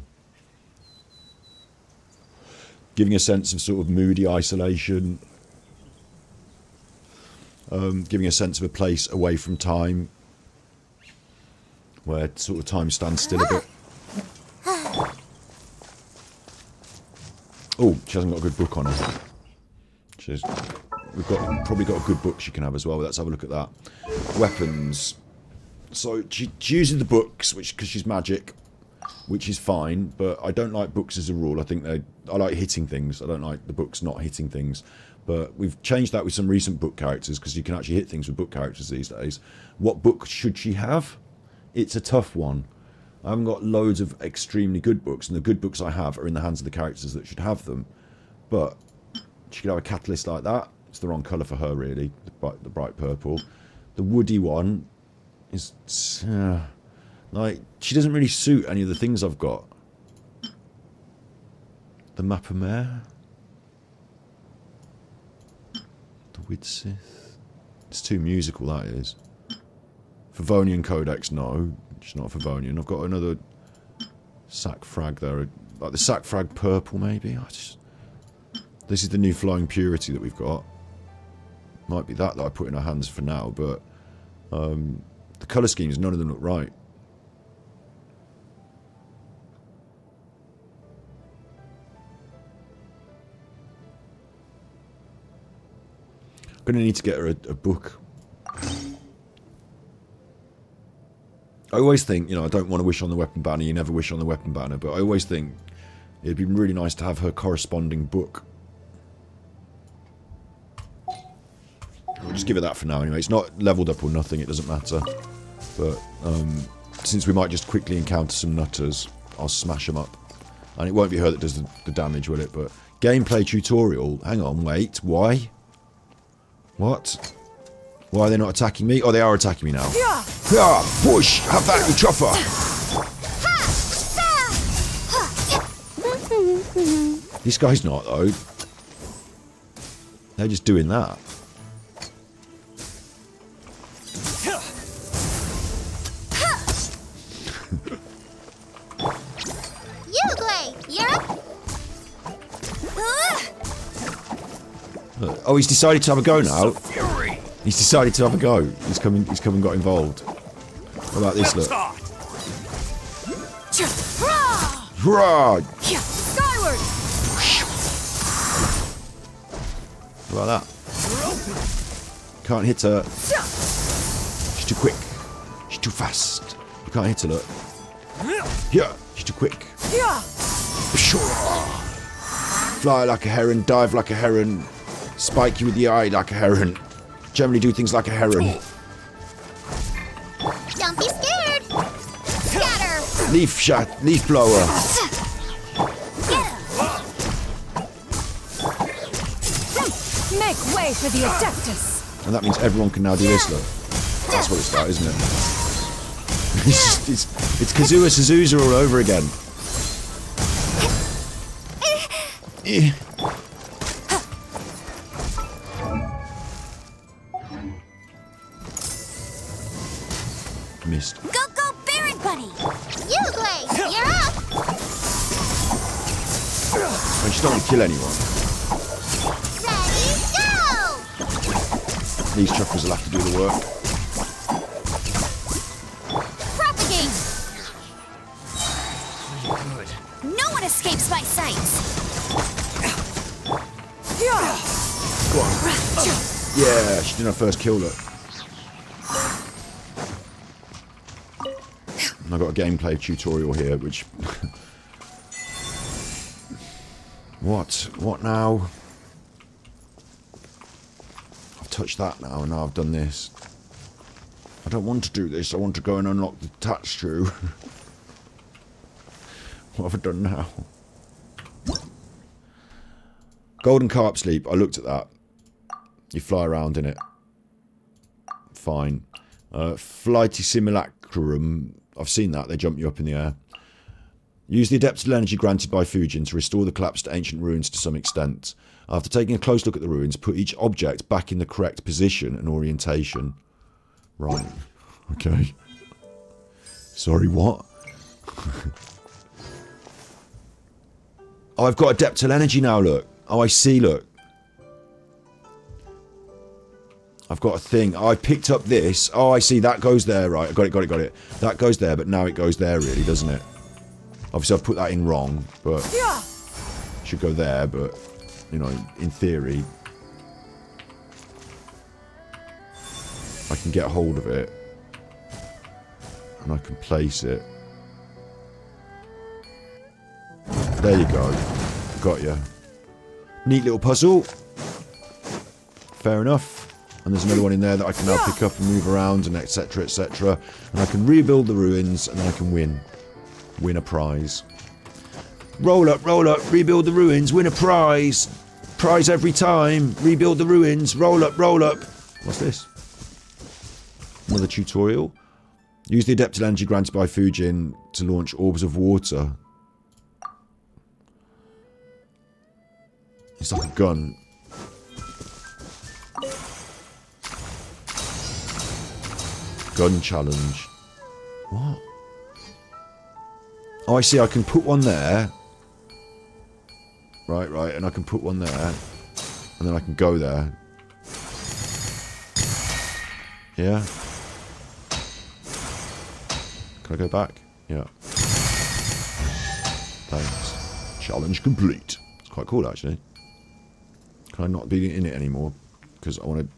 Giving a sense of sort of moody isolation. Giving a sense of a place away from time. Where sort of time stands still a bit. Oh, she hasn't got a good book on her. We've probably got a good book she can have as well. Let's have a look at that. Weapons. So she uses the books, because she's magic, which is fine. But I don't like books as a rule. I like hitting things. I don't like the books not hitting things. But we've changed that with some recent book characters, because you can actually hit things with book characters these days. What book should she have? It's a tough one. I haven't got loads of extremely good books, and the good books I have are in the hands of the characters that should have them. But she could have a catalyst like that. It's the wrong colour for her, really, the bright purple. The woody one is... like, she doesn't really suit any of the things I've got. The Mapamare. The Widsith. It's too musical, that is. Favonian Codex, no. She's not a Favonian. I've got another sack frag there. Like the sack frag purple, maybe? This is the new Flying Purity that we've got. Might be that I put in her hands for now, but the colour schemes, none of them look right. I'm going to need to get her a book. I always think, you know, I don't want to wish on the weapon banner, you never wish on the weapon banner, but I always think it'd be really nice to have her corresponding book. I'll just give it that for now anyway. It's not leveled up or nothing, it doesn't matter. But since we might just quickly encounter some nutters, I'll smash them up. And it won't be her that does the damage, will it? But gameplay tutorial. Hang on, wait. Why? What? Why are they not attacking me? Oh, they are attacking me now. Yeah, push! Have that, you chopper! This guy's not, though. They're just doing that. Oh, he's decided to have a go now. He's decided to have a go. He's come and got involved. What about this, look? Skyward! What about that? Can't hit her. She's too quick. She's too fast. You can't hit her, look. Yeah, she's too quick. Fly like a heron, dive like a heron, spike you with the eye like a heron. Generally do things like a heron. Don't be scared. Scatter. Leaf shot, leaf blower. Make way for the Adeptus. And that means everyone can now do this, look. That's what it's about, isn't it? it's Kazua Suzusa all over again. Missed. Go, go, Baron Buddy! Uglay, you're up! I just don't want to kill anyone. Ready, go! These truckers will have to do the work. Propagate! No one escapes my sight! Go on. Yeah, she did her first kill, look. And I've got a gameplay tutorial here, which... What? What now? I've touched that now, and now I've done this. I don't want to do this. I want to go and unlock the statue. What have I done now? Golden carp sleep. I looked at that. You fly around in it. Fine. Flighty simulacrum. I've seen that. They jump you up in the air. Use the adaptable energy granted by Fujin to restore the collapsed ancient ruins to some extent. After taking a close look at the ruins, put each object back in the correct position and orientation. Right. Okay. Sorry, what? Oh, I've got adaptable energy now, look. Oh, I see, look. I've got a thing. Oh, I picked up this. Oh, I see. That goes there, right. I got it. That goes there, but now it goes there, really, doesn't it? Obviously, I've put that in wrong, but... It should go there, but, you know, in theory... I can get hold of it. And I can place it. There you go. Got you. Neat little puzzle. Fair enough. And there's another one in there that I can now pick up and move around and etc, etc. And I can rebuild the ruins and then I can win. Win a prize. Roll up, rebuild the ruins, win a prize. Prize every time. Rebuild the ruins, roll up. What's this? Another tutorial. Use the adapted energy granted by Fujin to launch orbs of water. It's like a gun. Gun challenge. What? Oh, I see. I can put one there. Right. And I can put one there. And then I can go there. Yeah. Can I go back? Yeah. Thanks. Challenge complete. It's quite cool, actually. Can I not be in it anymore? Because I want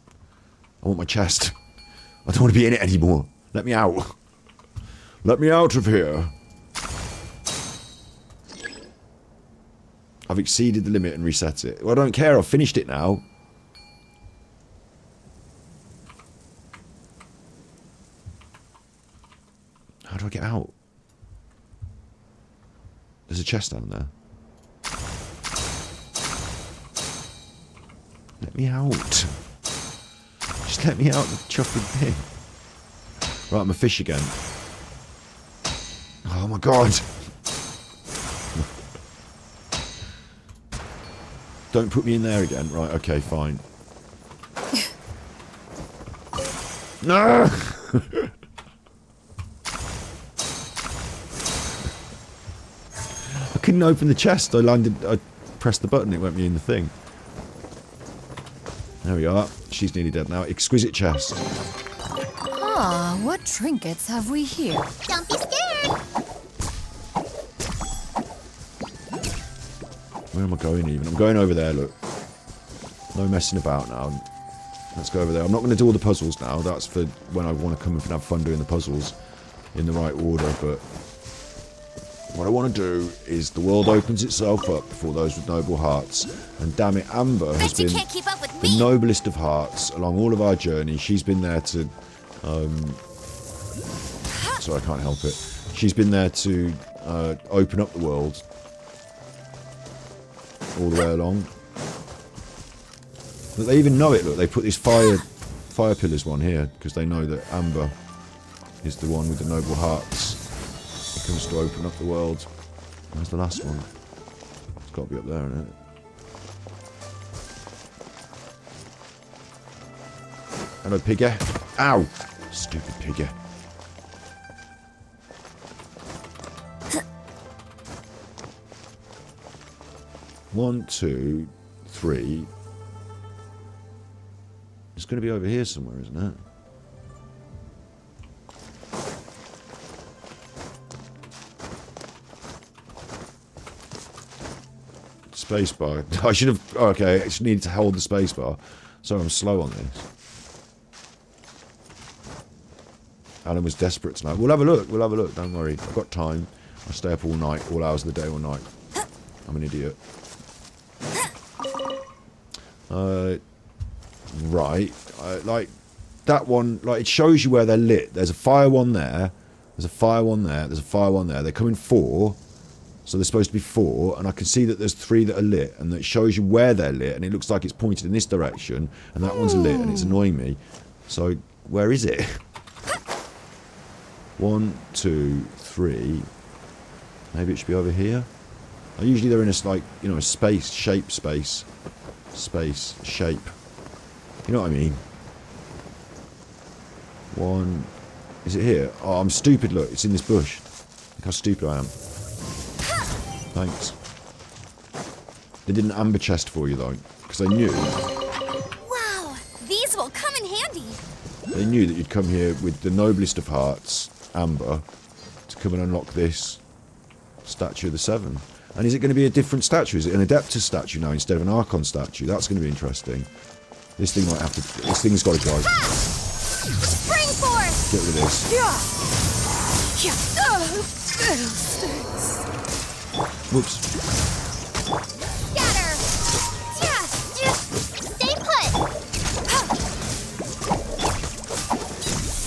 my chest. I don't want to be in it anymore. Let me out. Let me out of here. I've exceeded the limit and reset it. Well, I don't care. I've finished it now. How do I get out? There's a chest down there. Let me out. Just let me out the chuffing thing. Right, I'm a fish again. Oh my god. Don't put me in there again. Right, okay, fine. No! I couldn't open the chest. I pressed the button, it went me in the thing. There we are. She's nearly dead now. Exquisite chest. Ah, what trinkets have we here? Don't be scared! Where am I going even? I'm going over there, look. No messing about now. Let's go over there. I'm not going to do all the puzzles now. That's for when I want to come and have fun doing the puzzles in the right order, but what I want to do is the world opens itself up for those with noble hearts. And damn it, Amber has been the noblest of hearts along all of our journey. She's been there to... sorry, I can't help it. She's been there to open up the world all the way along. But they even know it, look. They put this fire pillars one here because they know that Amber is the one with the noble hearts. It comes to open up the world. Where's the last one? It's got to be up there, isn't it? Hello, piggy. Ow! Stupid piggy. One, two, three. It's going to be over here somewhere, isn't it? Spacebar. I should have... Okay, I just needed to hold the spacebar. Sorry, I'm slow on this. Alan was desperate tonight. We'll have a look. We'll have a look. Don't worry. I've got time. I'll stay up all night, all hours of the day or night. I'm an idiot. Right. Like, that one, like, it shows you where they're lit. There's a fire one there. There's a fire one there. There's a fire one there. They're coming 4. So they're supposed to be 4. And I can see that there's 3 that are lit. And it shows you where they're lit. And it looks like it's pointed in this direction. And that one's lit. And it's annoying me. So, where is it? 1, 2, 3. Maybe it should be over here. Usually they're in a, like, you know, a space, shape, space. Space, shape. You know what I mean? 1. Is it here? Oh, I'm stupid, look. It's in this bush. Look how stupid I am. Thanks. They did an amber chest for you, though. Because they knew... Wow, these will come in handy. They knew that you'd come here with the noblest of hearts, Amber, to come and unlock this statue of the 7. And is it going to be a different statue? Is it an Adeptus statue now instead of an Archon statue? That's going to be interesting. This thing might have to... This thing's got to go. Spring force! Get rid of this. Whoops. Scatter! Stay put!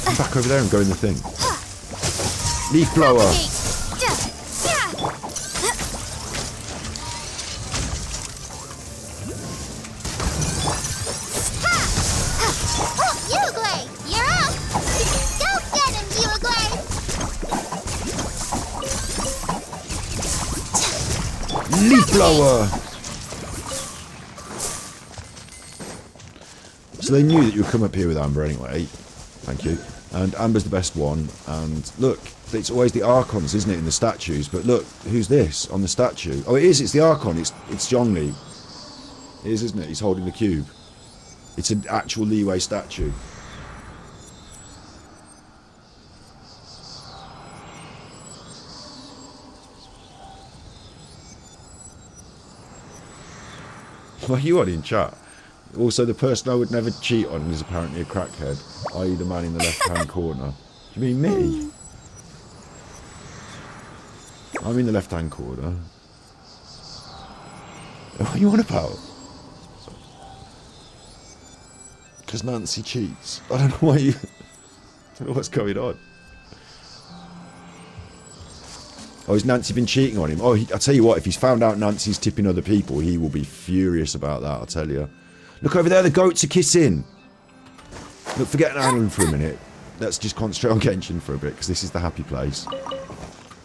Come back over there and go in the thing. Leaf blower! Leaf blower! So they knew that you would come up here with Amber anyway. Thank you. And Amber's the best one. And look, it's always the Archons, isn't it, in the statues? But look, who's this on the statue? Oh, it is. It's the Archon. It's Zhongli. It is, isn't it? He's holding the cube. It's an actual Liyue statue. What are you on in chat? Also, the person I would never cheat on is apparently a crackhead, i.e. the man in the left-hand corner. Do you mean me? I'm in the left-hand corner. What are you on about? Because Nancy cheats. I don't know why you... I don't know what's going on. Oh, has Nancy been cheating on him? Oh, I'll tell you what, if he's found out Nancy's tipping other people, he will be furious about that, I'll tell you. Look over there, the goats are kissing. Look, forget Alan for a minute. Let's just concentrate on Genshin for a bit, because this is the happy place.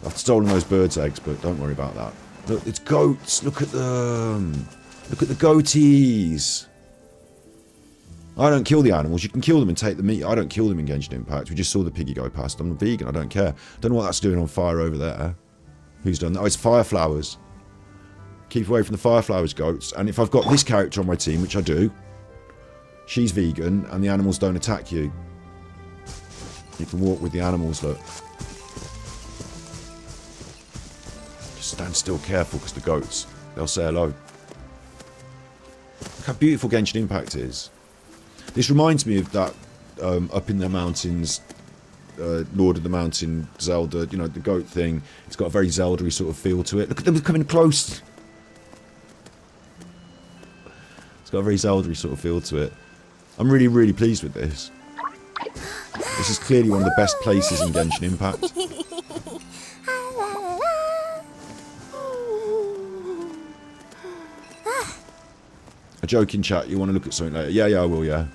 I've stolen those birds' eggs, but don't worry about that. Look, it's goats. Look at them. Look at the goatees. I don't kill the animals. You can kill them and take the meat. I don't kill them in Genshin Impact. We just saw the piggy go past. I'm a vegan. I don't care. Don't know what that's doing on fire over there. Who's done that? Oh, it's Fireflowers. Keep away from the Fireflowers, goats. And if I've got this character on my team, which I do, she's vegan, and the animals don't attack you. You can walk with the animals, look. Just stand still, careful, because the goats, they'll say hello. Look how beautiful Genshin Impact is. This reminds me of that up in the mountains, Lord of the Mountain Zelda, you know, the goat thing. It's got a very Zelda-y sort of feel to it. Look at them coming close. It's got a very Zelda-y sort of feel to it. I'm really, really pleased with this. This is clearly one of the best places in Genshin Impact. A joke in chat, you want to look at something later? Yeah, I will, yeah.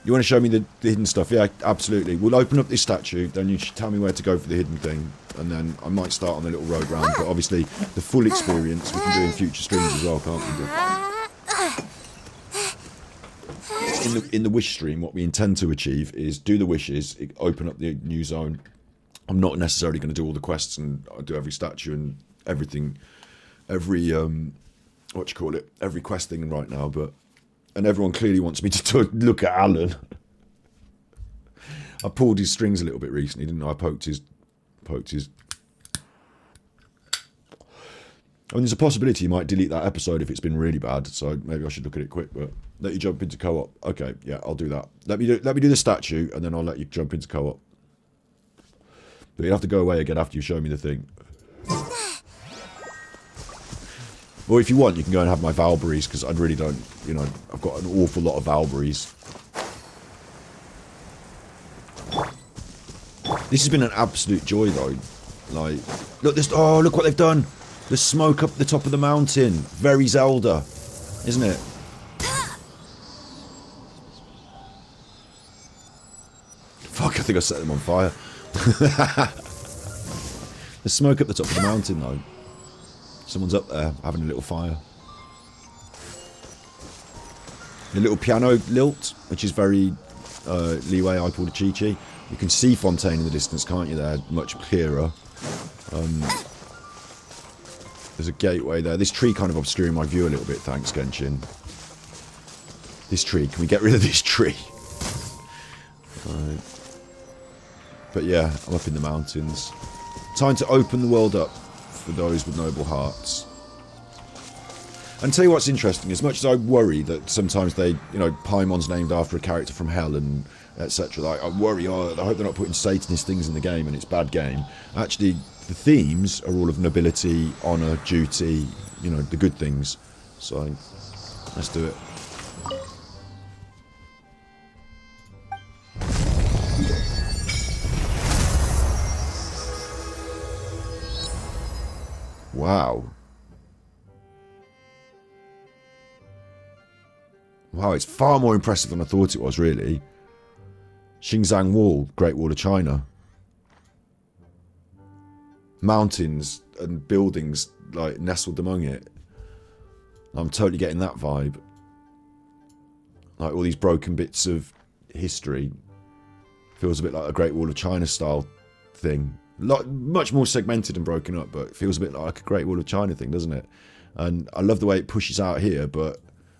You want to show me the hidden stuff? Yeah, absolutely. We'll open up this statue, then you should tell me where to go for the hidden thing. And then I might start on the little road round, but obviously the full experience we can do in future streams as well, can't we? In the wish stream, what we intend to achieve is do the wishes, open up the new zone. I'm not necessarily going to do all the quests and do every statue and everything, every every quest thing right now, but and everyone clearly wants me to look at Alan. I pulled his strings a little bit recently, didn't I? I poked his. I mean, there's a possibility he might delete that episode if it's been really bad, so maybe I should look at it quick, but Let you jump into co-op. Okay, yeah, I'll do that. Let me do the statue, and then I'll let you jump into co-op. But you have to go away again after you show me the thing. Or if you want, you can go and have my Valberries, because I really don't, you know, I've got an awful lot of Valberries. This has been an absolute joy, though. Like, look this. Oh, look what they've done. The smoke up the top of the mountain. Very Zelda, isn't it? Fuck, I think I set them on fire. The smoke up the top of the mountain, though. Someone's up there having a little fire. A little piano lilt, which is very Leeway I pulled a Chi-Chi. You can see Fontaine in the distance, can't you there? Much clearer. There's a gateway there. This tree kind of obscuring my view a little bit, thanks, Genshin. This tree. Can we get rid of this tree? But yeah, I'm up in the mountains. Time to open the world up for those with noble hearts. And tell you what's interesting, as much as I worry that sometimes they, you know, Paimon's named after a character from hell and etc. Like, I worry, oh, I hope they're not putting Satanist things in the game and it's a bad game. Actually, the themes are all of nobility, honour, duty, you know, the good things. So, let's do it. Wow. Wow, it's far more impressive than I thought it was, really. Xingzhang Wall, Great Wall of China. Mountains and buildings, like, nestled among it. I'm totally getting that vibe. Like, all these broken bits of history. Feels a bit like a Great Wall of China style thing. Like, much more segmented and broken up, but it feels a bit like a Great Wall of China thing, doesn't it? And I love the way it pushes out here, but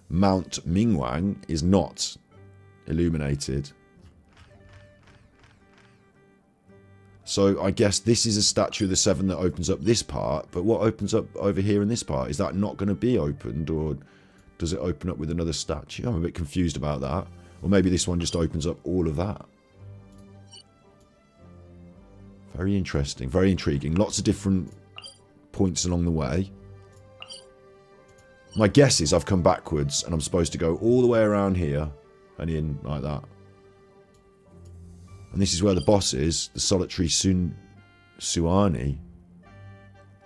Mount Mingwang is not illuminated. So I guess this is a statue of the Seven that opens up this part, but what opens up over here in this part? Is that not going to be opened, or does it open up with another statue? I'm a bit confused about that. Or maybe this one just opens up all of that. Very interesting, very intriguing. Lots of different points along the way. My guess is I've come backwards and I'm supposed to go all the way around here and in like that. And this is where the boss is, the solitary Suani.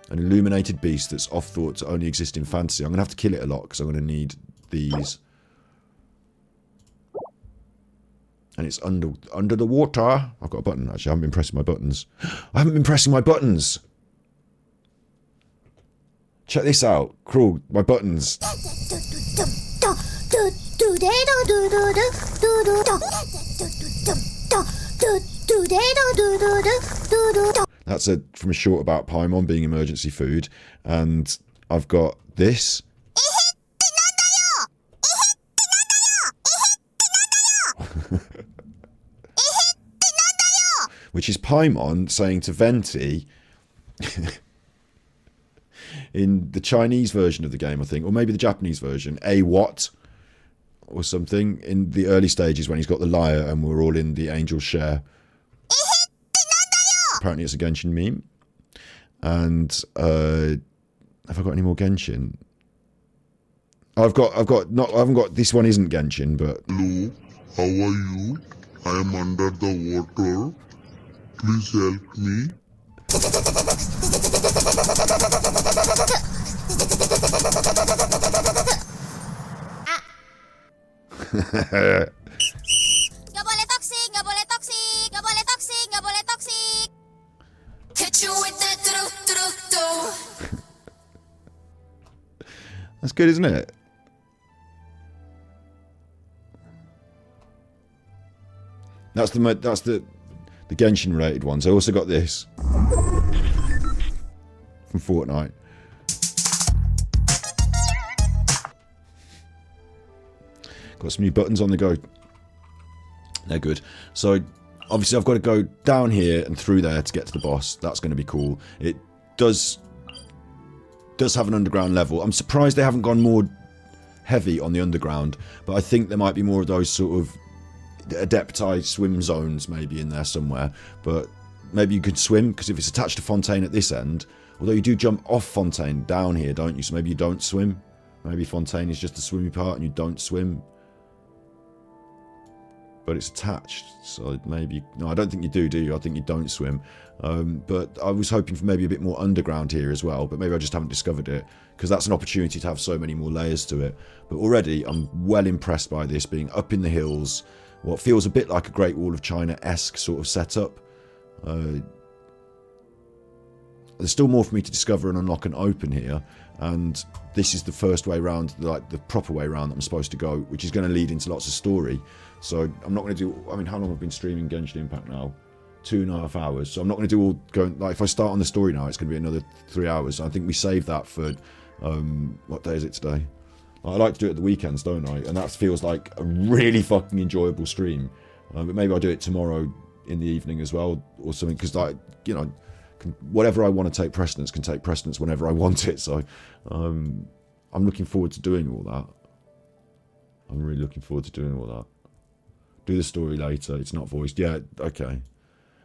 An illuminated beast that's oft thought to only exist in fantasy. I'm going to have to kill it a lot because I'm going to need these. And it's under the water. I've got a button, actually. I haven't been pressing my buttons. I haven't been pressing my buttons. Check this out. Cruel, my buttons. That's from a short about Paimon being emergency food. And I've got this. Which is Paimon saying to Venti in the Chinese version of the game, I think, or maybe the Japanese version, a what? Or something, in the early stages when he's got the lyre and we're all in the angel's share. Apparently it's a Genshin meme. And have I got any more Genshin? I haven't got, this one isn't Genshin, but... Hello, how are you? I am under the water. Please help me. Nggak boleh toxic, nggak boleh toxic, nggak boleh toxic, nggak boleh toxic. Hit you with the do. That's good, isn't it? That's the Genshin related ones. I also got this from Fortnite. Got some new buttons on the go. They're good. So obviously I've got to go down here and through there to get to the boss. That's going to be cool. It does have an underground level. I'm surprised they haven't gone more heavy on the underground, but I think there might be more of those sort of adepti swim zones maybe in there somewhere. But maybe you could swim, because if it's attached to Fontaine at this end, although you do jump off Fontaine down here, don't you? So maybe you don't swim. Maybe Fontaine is just the swimmy part and you don't swim. But it's attached, so maybe... No, I don't think you do you? I think you don't swim. But I was hoping for maybe a bit more underground here as well, but maybe I just haven't discovered it, because that's an opportunity to have so many more layers to it. But already, I'm well impressed by this, being up in the hills, what feels a bit like a Great Wall of China-esque sort of setup. There's still more for me to discover and unlock and open here, and this is the first way round, like the proper way round that I'm supposed to go, which is going to lead into lots of story. So I'm not going to do... I mean, how long have I been streaming Genshin Impact now? 2.5 hours. So I'm not going to do all going... Like, if I start on the story now, it's going to be another 3 hours. I think we save that for... what day is it today? I like to do it at the weekends, don't I? And that feels like a really fucking enjoyable stream. But maybe I'll do it tomorrow in the evening as well, or something, because, like, you know, whatever I want to take precedence can take precedence whenever I want it. So I'm looking forward to doing all that. I'm really looking forward to doing all that. Do the story later. It's not voiced. Yeah, okay.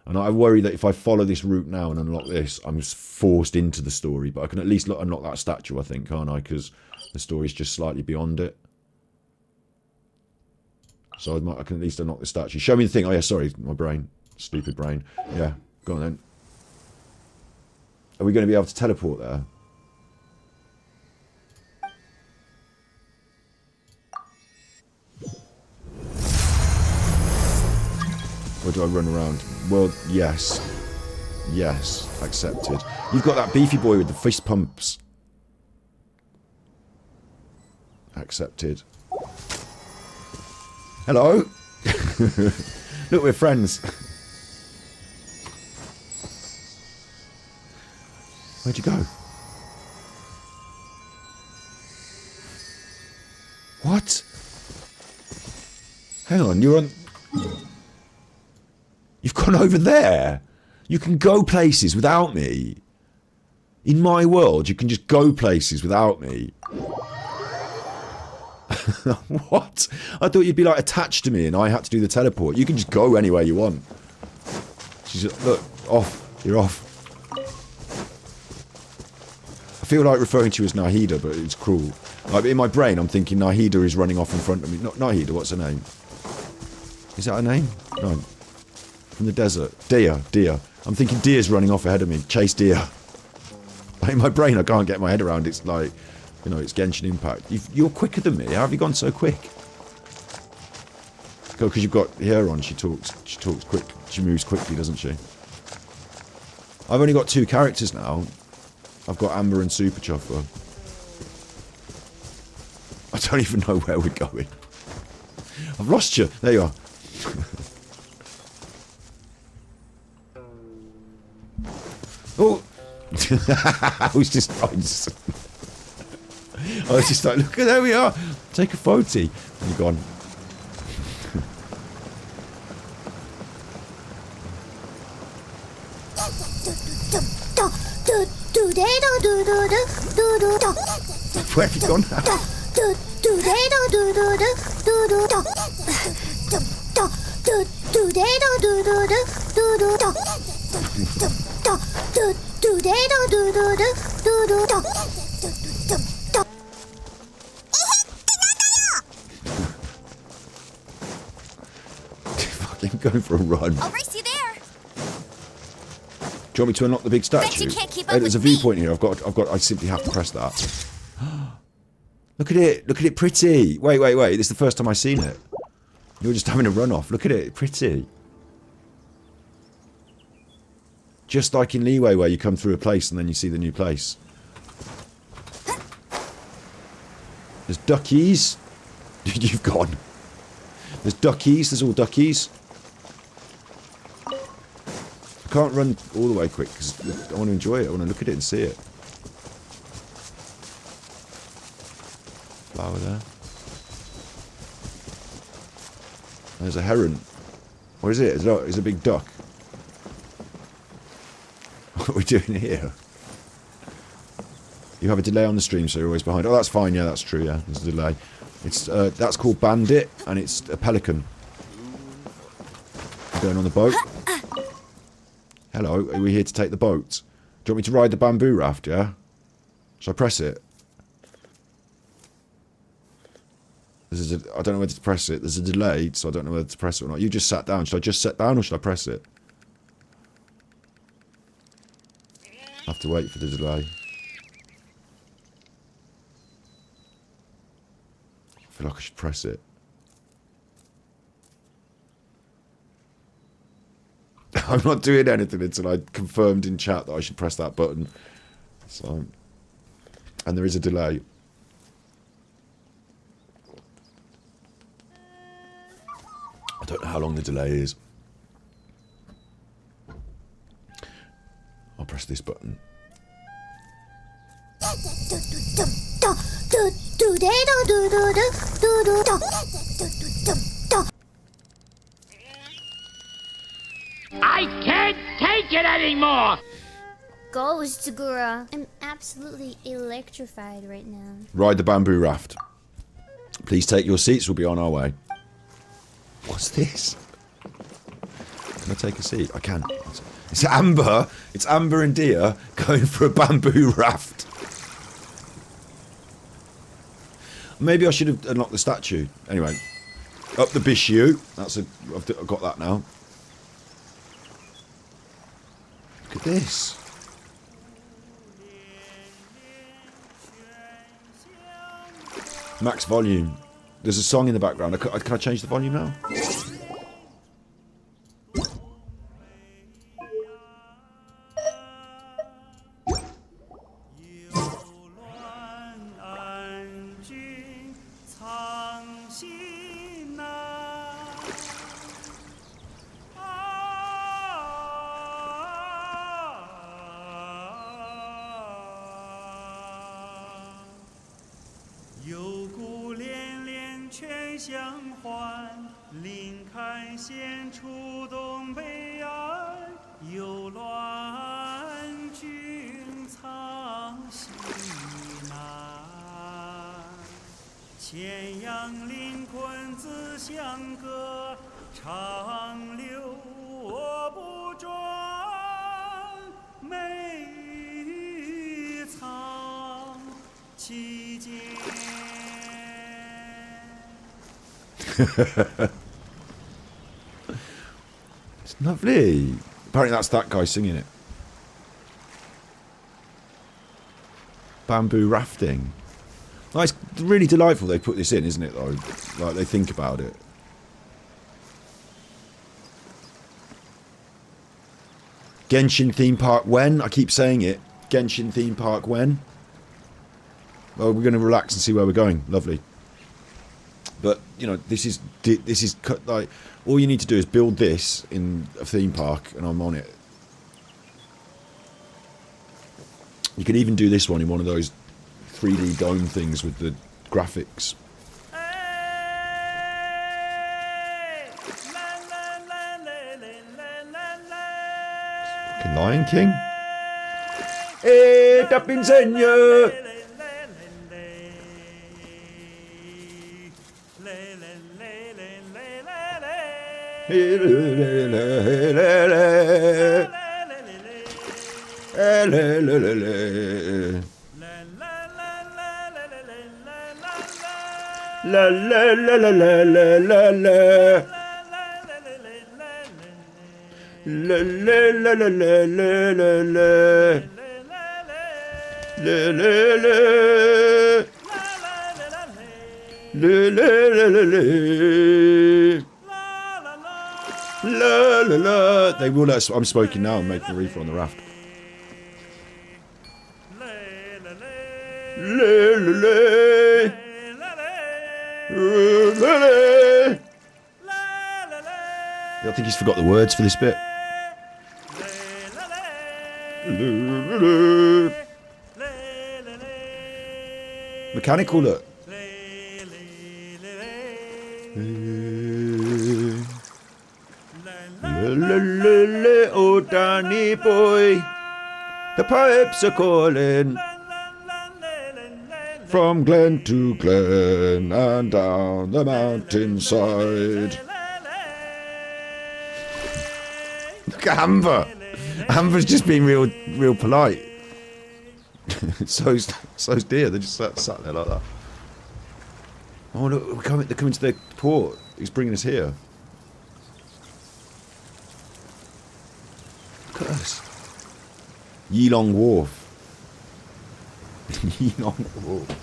And I worry that if I follow this route now and unlock this, I'm just forced into the story. But I can at least unlock that statue, I think, can't I? Because the story's just slightly beyond it. So I can at least unlock the statue. Show me the thing. Oh, yeah, sorry. My brain. Stupid brain. Yeah, go on then. Are we going to be able to teleport there? Or do I run around? Well, yes. Yes, accepted. You've got that beefy boy with the fist pumps. Accepted. Hello? Look, we're friends. Where'd you go? What? Hang on, you're on... You've gone over there. You can go places without me. In my world, you can just go places without me. What? I thought you'd be like attached to me and I had to do the teleport. You can just go anywhere you want. She's just, look, off. You're off. I feel like referring to you as Nahida, but it's cruel. Like, in my brain, I'm thinking Nahida is running off in front of me. Not Nahida, what's her name? Is that her name? No. From the desert. Deer. I'm thinking deer's running off ahead of me. Chase deer. Like, in my brain, I can't get my head around. It's like, you know, it's Genshin Impact. You're quicker than me. How have you gone so quick? Because you've got HERUN. She talks quick. She moves quickly, doesn't she? I've only got 2 characters now. I've got Amber and Super Chuffer. I don't even know where we're going. I've lost you. There you are. Oh! I was just like, look at there we are. Take a photo. And you're gone. Where have you gone now? Fucking going for a run. I'll race you there. Do you want me to unlock the big statue? Bet you can't keep up There's a with me. viewpoint here. I simply have to press that. Look at it. Look at it, pretty. Wait. This is the first time I've seen it. You're just having a run off. Look at it, pretty. Just like in Leeway, where you come through a place and then you see the new place. There's duckies. You've gone. There's duckies. There's all duckies. I can't run all the way quick because I want to enjoy it. I want to look at it and see it. Flower there. There's a heron. What is it? It's a big duck. What are we doing here? You have a delay on the stream, so you're always behind. Oh, that's fine. Yeah, that's true. Yeah, there's a delay. It's that's called Bandit, and it's a pelican. Going on the boat. Hello, are we here to take the boat? Do you want me to ride the bamboo raft? Yeah. Shall I press it? I don't know whether to press it. There's a delay, so I don't know whether to press it or not. You just sat down. Should I just sit down or should I press it? I have to wait for the delay. I feel like I should press it. I'm not doing anything until I confirmed in chat that I should press that button. So, and there is a delay. I don't know how long the delay is. I'll press this button. I can't take it anymore! Ghost Gura. I'm absolutely electrified right now. Ride the bamboo raft. Please take your seats, we'll be on our way. What's this? Can I take a seat? I can. It's Amber. It's Amber and Dia going for a bamboo raft. Maybe I should have unlocked the statue. Anyway, up the Bishu. I've got that now. Look at this. Max volume. There's a song in the background. Can I change the volume now? It's lovely. Apparently that's that guy singing it. Bamboo rafting. Oh, it's really delightful they put this in, isn't it, though? Like, they think about it. Genshin theme park when? I keep saying it. Genshin theme park when? Well, we're going to relax and see where we're going. Lovely. But, you know, this is like, all you need to do is build this in a theme park and I'm on it. You can even do this one in one of those 3D dome things with the graphics. Fucking Lion King. Hey, tapping senor. La la la la la la la la. La la la la la la la la. La la la. La la la la la. La la la. They will let us. I'm smoking now and making a reefer on the raft. La la la. I think he's forgot the words for this bit. Mechanical, look. Oh, Danny boy, the pipes are calling. From glen to glen and down the mountainside. Look at Amber. Amber's just being real polite. so's deer. They're just sat there like that. Oh look, they're coming to the port. He's bringing us here. Look at us. Yilong Wharf. Yilong Wharf.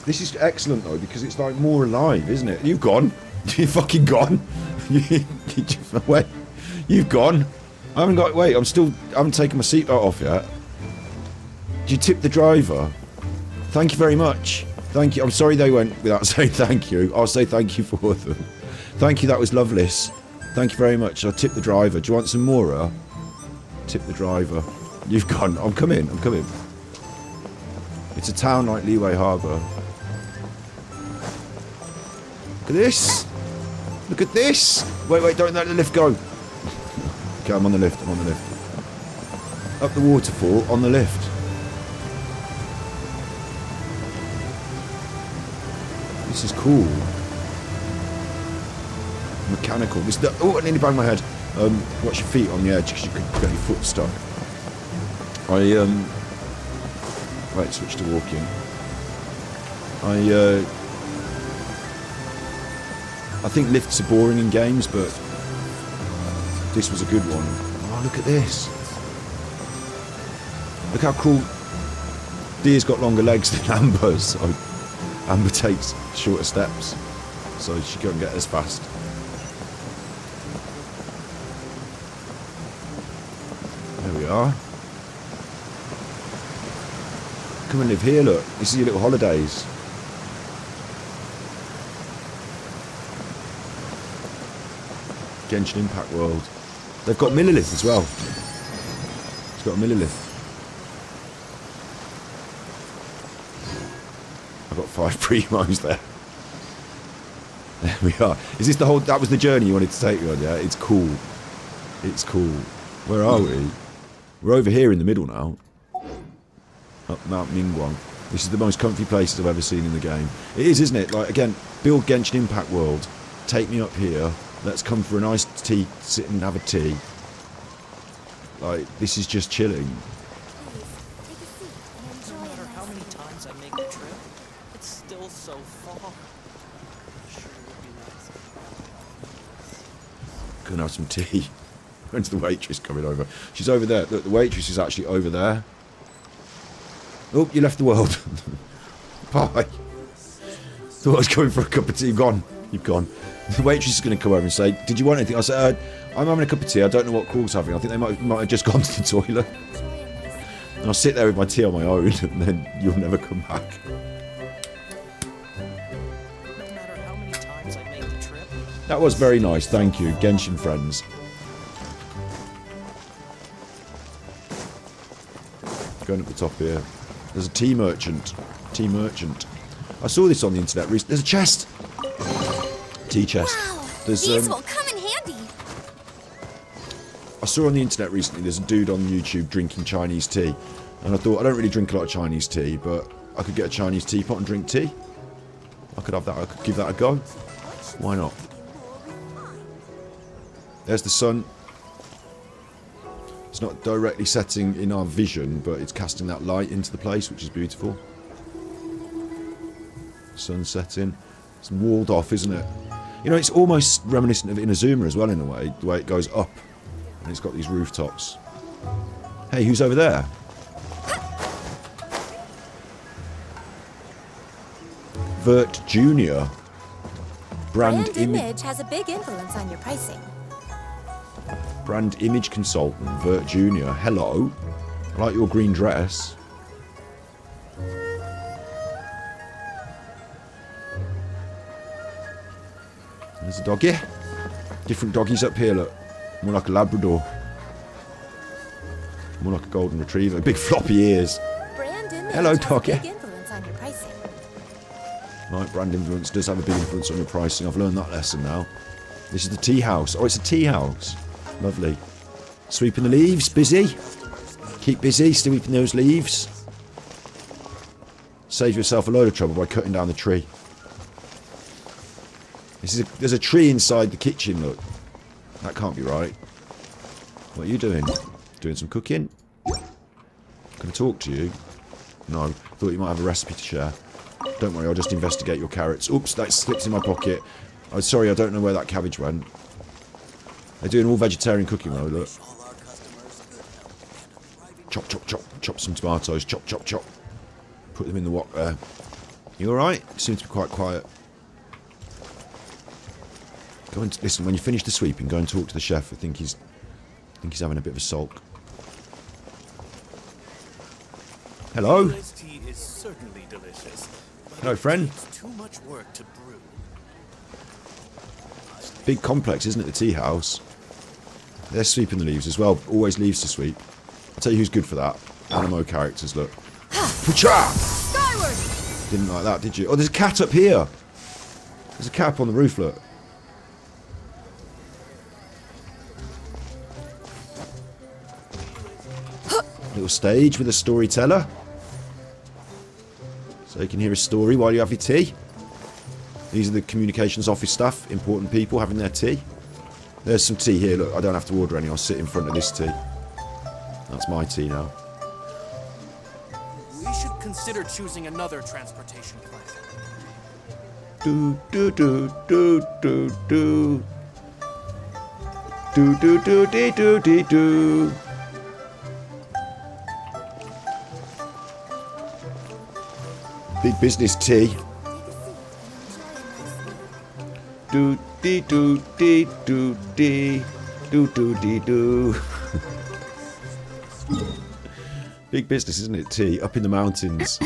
This is excellent though because it's like more alive, isn't it? You've gone. You've fucking gone. Wait. You've gone. I haven't got. Wait. I haven't taken my seatbelt off yet. Did you tip the driver? Thank you very much. Thank you. I'm sorry they went without saying thank you. I'll say thank you for them. Thank you. That was lovely. Thank you very much. I'll tip the driver. Do you want some more? Tip the driver. You've gone. I'm coming. I'm coming. It's a town like Liyue Harbour. Look at this. Look at this. Wait. Don't let the lift go. Okay, I'm on the lift. I'm on the lift. Up the waterfall on the lift. This is cool. Mechanical. Oh, I nearly banged my head. Watch your feet on the edge because you could get your foot stuck. Right, switch to walking. I think lifts are boring in games, but this was a good one. Oh, look at this. Look how cool. Deer's got longer legs than Amber's. So Amber takes shorter steps, so she can't get as fast. There we are. Come and live here, look. This is your little holidays. Genshin Impact World. They've got Millilith as well. It's got a Millilith. I've got 5 primos there. There we are. Is this the whole... That was the journey you wanted to take me on, yeah? It's cool. It's cool. Where are we? We're over here in the middle now. Up Mount Mingguang. This is the most comfy places I've ever seen in the game. It is, isn't it? Like, again, build Genshin Impact World. Take me up here. Let's come for a nice tea, sit and have a tea. Like, this is just chilling. No matter how many times I make the trip, it's still so far. Sure would be nice. Gonna have some tea. When's the waitress coming over? She's over there. Look, the waitress is actually over there. Oh, you left the world. Bye. Thought I was going for a cup of tea. You've gone. You've gone. The waitress is going to come over and say, "Did you want anything?" I said, "I'm having a cup of tea. I don't know what Crawl's having. I think they might have just gone to the toilet." And I'll sit there with my tea on my own, and then you'll never come back. No matter how many times I make the trip. That was very nice. Thank you, Genshin friends. Going up the top here. There's a tea merchant. Tea merchant. I saw this on the internet recently. There's a chest. Tea chest. Wow, There's, these will come in handy. I saw on the internet recently there's a dude on YouTube drinking Chinese tea. And I thought, I don't really drink a lot of Chinese tea, but I could get a Chinese teapot and drink tea. I could have that. I could give that a go. Why not? There's the sun. It's not directly setting in our vision, but it's casting that light into the place, which is beautiful. Sun setting. It's walled off, isn't it? You know, it's almost reminiscent of Inazuma as well, in a way, the way it goes up. And it's got these rooftops. Hey, who's over there? Vert Jr. Brand image has a big influence on your pricing. Brand image consultant, Vert Jr. Hello. I like your green dress. There's a doggy. Different doggies up here, look. More like a Labrador. More like a golden retriever. Big floppy ears. Brand image Hello, has doggy. a big influence on your pricing. Right, brand influence does have a big influence on your pricing. I've learned that lesson now. This is the tea house. Oh, it's a tea house. Lovely. Sweeping the leaves. Busy. Keep busy. Sweeping those leaves. Save yourself a load of trouble by cutting down the tree. There's a tree inside the kitchen, look. That can't be right. What are you doing? Doing some cooking? Can I talk to you? No. Thought you might have a recipe to share. Don't worry, I'll just investigate your carrots. Oops, that slipped in my pocket. I'm sorry, I don't know where that cabbage went. They're doing all vegetarian cooking though, look. Chop, chop, chop. Chop some tomatoes. Chop, chop, chop. Put them in the wok there. You alright? You seem to be quite quiet. Go and listen, when you finish the sweeping, go and talk to the chef. I think he's having a bit of a sulk. Hello? Tea is certainly delicious. Hello, friend. It's too much work to brew. Big complex, isn't it, the tea house? They're sweeping the leaves as well. Always leaves to sweep. I'll tell you who's good for that. Animo characters, look. Poocha! Skyward! Didn't like that, did you? Oh, there's a cat up here. There's a cat up on the roof, look. Little stage with a storyteller. So you can hear a story while you have your tea. These are the communications office staff, important people having their tea. There's some tea here, look, I don't have to order any, I'll sit in front of this tea. That's my tea now. We should consider choosing another transportation plan. Do do do do do do. Do do do dee do dee do. Big business tea. Do dee do dee do dee do do dee do. Big business, isn't it? Tea up in the mountains.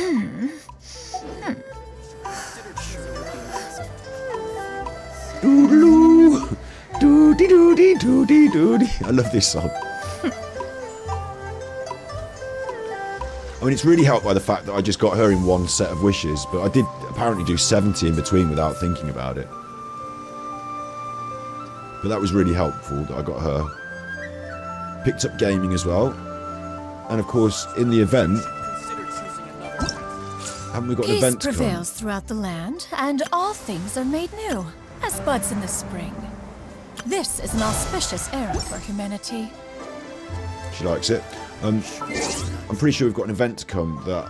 Doodaloo, doody doody doody doody. I love this song. I mean, it's really helped by the fact that I just got her in one set of wishes, but I did apparently do 70 in between without thinking about it. But that was really helpful that I got her. Picked up gaming as well. And of course, in the event, haven't we got an event to Peace come? prevails throughout the land, and all things are made new, as buds in the spring. This is an auspicious era for humanity. She likes it. I'm pretty sure we've got an event to come that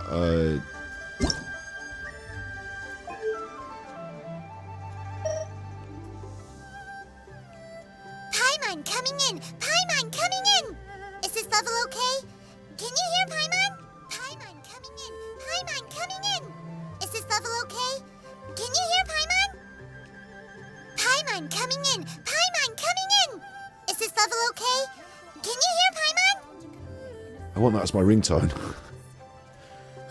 Paimon coming in! Paimon coming in! Is this level okay? Can you hear Paimon? Paimon coming in! Paimon coming in! Is this level okay? Can you hear Paimon? Paimon coming in! Paimon coming in! Is this level okay? Can you hear Paimon? I want that as my ringtone.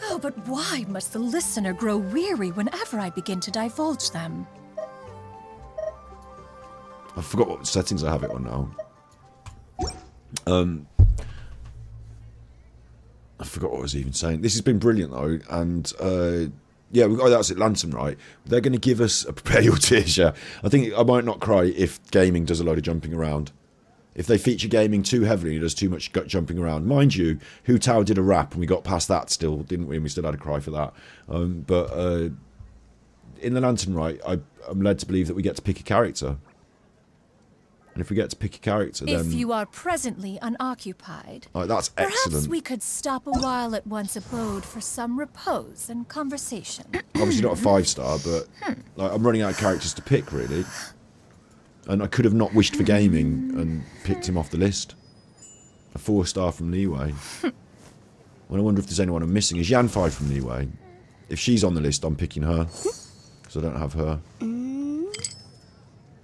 Oh, but why must the listener grow weary whenever I begin to divulge them? I forgot what settings I have it on now. I forgot what I was even saying. This has been brilliant though, and yeah, that's it, Lantern, right? They're going to give us a prepare your tears. Yeah, I think I might not cry if gaming does a load of jumping around. If they feature gaming too heavily, it does too much gut jumping around. Mind you, Hu Tao did a rap and we got past that still, didn't we? And we still had a cry for that. But in the Lantern, right, I'm led to believe that we get to pick a character. And if we get to pick a character, then... If you are presently unoccupied, that's excellent. perhaps we could stop a while at one's abode for some repose and conversation. Obviously not a 5-star, but like, I'm running out of characters to pick, really. And I could have not wished for gaming and picked him off the list. A 4-star from Leeway. Well, I wonder if there's anyone I'm missing. Is Yanfei from Leeway? If she's on the list, I'm picking her. Because I don't have her.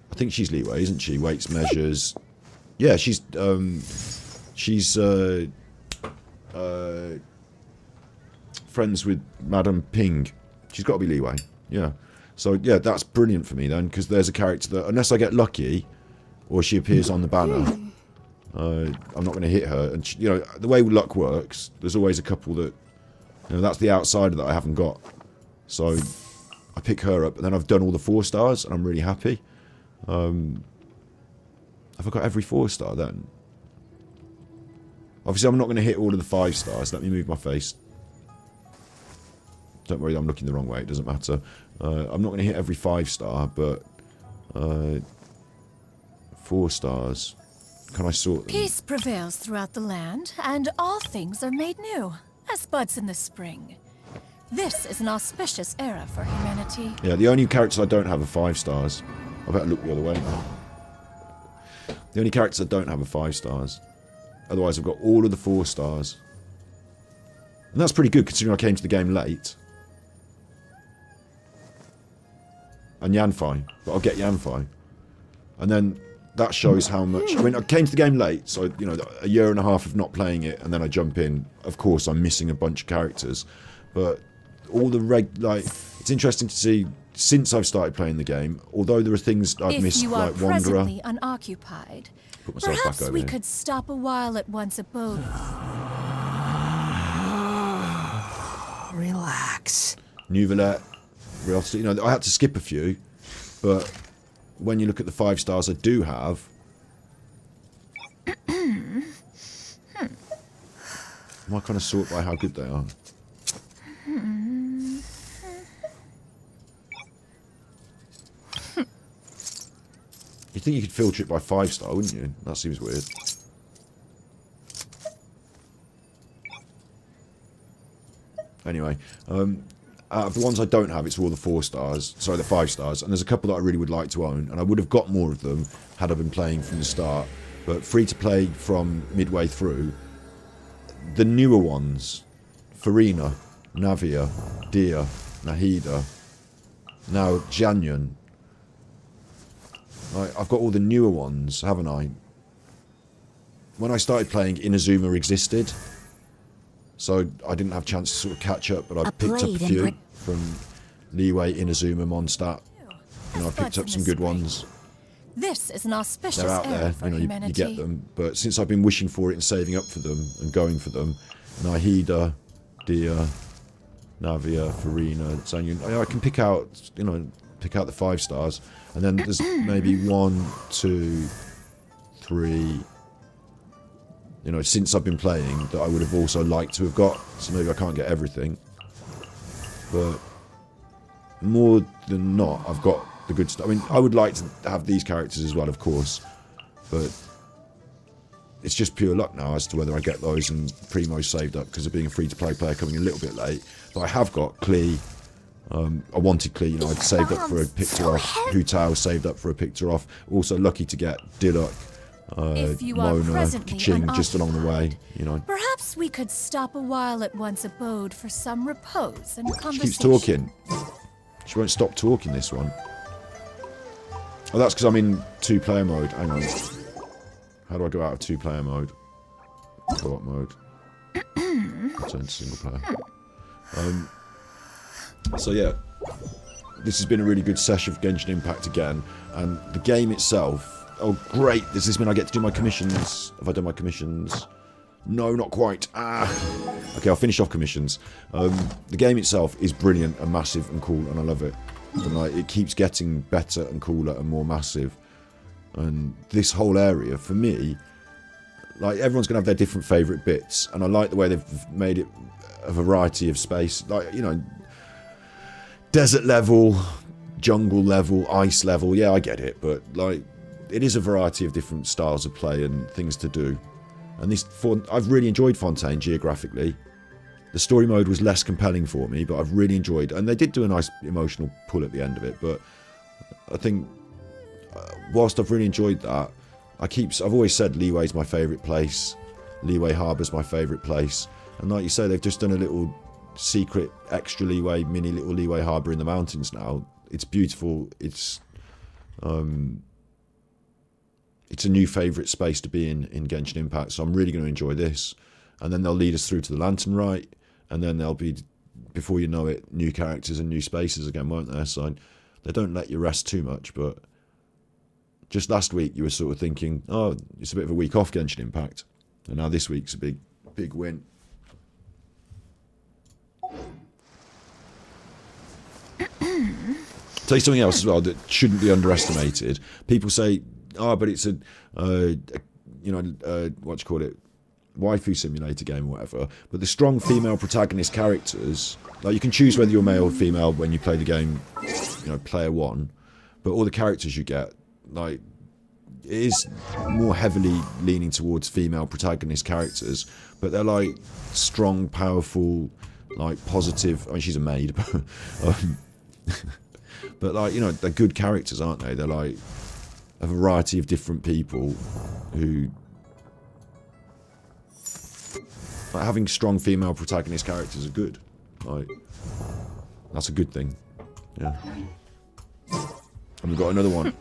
I think she's Leeway, isn't she? Weights, measures. Yeah, she's friends with Madame Ping. She's got to be Leeway. Yeah. So, yeah, that's brilliant for me then, because there's a character that, unless I get lucky, or she appears on the banner, I'm not going to hit her. And, she, you know, the way luck works, there's always a couple that, you know, that's the outsider that I haven't got. So, I pick her up, and then I've done all the 4-stars, and I'm really happy. Have I got every 4-star then? Obviously, I'm not going to hit all of the 5-stars. Let me move my face. Don't worry, I'm looking the wrong way. It doesn't matter. I'm not going to hit every 5-star, but 4 stars. Can I sort them? Peace prevails throughout the land, and all things are made new, as buds in the spring. This is an auspicious era for humanity. Yeah, the only characters I don't have are 5 stars. I better look the other way now. The only characters I don't have are 5 stars. Otherwise, I've got all of the 4 stars. And that's pretty good, considering I came to the game late. And Yanfei. But I'll get Yanfei. And then that shows how much... I mean, I came to the game late, so, you know, a year and a half of not playing it, and then I jump in. Of course, I'm missing a bunch of characters. But all the it's interesting to see, since I've started playing the game, although there are things I've missed, like Wanderer. If you are presently unoccupied, Put myself perhaps back over we here. could stop a while at one's abode. Relax. Neuvelet, you know, I had to skip a few, but when you look at the 5 stars I do have, I kind of sort by how good they are. You'd think you could filter it by 5-star, wouldn't you? That seems weird. Anyway, out of the ones I don't have, it's all the 4 stars. Sorry, the 5 stars. And there's a couple that I really would like to own. And I would have got more of them had I been playing from the start. But free to play from midway through, the newer ones, Farina, Navia, Dia, Nahida, now Janyan. I've got all the newer ones, haven't I? When I started playing, Inazuma existed. So I didn't have a chance to sort of catch up, but I picked up a few from Leeway, Inazuma, Mondstadt. You know, I picked up some good ones. This is an auspicious They're out era there, for you know, you humanity. get them. But since I've been wishing for it and saving up for them and going for them, Nahida, Dia, Navia, Farina, Zanyan, I can pick out, you know, pick out the 5 stars. And then there's maybe 1, 2, 3... You know, since I've been playing, that I would have also liked to have got. So maybe I can't get everything. But more than not, I've got the good stuff. I mean, I would like to have these characters as well, of course. But it's just pure luck now as to whether I get those, and Primo's saved up because of being a free-to-play player coming a little bit late. But I have got Klee. I wanted Klee, you know, I'd saved up for a picture off. Hu Tao saved up for a picture off. Also lucky to get Diluc. Mona, Kaching, just along the way, you know. Perhaps we could stop a while at one's abode for some repose and conversation. She keeps talking. She won't stop talking, this one. Oh, that's because I'm in 2-player mode. Hang on. How do I go out of 2-player mode? Co-op mode. Return to single player. So yeah, this has been a really good session of Genshin Impact again, and the game itself. Oh, great. Does this mean I get to do my commissions? Have I done my commissions? No, not quite. Okay, I'll finish off commissions. The game itself is brilliant and massive and cool, and I love it. And like, it keeps getting better and cooler and more massive. And this whole area, for me, like, everyone's going to have their different favourite bits. And I like the way they've made it a variety of space. Like, you know, desert level, jungle level, ice level. Yeah, I get it. But, like, it is a variety of different styles of play and things to do. And I've really enjoyed Fontaine geographically. The story mode was less compelling for me, but I've really enjoyed. And they did do a nice emotional pull at the end of it. But I think, whilst I've really enjoyed that, I've always said Leeway's my favourite place. Leeway Harbour's my favourite place. And like you say, they've just done a little secret extra Leeway, mini little Leeway Harbour in the mountains now. It's beautiful. It's a new favourite space to be in Genshin Impact, so I'm really going to enjoy this. And then they'll lead us through to the Lantern Rite, and then there'll be, before you know it, new characters and new spaces again, won't there? So they don't let you rest too much, but just last week you were sort of thinking, oh, it's a bit of a week off Genshin Impact, and now this week's a big win. Tell you something else as well that shouldn't be underestimated. People say, oh, but it's what do you call it? waifu simulator game or whatever, but the strong female protagonist characters, like you can choose whether you're male or female when you play the game, you know, player one, but all the characters you get, like, it is more heavily leaning towards female protagonist characters, but they're like strong, powerful, like positive. I mean, she's a maid, but, but like, you know, they're good characters, aren't they? They're like a variety of different people who, like, having strong female protagonist characters are good. Like, that's a good thing. Yeah. And we've got another one.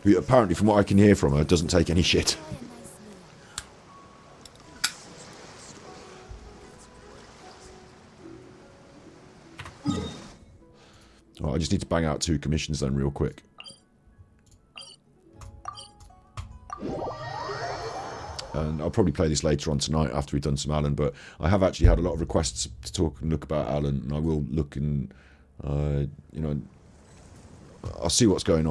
Who apparently, from what I can hear from her, doesn't take any shit. Alright, I just need to bang out 2 commissions then real quick. And I'll probably play this later on tonight after we've done some Alan, but I have actually had a lot of requests to talk and look about Alan, and I will look and, you know, I'll see what's going